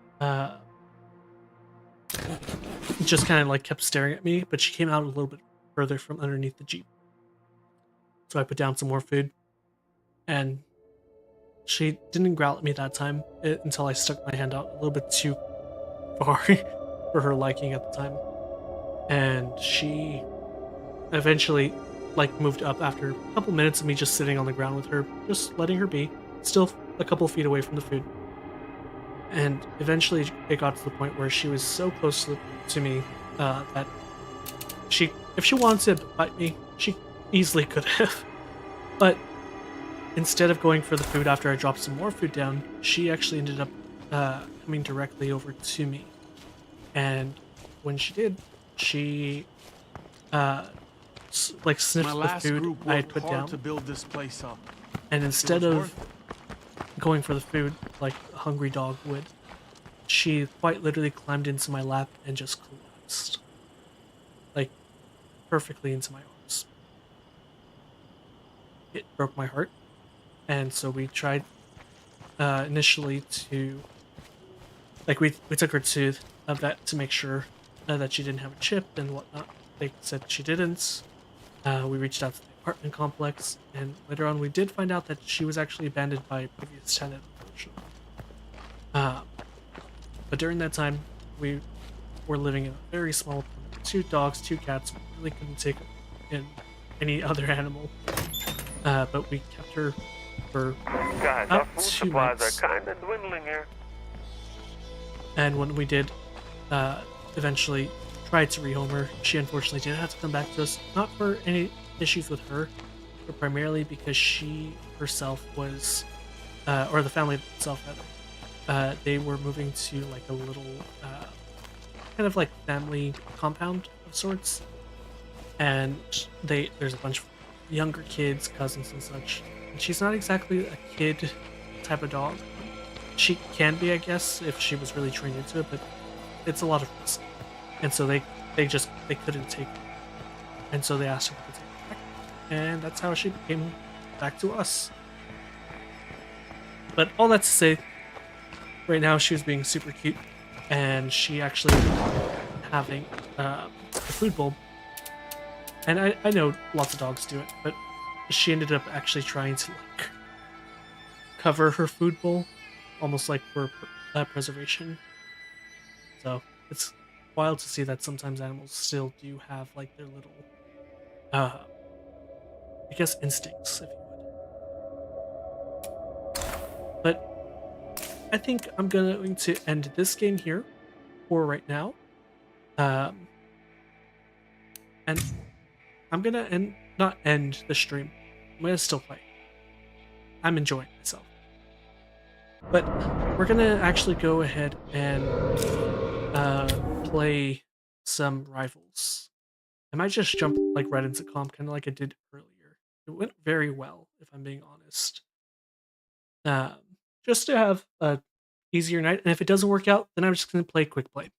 just kind of kept staring at me, but she came out a little bit further from underneath the Jeep. So I put down some more food, and she didn't growl at me that time until I stuck my hand out a little bit too far for her liking at the time. And she eventually moved up after a couple minutes of me just sitting on the ground with her, just letting her be, still a couple feet away from the food. And eventually it got to the point where she was so close to me that she if she wanted to bite me, she easily could have. But instead of going for the food after I dropped some more food down, she actually ended up coming directly over to me. And when she did, she like sniffed My the last food group I had worked put hard down. to build this place up. And instead was of worth going for the food like a hungry dog would, she quite literally climbed into my lap and just collapsed. Like, perfectly into my arms. It broke my heart. And so we tried initially to... Like, we took her to a vet to make sure that she didn't have a chip and whatnot. They said she didn't. We reached out to the apartment complex, and later on we did find out that she was actually abandoned by a previous tenant, unfortunately. But during that time, we were living in a very small apartment. 2 dogs, 2 cats. We really couldn't take in any other animal. But we kept her for Guys, our about food 2 supplies months. are kind of dwindling here. And when we did eventually try to rehome her, she unfortunately did have to come back to us. Not for any issues with her, but primarily because she herself was, or the family itself rather, they were moving to like a little kind of like family compound of sorts. And there's a bunch of younger kids, cousins and such. And she's not exactly a kid type of dog. She can be, I guess, if she was really trained into it, but it's a lot of risk. And so they couldn't take her. And so they asked her to take her back. And that's how she came back to us. But all that to say, right now she was being super cute, and she actually having a food bowl. And I know lots of dogs do it, but she ended up actually trying to like cover her food bowl, almost like for preservation. So it's wild to see that sometimes animals still do have like their little, I guess, instincts, if you would. But I think I'm going to end this game here for right now. And I'm gonna not end the stream. I'm gonna still play. I'm enjoying myself. But we're gonna actually go ahead and play some Rivals. I might just jump like right into comp, kind of like I did earlier. It went very well, if I'm being honest. Just to have a easier night, and if it doesn't work out, then I'm just gonna play quick play.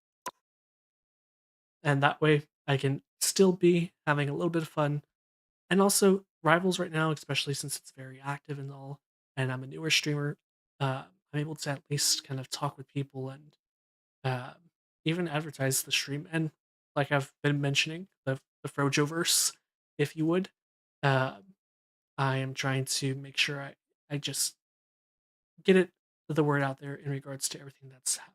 And that way I can still be having a little bit of fun. And also Rivals right now, especially since it's very active and all, and I'm a newer streamer, I'm able to at least kind of talk with people and even advertise the stream. And like I've been mentioning, the Frojoverse, if you would, I am trying to make sure I just get the word out there in regards to everything that's happening.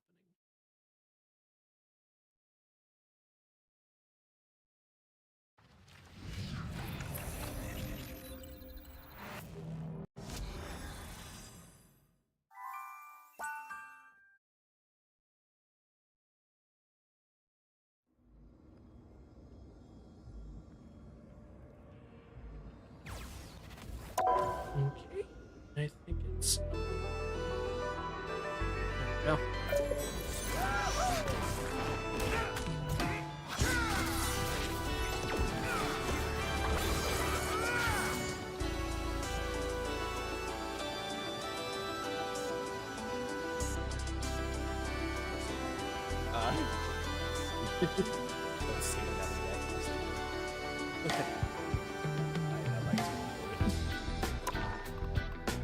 Okay, I think it's... There we go. Okay.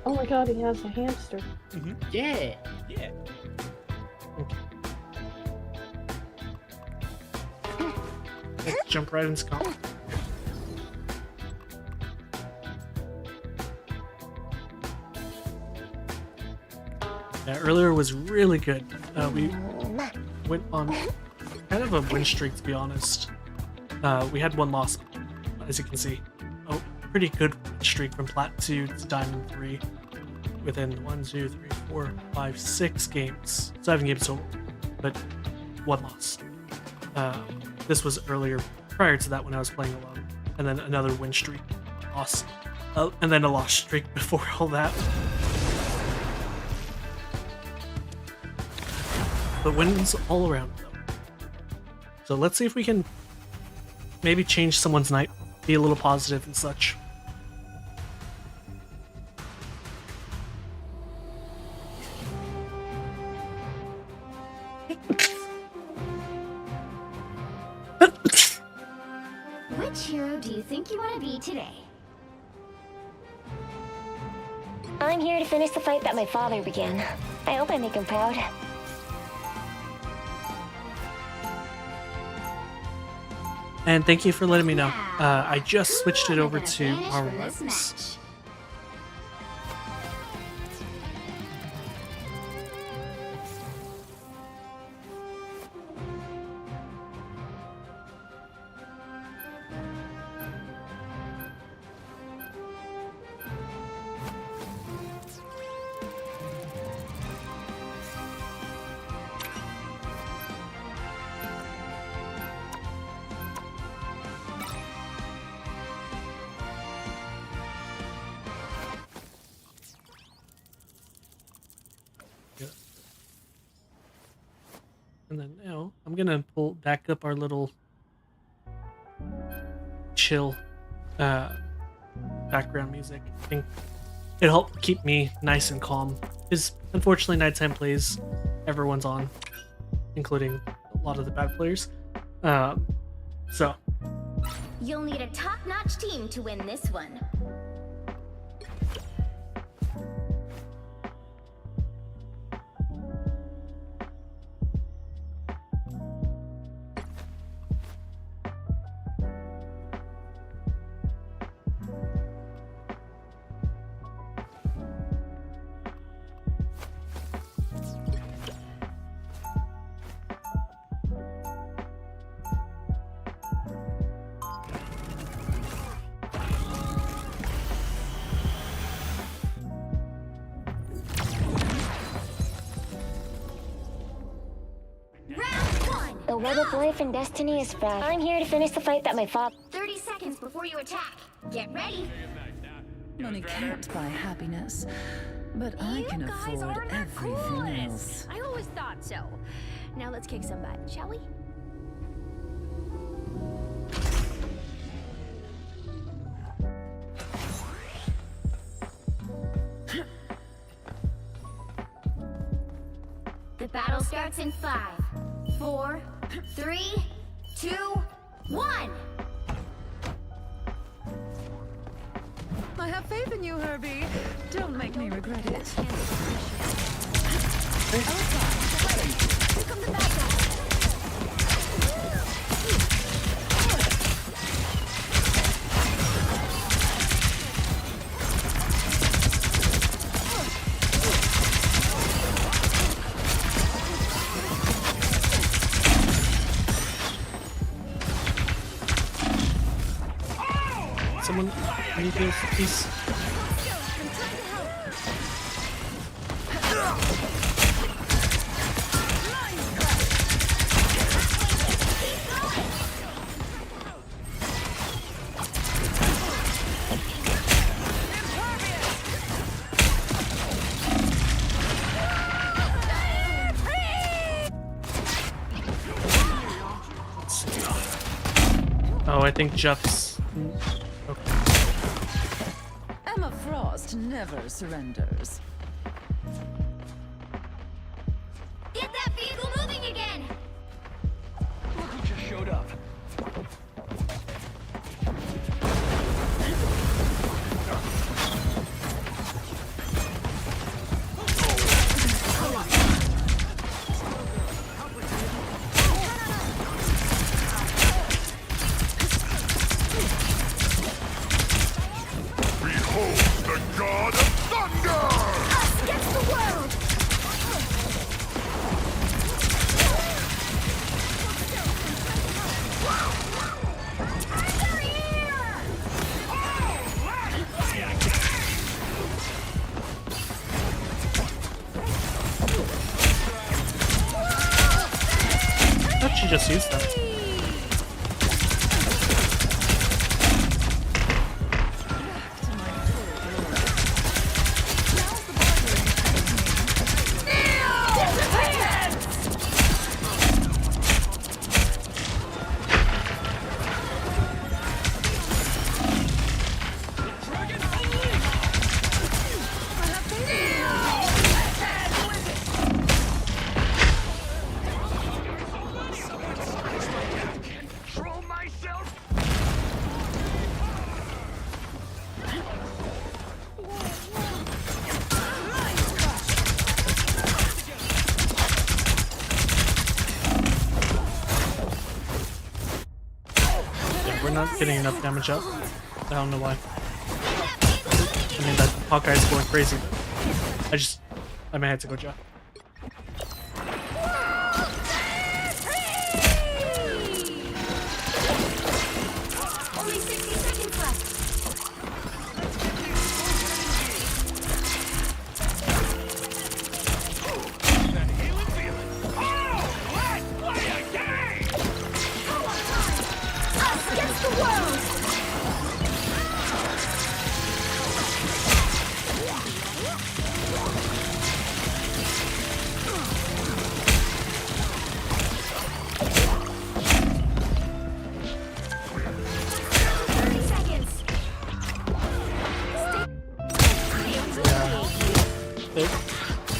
Oh my god, he has a hamster. Yeah. Yeah. Okay. Let's jump right into comp. Yeah, earlier was really good. We went on kind of a win streak, to be honest. We had 1 loss, as you can see. A pretty good win streak from Plat 2 to Diamond 3 within 1, 2, 3, 4, 5, 6 games. 7 games total, but 1 loss. This was earlier prior to that when I was playing alone, and then another win streak, loss, and then a loss streak before all that. But wins all around though. So let's see if we can maybe change someone's night, be a little positive and such. Which hero do you think you want to be today? I'm here to finish the fight that my father began. I hope I make him proud. And thank you for letting me know. I just switched it over to Vanish our from this weapons. match. And then now I'm gonna pull back up our little chill background music. I think it helped keep me nice and calm. Because unfortunately nighttime plays, everyone's on, including a lot of the bad players. So You'll need a top-notch team to win this one. The web of life and destiny is fast. I'm here to finish the fight that my father... 30 seconds before you attack. Get ready. Money can't buy happiness, but I can afford everything else. I always thought so. Now let's kick some butt, shall we? The battle starts in 5, 4, 3, 2, 1. I have faith in you, Herbie. Don't make me regret it. someone need heals, please. Oh, I think Jeff's... Okay. Emma Frost never surrenders. Get that vehicle moving again! Look who just showed up. She just used that. not getting enough damage up. I don't know why. I mean, that Hawkeye's going crazy, but I may have to go Jaw. Only 60 seconds left. Us against the world.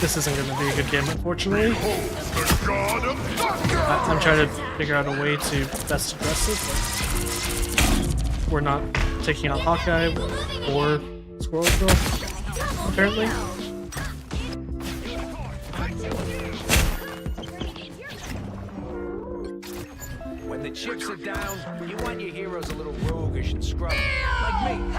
This isn't going to be a good game, unfortunately. I'm trying to figure out a way to best address it, but we're not taking out Hawkeye or Squirrel Girl, apparently. When the chips are down, you want your heroes a little roguish and scrubbed, like me.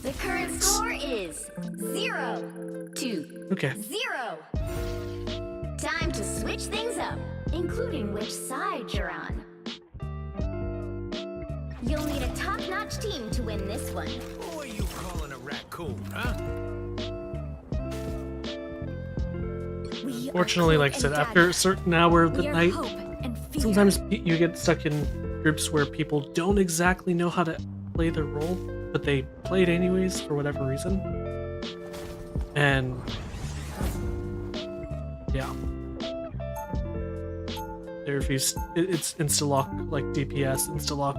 The current score is 0-2. Okay. 0. Time to switch things up, including which side you're on. You'll need a top-notch team to win this one. Who are you calling a raccoon, huh? Fortunately, like I said, after a certain hour of the night, sometimes you get stuck in groups where people don't exactly know how to play their role, but they play it anyways for whatever reason. And yeah, they refuse. It's insta-lock like DPS, insta-lock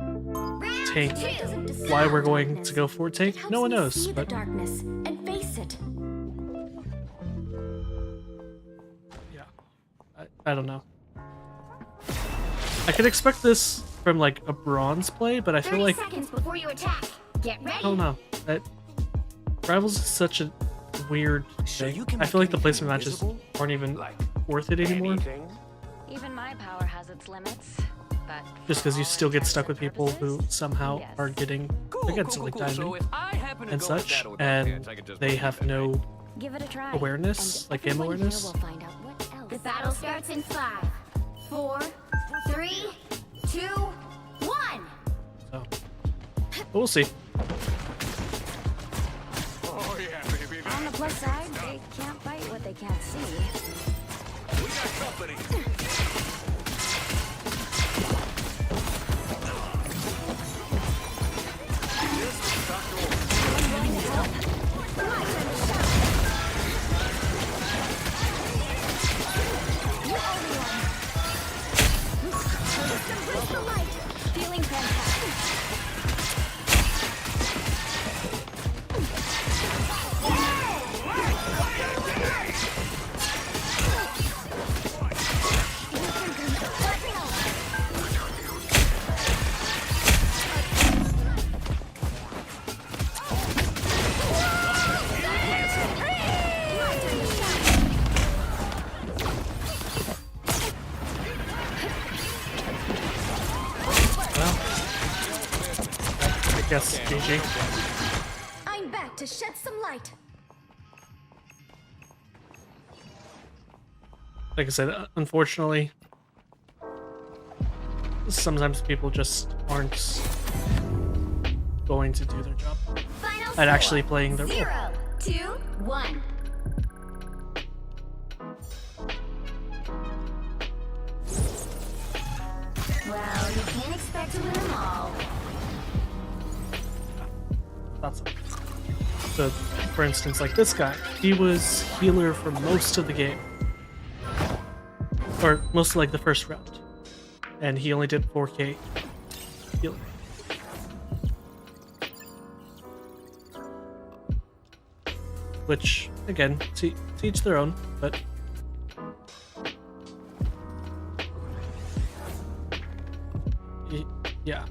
tank. Why we're going to go for tank, no one knows. But darkness and face it. yeah, I don't know. I could expect this from like a bronze play, but I feel like 30 seconds before you attack. Get ready. I don't know. That Rivals is such a weird thing. I feel like the placement matches aren't even worth it anymore. Even my power has its limits, but Just because you still get stuck with people who somehow are getting against like diamond and such, and they have no Give it a try. awareness, like game awareness. The battle starts in 5, 4, 3, 2, 1. So, but we'll see. Oh yeah, baby. on the plus side, they can't fight what they can't see. We got company. Feeling fantastic. I guess GG. I'm back to shed some light. Like I said, unfortunately, sometimes people just aren't going to do their job at actually playing their role. 0, 2, 1. Well, you can't expect to win them all. That's so. For instance, like this guy, he was healer for most of the game, or most of like the first round, and he only did 4k healing. Which, again, to each their own, but yeah.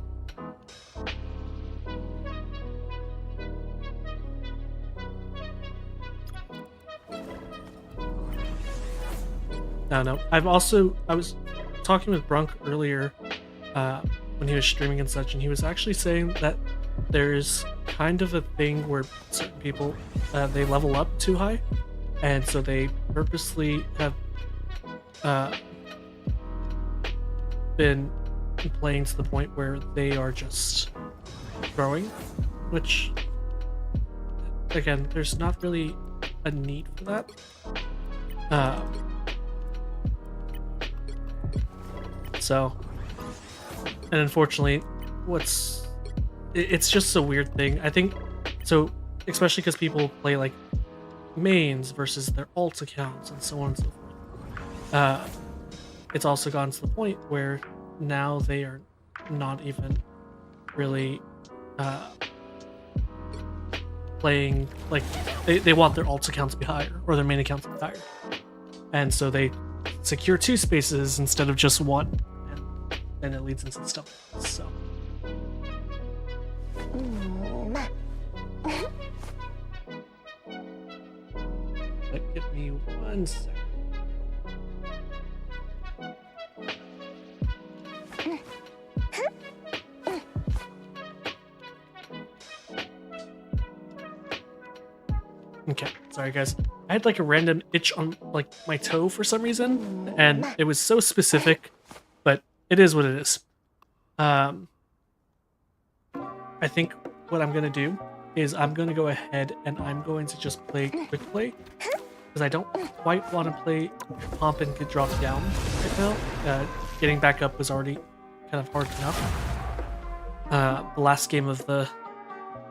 I don't know. I was talking with Brunk earlier when he was streaming and such, and he was actually saying that there's kind of a thing where certain people they level up too high, and so they purposely have been playing to the point where they are just growing, which again, there's not really a need for that. And unfortunately, it's just a weird thing. I think so, especially because people play like mains versus their alt accounts and so on and so forth. It's also gotten to the point where now they are not even really playing, like they want their alt accounts to be higher or their main accounts to be higher, and so they secure 2 spaces instead of just 1, and then it leads into stuff. So but give me 1 second. Okay, sorry guys. I had like a random itch on like my toe for some reason, and it was so specific, but it is what it is. I think what I'm gonna do is I'm gonna go ahead and I'm going to just play quick play, because I don't quite want to play Pomp and get dropped down right now. Getting back up was already kind of hard enough. The last game of the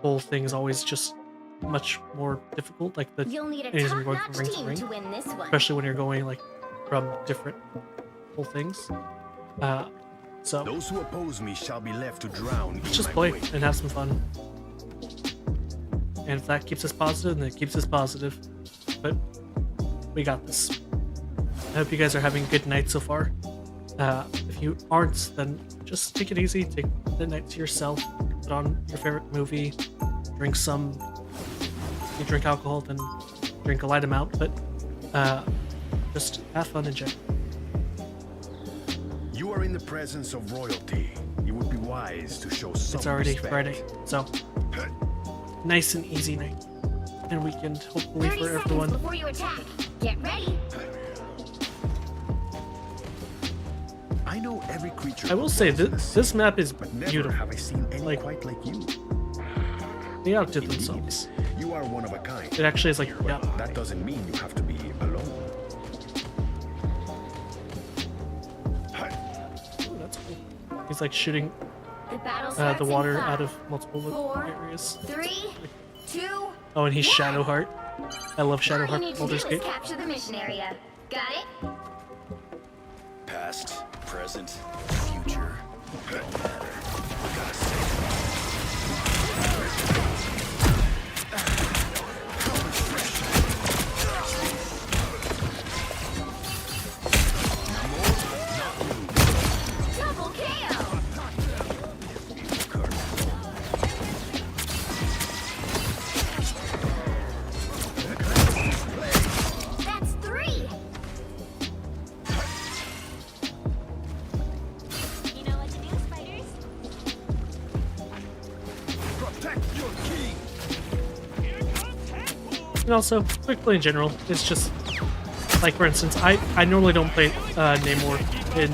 whole thing is always just much more difficult, like the You'll need a enemies are going top-notch from ring to team ring, to win this one. especially when you're going like from different whole things. So those who oppose me shall be left to drown. Let's just play and have some fun. And if that keeps us positive, then it keeps us positive. But we got this. I hope you guys are having a good night so far. If you aren't, then just take it easy. Take the night to yourself. Put on your favorite movie. Drink some. If you drink alcohol, then drink a light amount. But just have fun and enjoy. You are in the presence of royalty. It would be wise to show some It's already respect. Friday, so nice and easy night, and weekend hopefully 30 for seconds everyone. before you attack. Get ready. I know every creature. I will say this map is but never beautiful. have I seen any Like, quite like you. they outdid themselves. You are one of a kind. It actually is like, yeah, That doesn't mean you have to be alone. ooh, that's cool. He's like shooting The battle the starts in water 5, out of multiple 4, areas. 3, 2. Oh, and he's Shadowheart. I love All you Shadowheart need to do Baldur's is Gate. capture the mission area. Got it? Past, present, future. Don't matter. We gotta save Double KO. That's 3. You know what to do, spiders? Protect your king. And also, quick play in general, it's just, like for instance, I normally don't play Namor in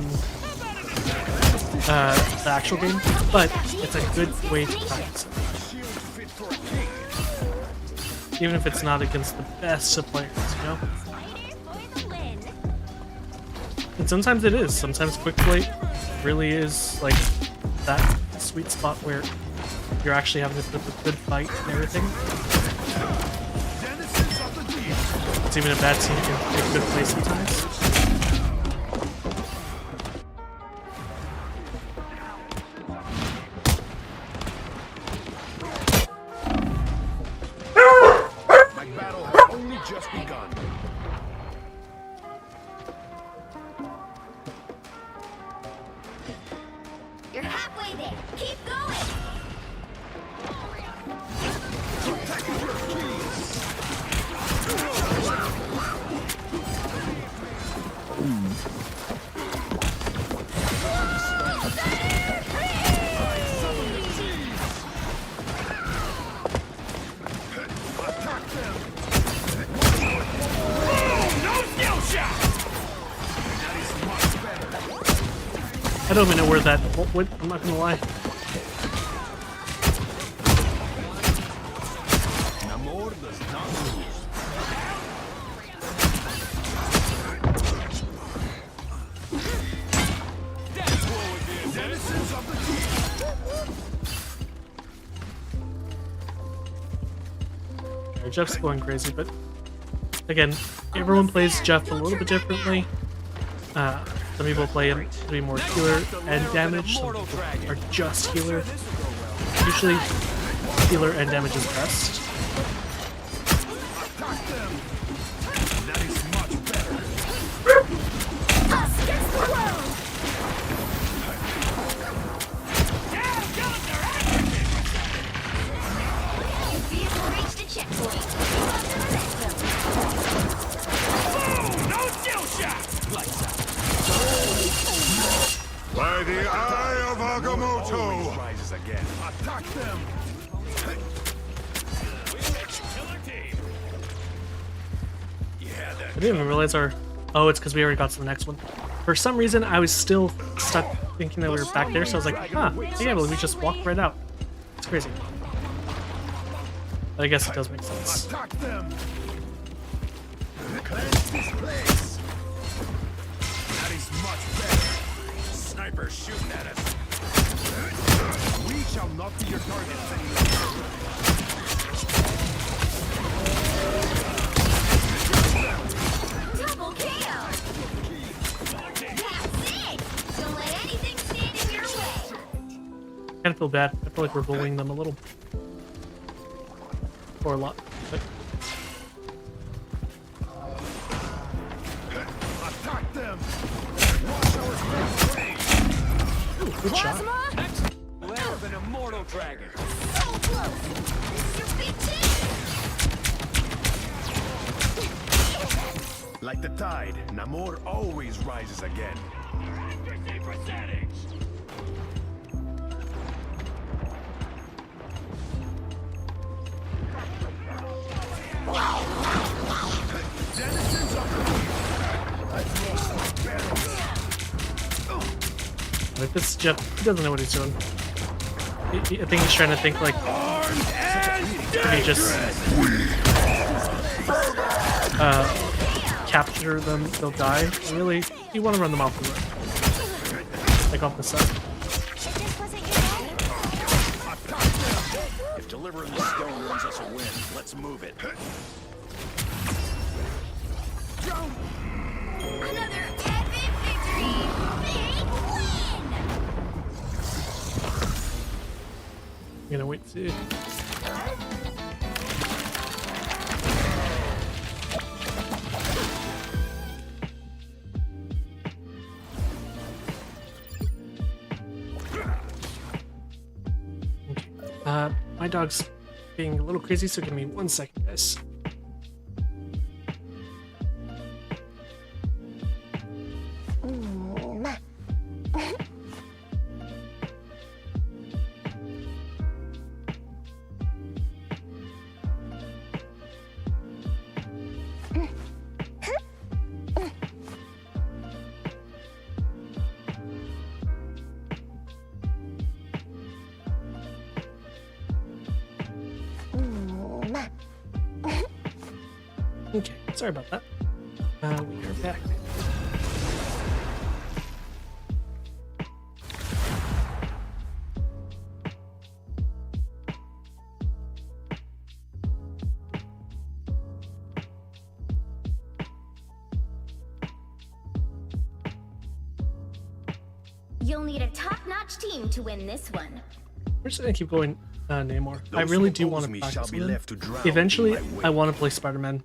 the actual game, but it's a good way to practice it. Even if it's not against the best of players, you know? And sometimes it is. Sometimes quick play really is like that sweet spot where you're actually having to put up a good fight and everything. It's even a bad team can take a good play sometimes. My battle has only just begun. You're halfway there. Keep going. I don't even know where that. What? I'm not gonna lie. Namor does not lose. Denizens of the deep. Jeff's going crazy, but again, everyone plays Jeff a little bit differently. Some people play him to be more healer and damage. Some people are just healer. Usually, healer and damage is best. That is much better. Us against the world! Vehicle reached a checkpoint. No skill shot! Lights out. By the eye of Agamotto! Rises again. Attack them! I didn't even realize our... Oh, it's because we already got to the next one. For some reason, I was still stuck thinking that we were back there, so I was like, huh, yeah, well, we just walked right out. It's crazy. But I guess it does make sense. Attack them! Cleanse this place! That is much better. Snipers shooting at us. We shall not be your targets anymore. Double kill! That's it! Don't let anything stand in your way! I kind of feel bad. I feel like we're bullying them a little. Or a lot. But Attack them! Watch our ooh, good shot. Lair of an immortal dragon. So close! This is big Like the tide, Namor always rises again. Denizens of Like this Jeff, he doesn't know what he's doing. I think he's trying to think like, can he just capture them, they'll die. And really, you want to run them off the road. Like off the side. If delivering the stone wins us a win, let's move it. Another epic victory! Big win! I'm gonna wait to see. My dog's being a little crazy, so give me 1 second, guys. Okay, sorry about that. We are back. You'll need a top-notch team to win this one. We're just gonna keep going, Namor. I really do want to practice with him. Eventually, I want to play Spider-Man.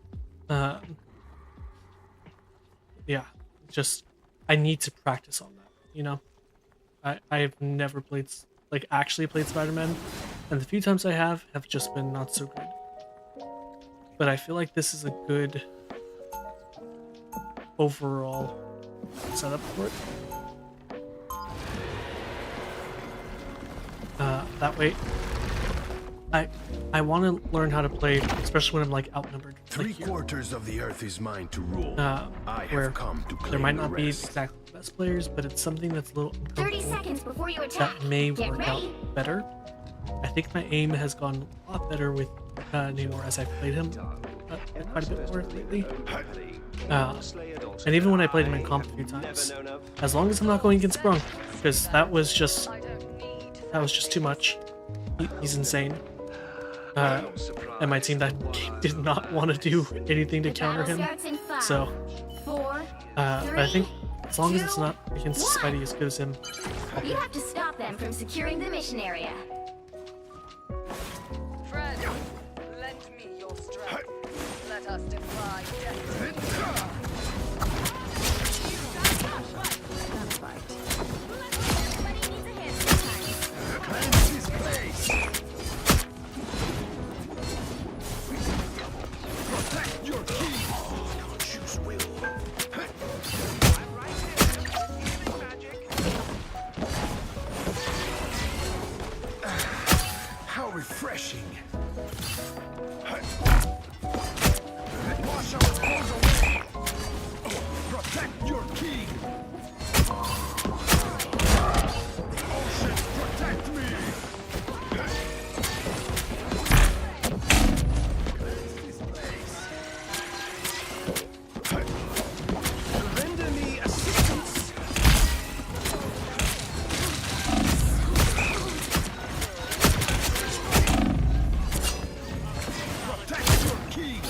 Yeah, just I need to practice on that. You know, I've never played actually played Spider-Man, and the few times I have just been not so good. But I feel like this is a good overall setup for it. That way, I want to learn how to play, especially when I'm like outnumbered. Like here, 3/4 of the earth is mine to rule. I where have come to claim there might the not be rest. exactly the best players, but it's something that's a little 30 uncomfortable seconds before you attack. that may Get work ready. out better. I think my aim has gone a lot better with Namor as I've played him quite a bit more lately. And even when I played him in comp a few times, as long as I'm not going against Brunk, because that was just too much. He's insane. And my team that did not want to do anything to counter him. So, but I think as long as it's not against Spidey as good as him. You have to stop them from securing the mission area. Friend, lend me your strength. Let us defy destiny. That's right. Everybody needs a hand sometimes. Cleanse this place. Protect your key. Conscious will. How refreshing. Wash our clothes away. Protect your king. The oceans protect me. Cleanse this place. Render me assistance. Protect your king.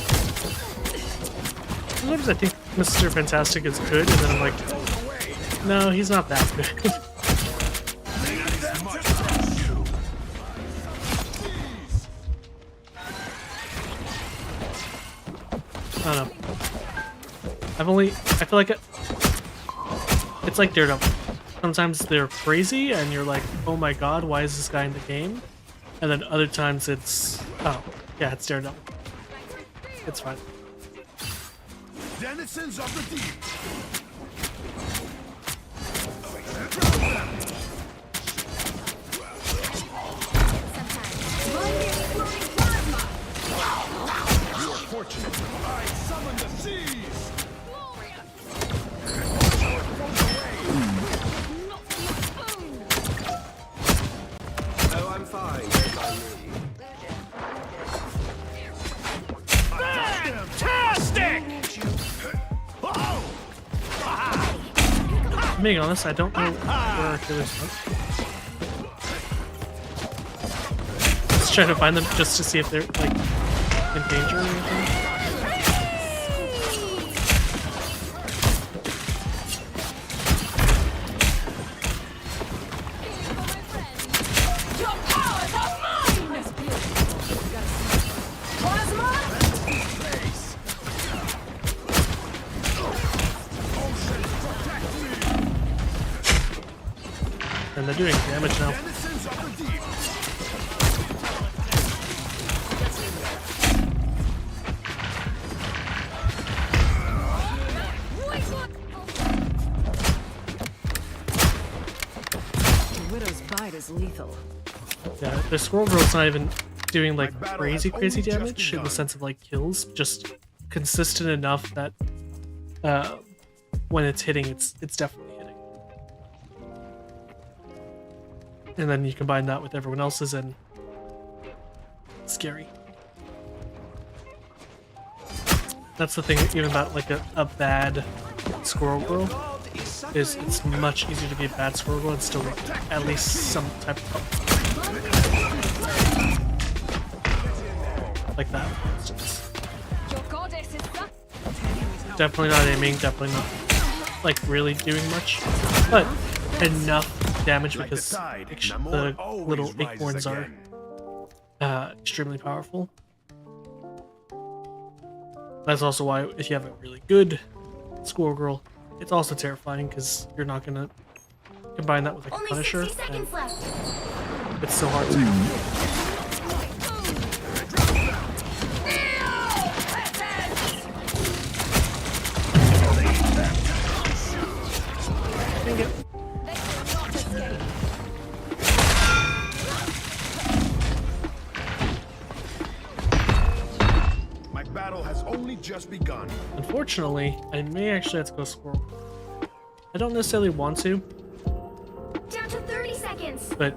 Sometimes I think Mr. Fantastic is good, and then I'm like, no, he's not that good. I don't know. I feel like it's like Daredevil. Sometimes they're crazy and you're like, oh my god, why is this guy in the game? And then other times it's, oh, yeah, it's Daredevil. It's fine. Denizens of the deep. You are fortunate. I summon the seas. Oh, I'm fine. Fantastic! Being honest, I don't know where Achilles went. Just trying to find them just to see if they're like in danger or anything. And they're doing damage now. The Widow's bite is lethal. Yeah, the Squirrel Girl's not even doing like crazy damage in the sense of like kills, just consistent enough that when it's hitting, it's definitely hitting. And then you combine that with everyone else's and it's scary. That's the thing even about like a bad Squirrel Girl is it's much easier to be a bad Squirrel Girl and still get at least some type of like that, for instance. Definitely not aiming, definitely not like really doing much, but enough damage because the little acorns are extremely powerful. That's also why if you have a really good Squirrel Girl, it's also terrifying because you're not gonna combine that with like a Punisher. And it's so hard to. battle has only just begun. Unfortunately, I may actually have to go squirrel. I don't necessarily want to, Down to 30 seconds. but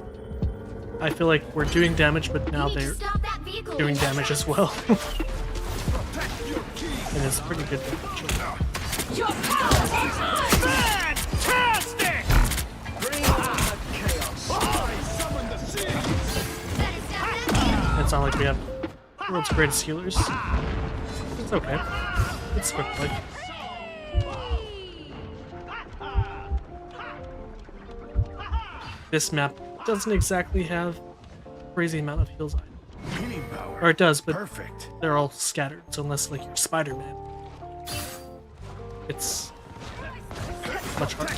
I feel like we're doing damage, but now they're doing damage as well. And it's pretty good damage. Your power is fantastic! Bring on the chaos. I summon the sea. It's not like we have the world's greatest healers. It's okay. It's quick like. This map doesn't exactly have a crazy amount of heals either. Or it does, but they're all scattered. So unless like you're Spider-Man, it's much harder.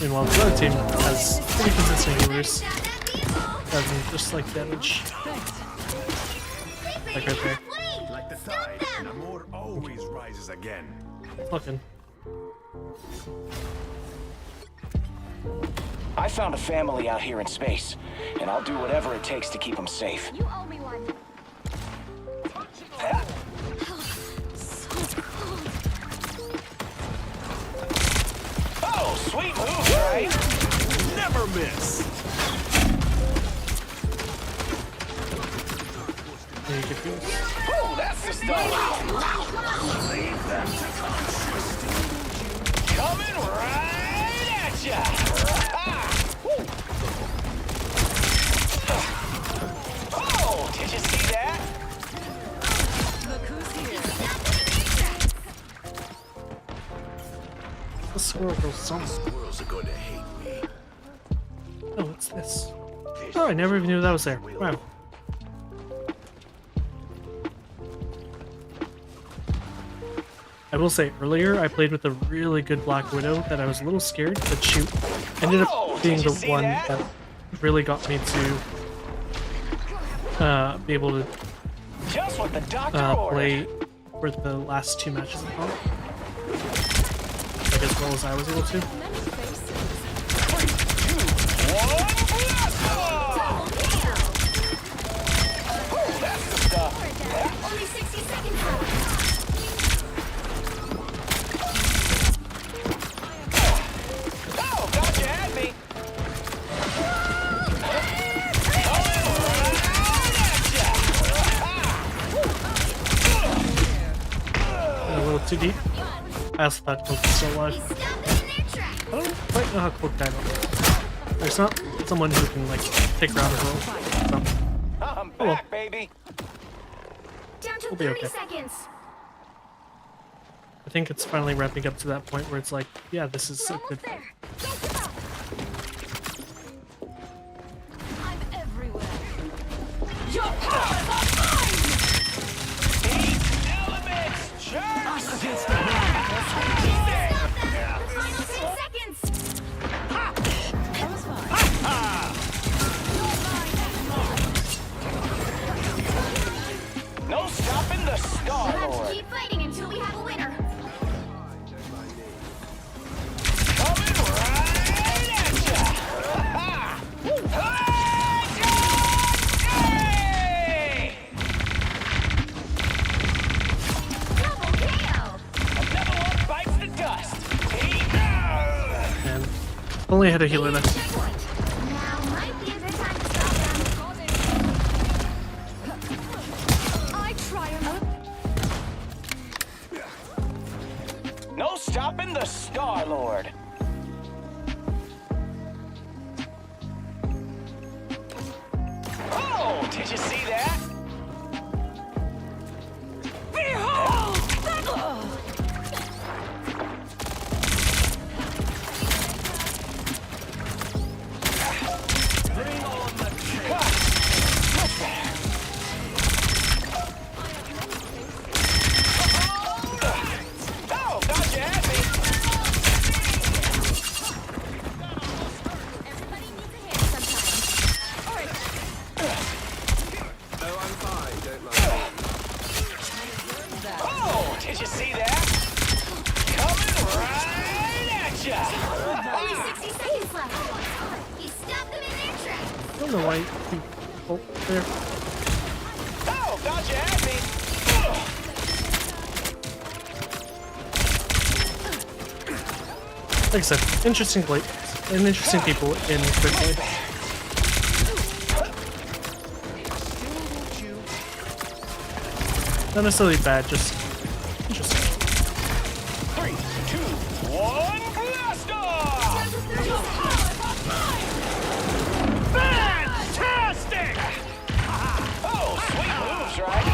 Meanwhile, the other team has pretty consistent healers. Doesn't just like damage. Like right there. Like the tide, Namor always rises again. Fucking. I found a family out here in space, and I'll do whatever it takes to keep them safe. You owe me one. Oh, sweet move, right? Never miss. Yeah, you can feel it. Oh, that's the stuff. Coming right at ya. Oh, did you see that? Look who's here. The squirrel goes somewhere. Squirrels are going to hate me. Oh, what's this? Oh, I never even knew that was there. Wow. I will say, earlier I played with a really good Black Widow that I was a little scared, but shoot, ended up being the one that really got me to be able to Just what the doctor ordered. play for the last two matches of Punk. Like as well as I was able to. Oh, that's the stuff. Only 60 seconds left. Oh, gotcha at me. A little too deep. I also thought Cloak was still alive. I don't quite know how Cloak died. There's not someone who can like take her out of roll. So. I'm back, baby. Down to We'll be 30 okay. seconds. I think it's finally ramping up to that point where it's like, yeah, this is a good thing. I'm everywhere. Your power is mine! Elements, jerks! Against the ground. Final 10 seconds. That was fine. No stopping the We'll have to Star-Lord. keep fighting until we have a winner. Coming right at ya. Hey! Double KO. Another one bites the dust. And only had a healer left. Now might be a good time to stop them. I triumph. No stopping the Star-Lord. Oh, did you see that? Behold! Bring on the chaos. Oh, gotcha at me. Everybody needs a hand sometimes. don't know why. Oh, there. Oh, thought you had me. Like I said, interesting people in Quickplay. Not necessarily bad, just interesting. 3, 2, 1, blast off! Fantastic! Oh, sweet moves, right?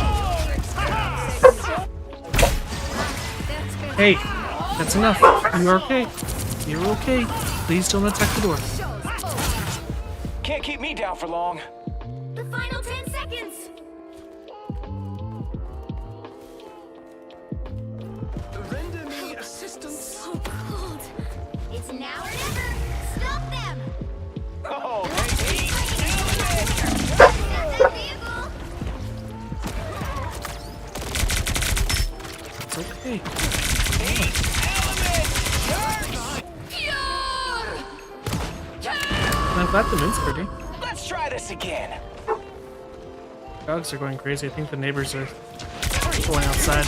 Hey, that's enough. You're okay. You're okay. Please don't attack the door. Can't keep me down for long. The final 10 seconds. Render me assistance. So cold. It's now or never. Stop them. Oh, baby! It's okay. I'm glad the moon's pretty. Let's try this again. Dogs are going crazy. I think the neighbors are going outside.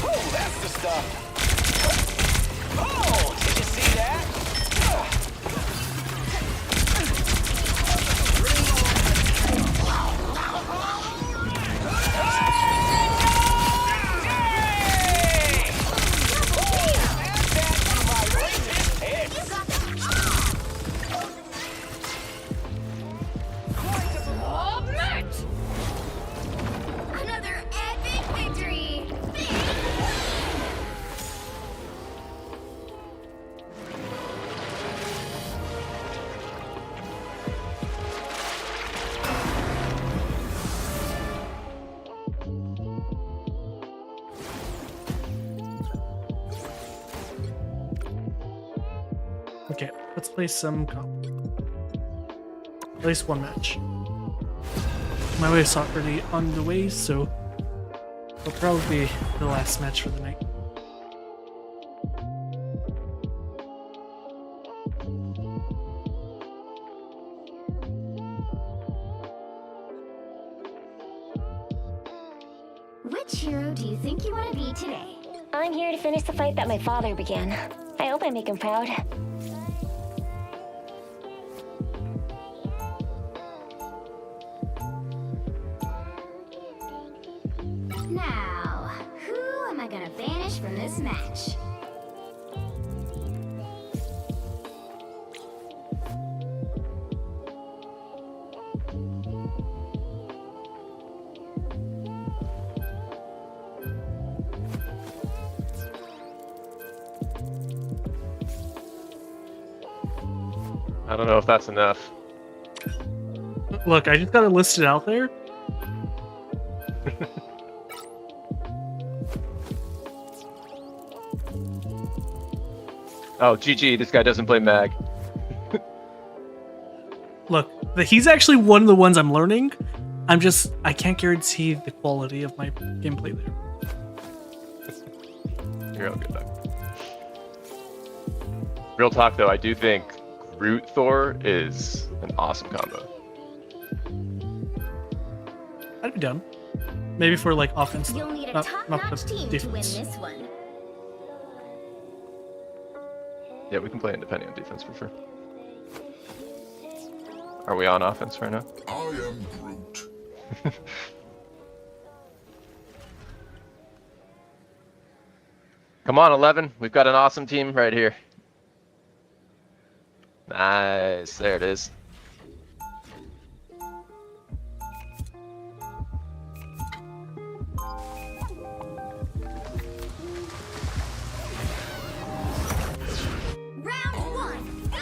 Oh, that's the stuff. Oh, did you see that? Another epic victory. Okay, let's play some comp. At least one match. My wife's already on the way, so it'll probably be the last match for the night. Which hero do you think you want to be today? I'm here to finish the fight that my father began. I hope I make him proud. Now, who am I gonna banish from this match? I don't know if that's enough. Look, I just got it listed out there. Oh, GG, this guy doesn't play Mag. Look, he's actually one of the ones I'm learning. I can't guarantee the quality of my gameplay there. You're all good, dog. Real talk though, I do think Root Thor is an awesome combo. I'd be done. Maybe for like offense. You'll need a not top-notch the team defense. to win this one. Yeah, we can play independent on defense for sure. Are we on offense right now? I am Groot. Come on, 11. We've got an awesome team right here. Nice. There it is. Round one, go!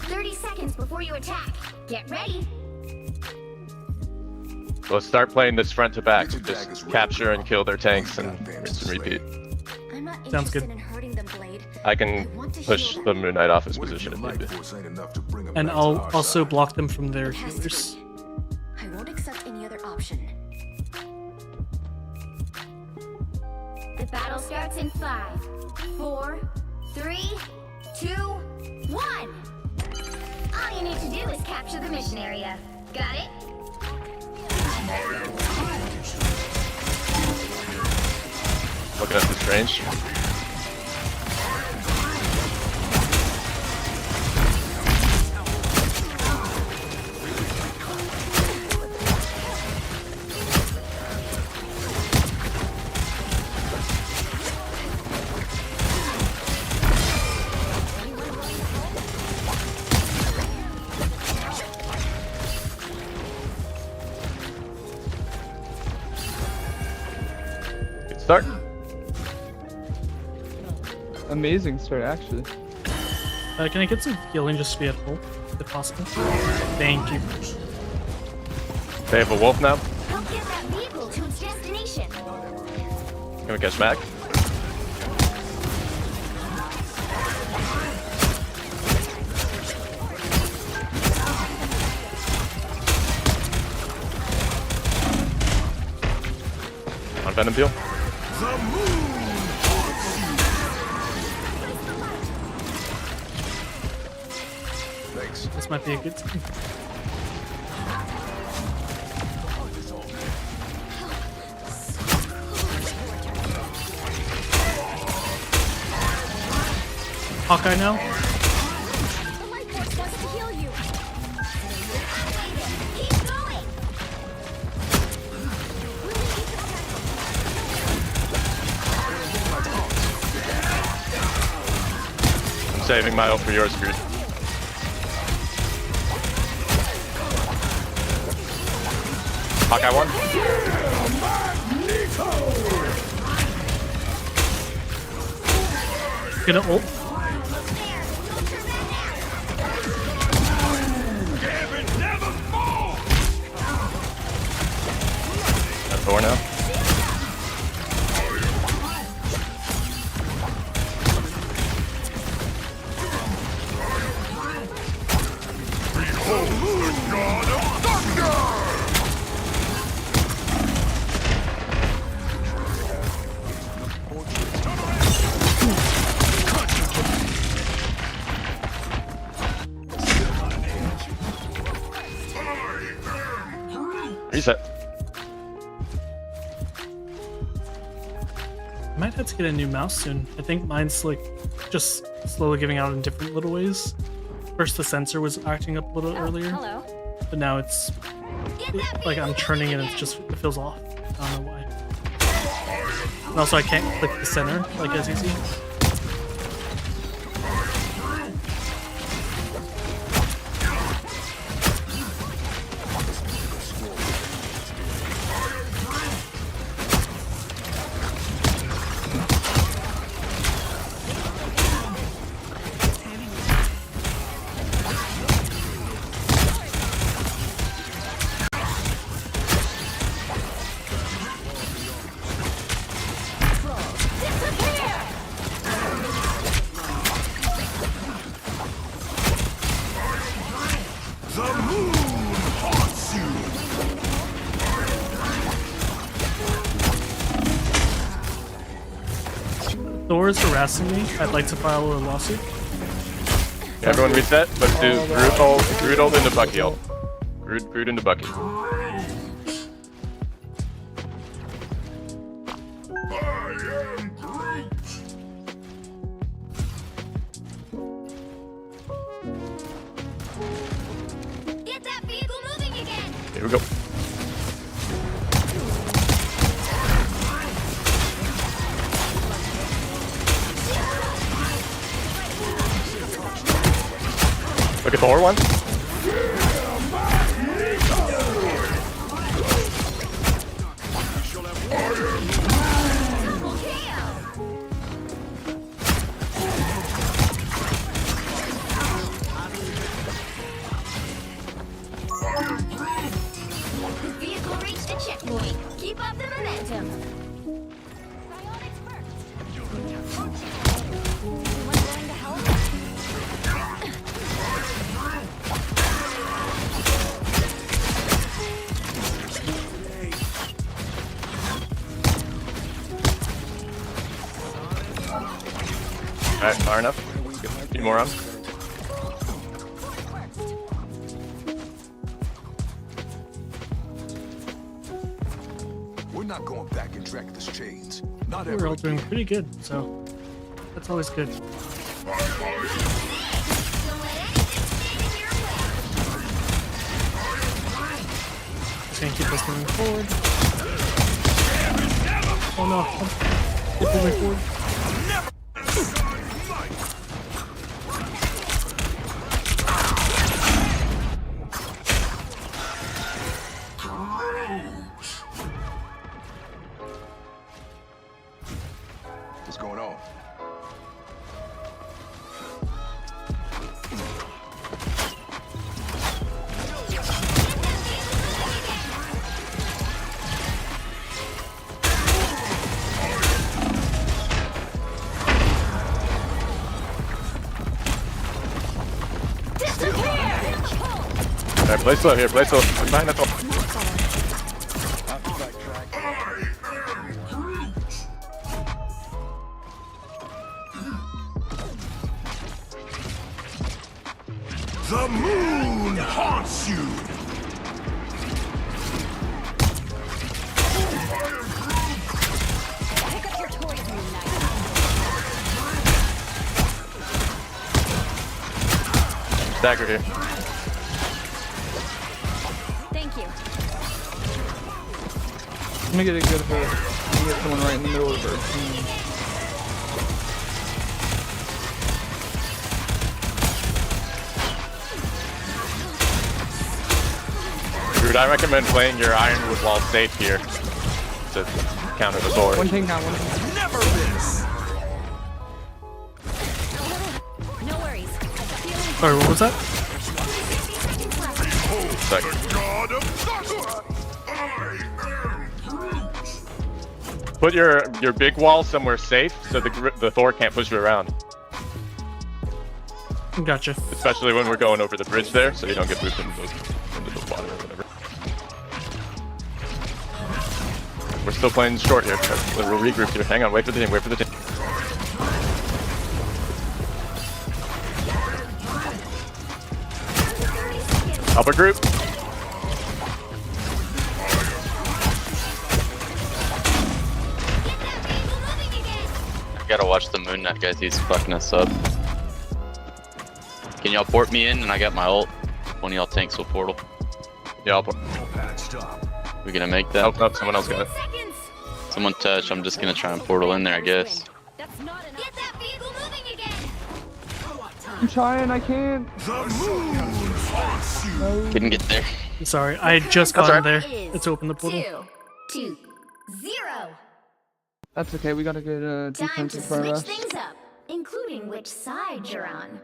30 seconds before you attack. Get ready. Let's start playing this front to back. Just capture and kill their tanks and rinse and repeat. I'm not Sounds good. interested in hurting them, Blade. I can push the Moon Knight off his position if need be. And I'll also block them from their healers. I won't accept any other option. starts in 5, 4, 3, 2, 1. All you need to do is capture the mission area. Got it? Looking at this range. Good start. Amazing start, actually. Can I get some healing just to be at full, if possible? Thank you. They have a wolf now. Help get that vehicle to its destination. Can we catch Mac? On Venom Peel. This might be a good time. Hawkeye now? The light force wants to heal you. Keep going. I'm saving my ult for yours, Groot. Hawkeye one. Gonna ult. Got Thor now. Reset. I might have to get a new mouse soon. I think mine's like just slowly giving out in different little ways. First the sensor was acting up a little earlier, Hello. but now it's like I'm churning and it feels off. I don't know why. And also I can't click the center like as easy. Thor is harassing me. I'd like to file a lawsuit. Everyone reset. Let's do Groot ult into Bucky ult. Groot into Bucky. Get that vehicle moving again. Here we go. Look at Thor one. The vehicle reached the checkpoint. Keep up the momentum. Psionics first. Anyone willing to help? Alright, far enough. A few more on. We're not going back in Dracula's chains. Not We're ever all doing again. pretty good, so that's always good. Just gonna keep us moving forward. Oh no! Keep moving forward. What's going on? Alright, play slow here, play slow. Behind us all. The moon haunts you! Pick up your toys, Moon Knight. Stagger here. Thank you. I'm gonna get a good hit. I'm gonna get someone right in the middle of her. Dude, I recommend playing your Ironwood wall safe here to counter the sword. One thing down, one thing. Never miss! No worries. Sorry, what was that? Second. God of Put your big wall somewhere safe so the Thor can't push you around. Gotcha. Especially when we're going over the bridge there, so you don't get moved into the water or whatever. We're still playing short here. We'll regroup here. Hang on, wait for the team, wait for the team. Upper group. I gotta watch the Moon Knight, guys. He's fucking us up. Can y'all port me in? And I got my ult. One of y'all tanks will portal. Yeah, I'll port. We gonna make that? Oh, no, someone else got it. Someone touch. I'm just gonna try and portal in there, I guess. That's not enough. Get that vehicle moving again. I'm trying, I can't. Couldn't get there. I'm sorry, I just got in there. Let's open the portal. 2, 0. That's okay, we got a good Time defense to in front of switch us. things up, including which side you're on.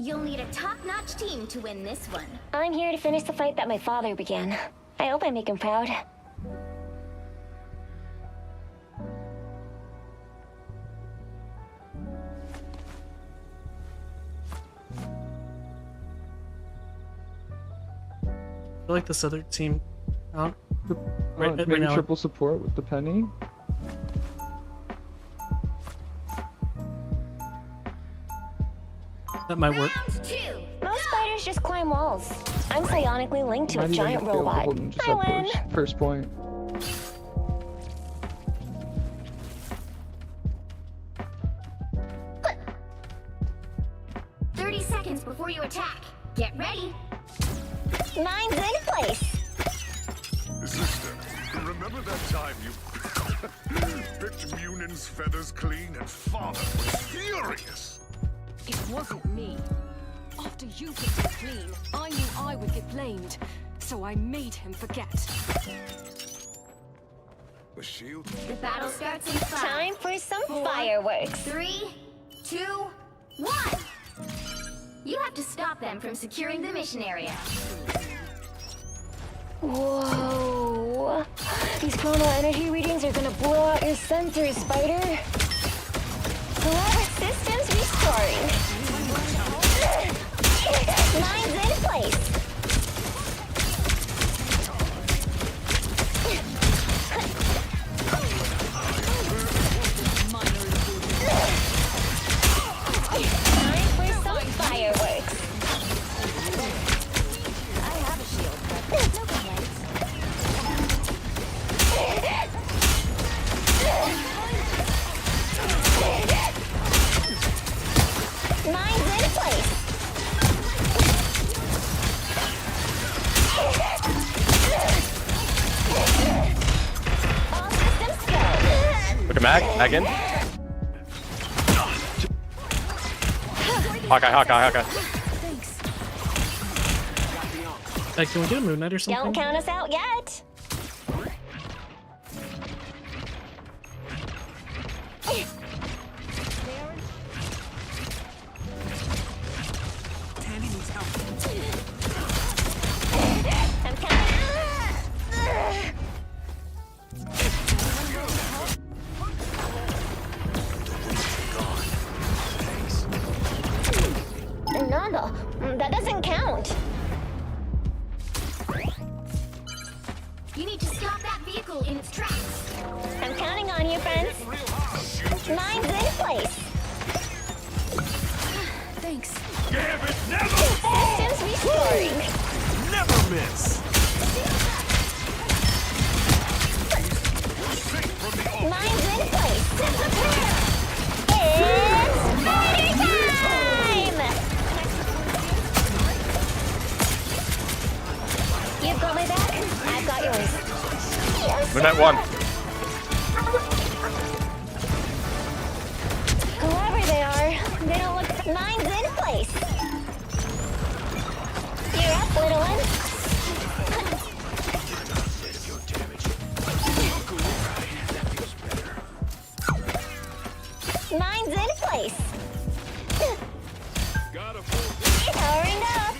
You'll need a top-notch team to win this one. I'm here to finish the fight that my father began. I hope I make him proud. I feel like this other team out right Maybe now. triple support with the penny. That might work. Most spiders just climb walls. I'm psionically linked to a Might even giant get the robot. golden just I at win. first point. Seconds before you attack. Get ready. Mine's in place. Sister, remember that time you picked Munion's feathers clean and father was furious? It wasn't me. After you picked it clean, I knew I would get blamed, so I made him forget. The shield? The battle starts in 5. Time for some 4, fireworks. 3, 2, 1. You have to stop them from securing the mission area. Whoa. These chrono energy readings are gonna blow out your sensors, Spider. Whoever system's restoring. Mine's in place. mag in. Hawkeye. Like, can we get a Moon Knight or something? Don't count us out yet. I'm counting. Nada. That doesn't count. You need to stop that vehicle in its tracks. I'm counting on you, friends. Mine's in place. Thanks. Systems restoring. Never miss. Mine's in place. Disappear. It's party time! You've got my back. I've got yours. Yes. Moon Knight 1. Whoever they are, they don't look. Mine's in place. You're up, little one. Mine's in place. Powering up.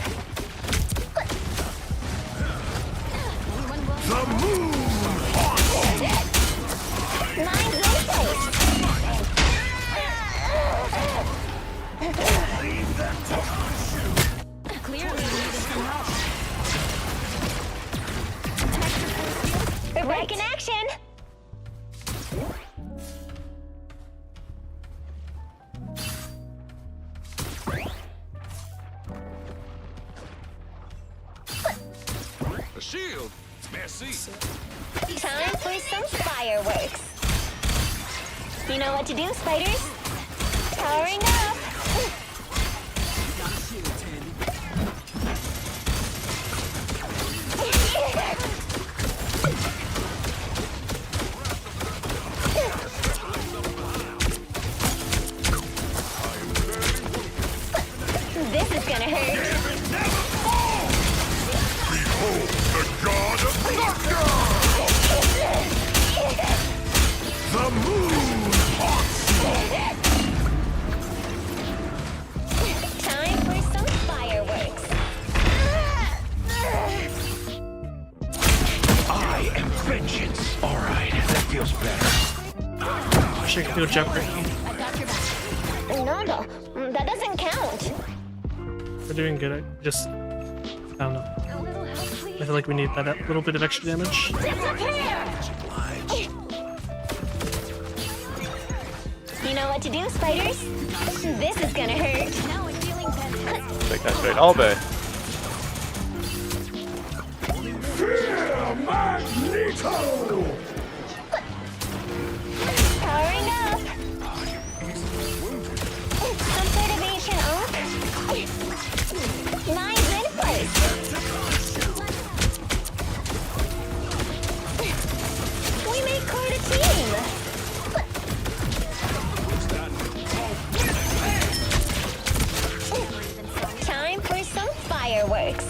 The moon haunts you. Mine's in place. Leave them to shoot. Clearly needed some help. Break in action. A shield. Merci. Time for some fireworks. You know what to do, spiders. Powering up. This is gonna hurt. Behold the god of thunder! The moon haunts you! Time for some fireworks. I am vengeance. Alright, that feels better. Wish I could do a jump right here. No, that doesn't count. We're doing good. I just, I don't know. I feel like we need that little bit of extra damage. You know what to do, spiders? This is gonna hurt. Take that straight all day. Fear Magneto! Powering up. Some sort of ancient oak. Mine's in place. We make quite a team. Time for some fireworks.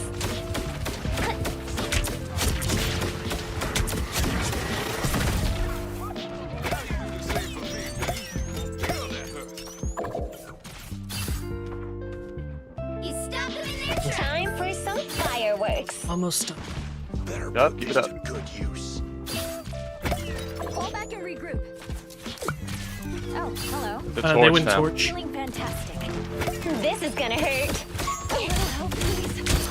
Time for some fireworks. Almost done. Yup, keep it up. Good use. Fall back and regroup. Oh, hello. The They torch went now. torch. Feeling fantastic. This is gonna hurt. A little help, please.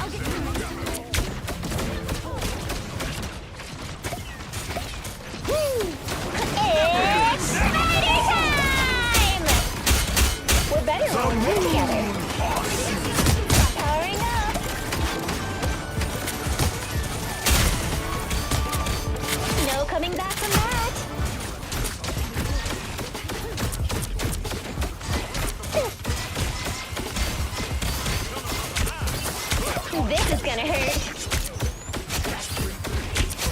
I'll get you It's spider time! We're better when we work together. Powering up. No coming back from that. This is gonna hurt.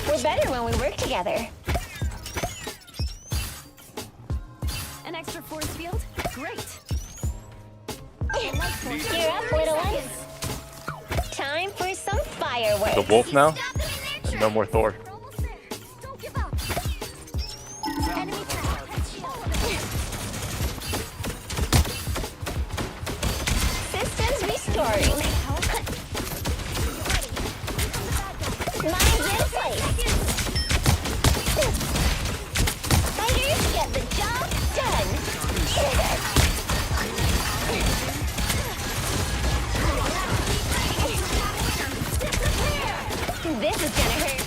We're better when we work together. Great. You're up, little one. Time for some fireworks. The wolf now? No more Thor. Systems restoring. Mine's in place. Fighters get the job done. This is gonna hurt.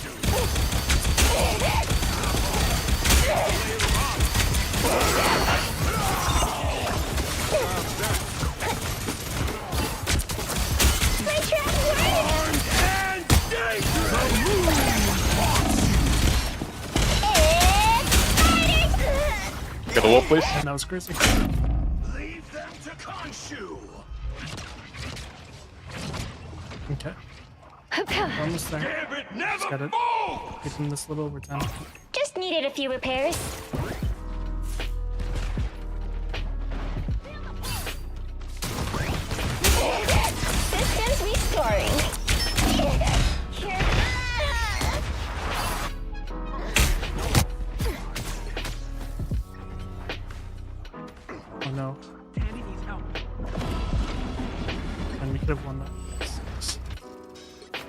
My trap worked! Get the wolf, please. And that was crazy. Leave them to Khonshu. Okay. Almost there. Just gotta give him this little overtime. Just needed a few repairs. Systems restoring. Oh no. And we could have won that.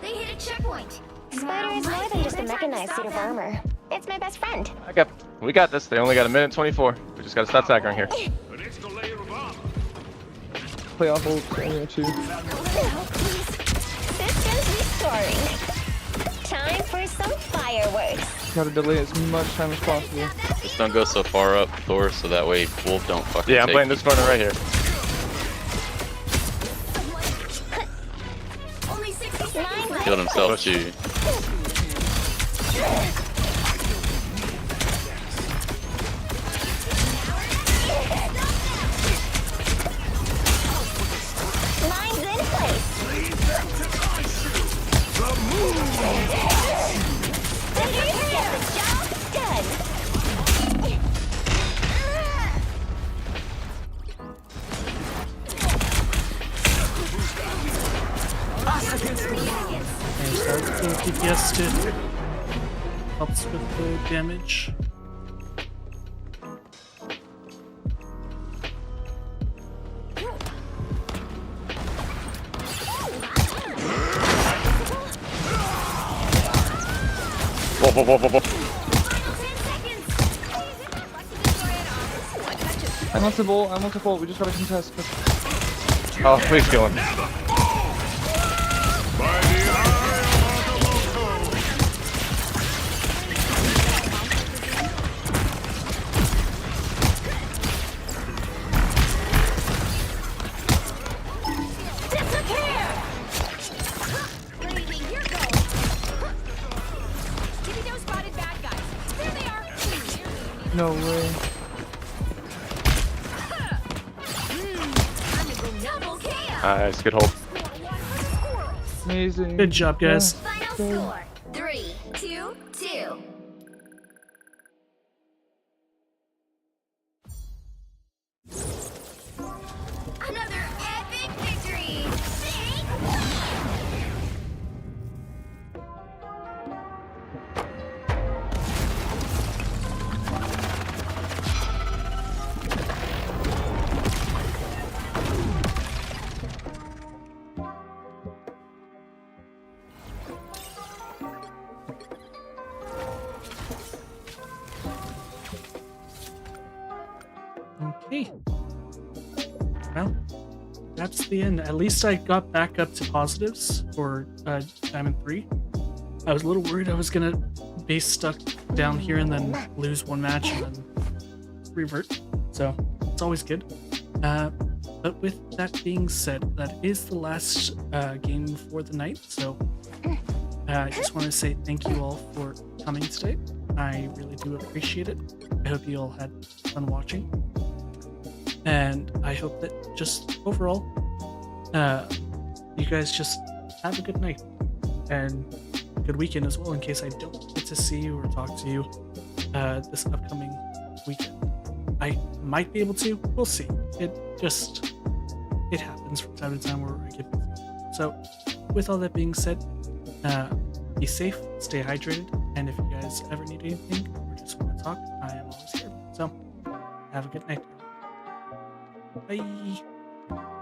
They hit a checkpoint. Spider is more than just a mechanized suit of armor. It's my best friend. We got this. They only got a minute 24. We just gotta stop staggering here. Play off ult. I got you. Systems restoring. Time for some fireworks. Gotta delay as much time as possible. Just don't go so far up, Thor, so that way Wolf don't fucking Yeah, I'm take playing you. this corner right here. Killed himself too. Mine's in place. Fighters get the job done. And start the DPS stick. Helps with the damage. Wolf, wolf, wolf, wolf, wolf. I'm on the ball. I'm on the ball. We just gotta contest. Oh, please kill him. No way. Nice, good hold. Amazing. Good job, guys. Final score 3-2-2. Another epic victory. Okay. Well, that's the end. At least I got back up to positives for Diamond 3. I was a little worried I was gonna be stuck down here and then lose one match and then revert. So it's always good. But with that being said, that is the last game for the night. So I just want to say thank you all for coming today. I really do appreciate it. I hope you all had fun watching. And I hope that just overall, you guys just have a good night and a good weekend as well, in case I don't get to see you or talk to you this upcoming weekend. I might be able to. We'll see. It happens from time to time where I get busy. So, with all that being said, be safe, stay hydrated, and if you guys ever need anything or just want to talk, I am always here. So, have a good night. Bye.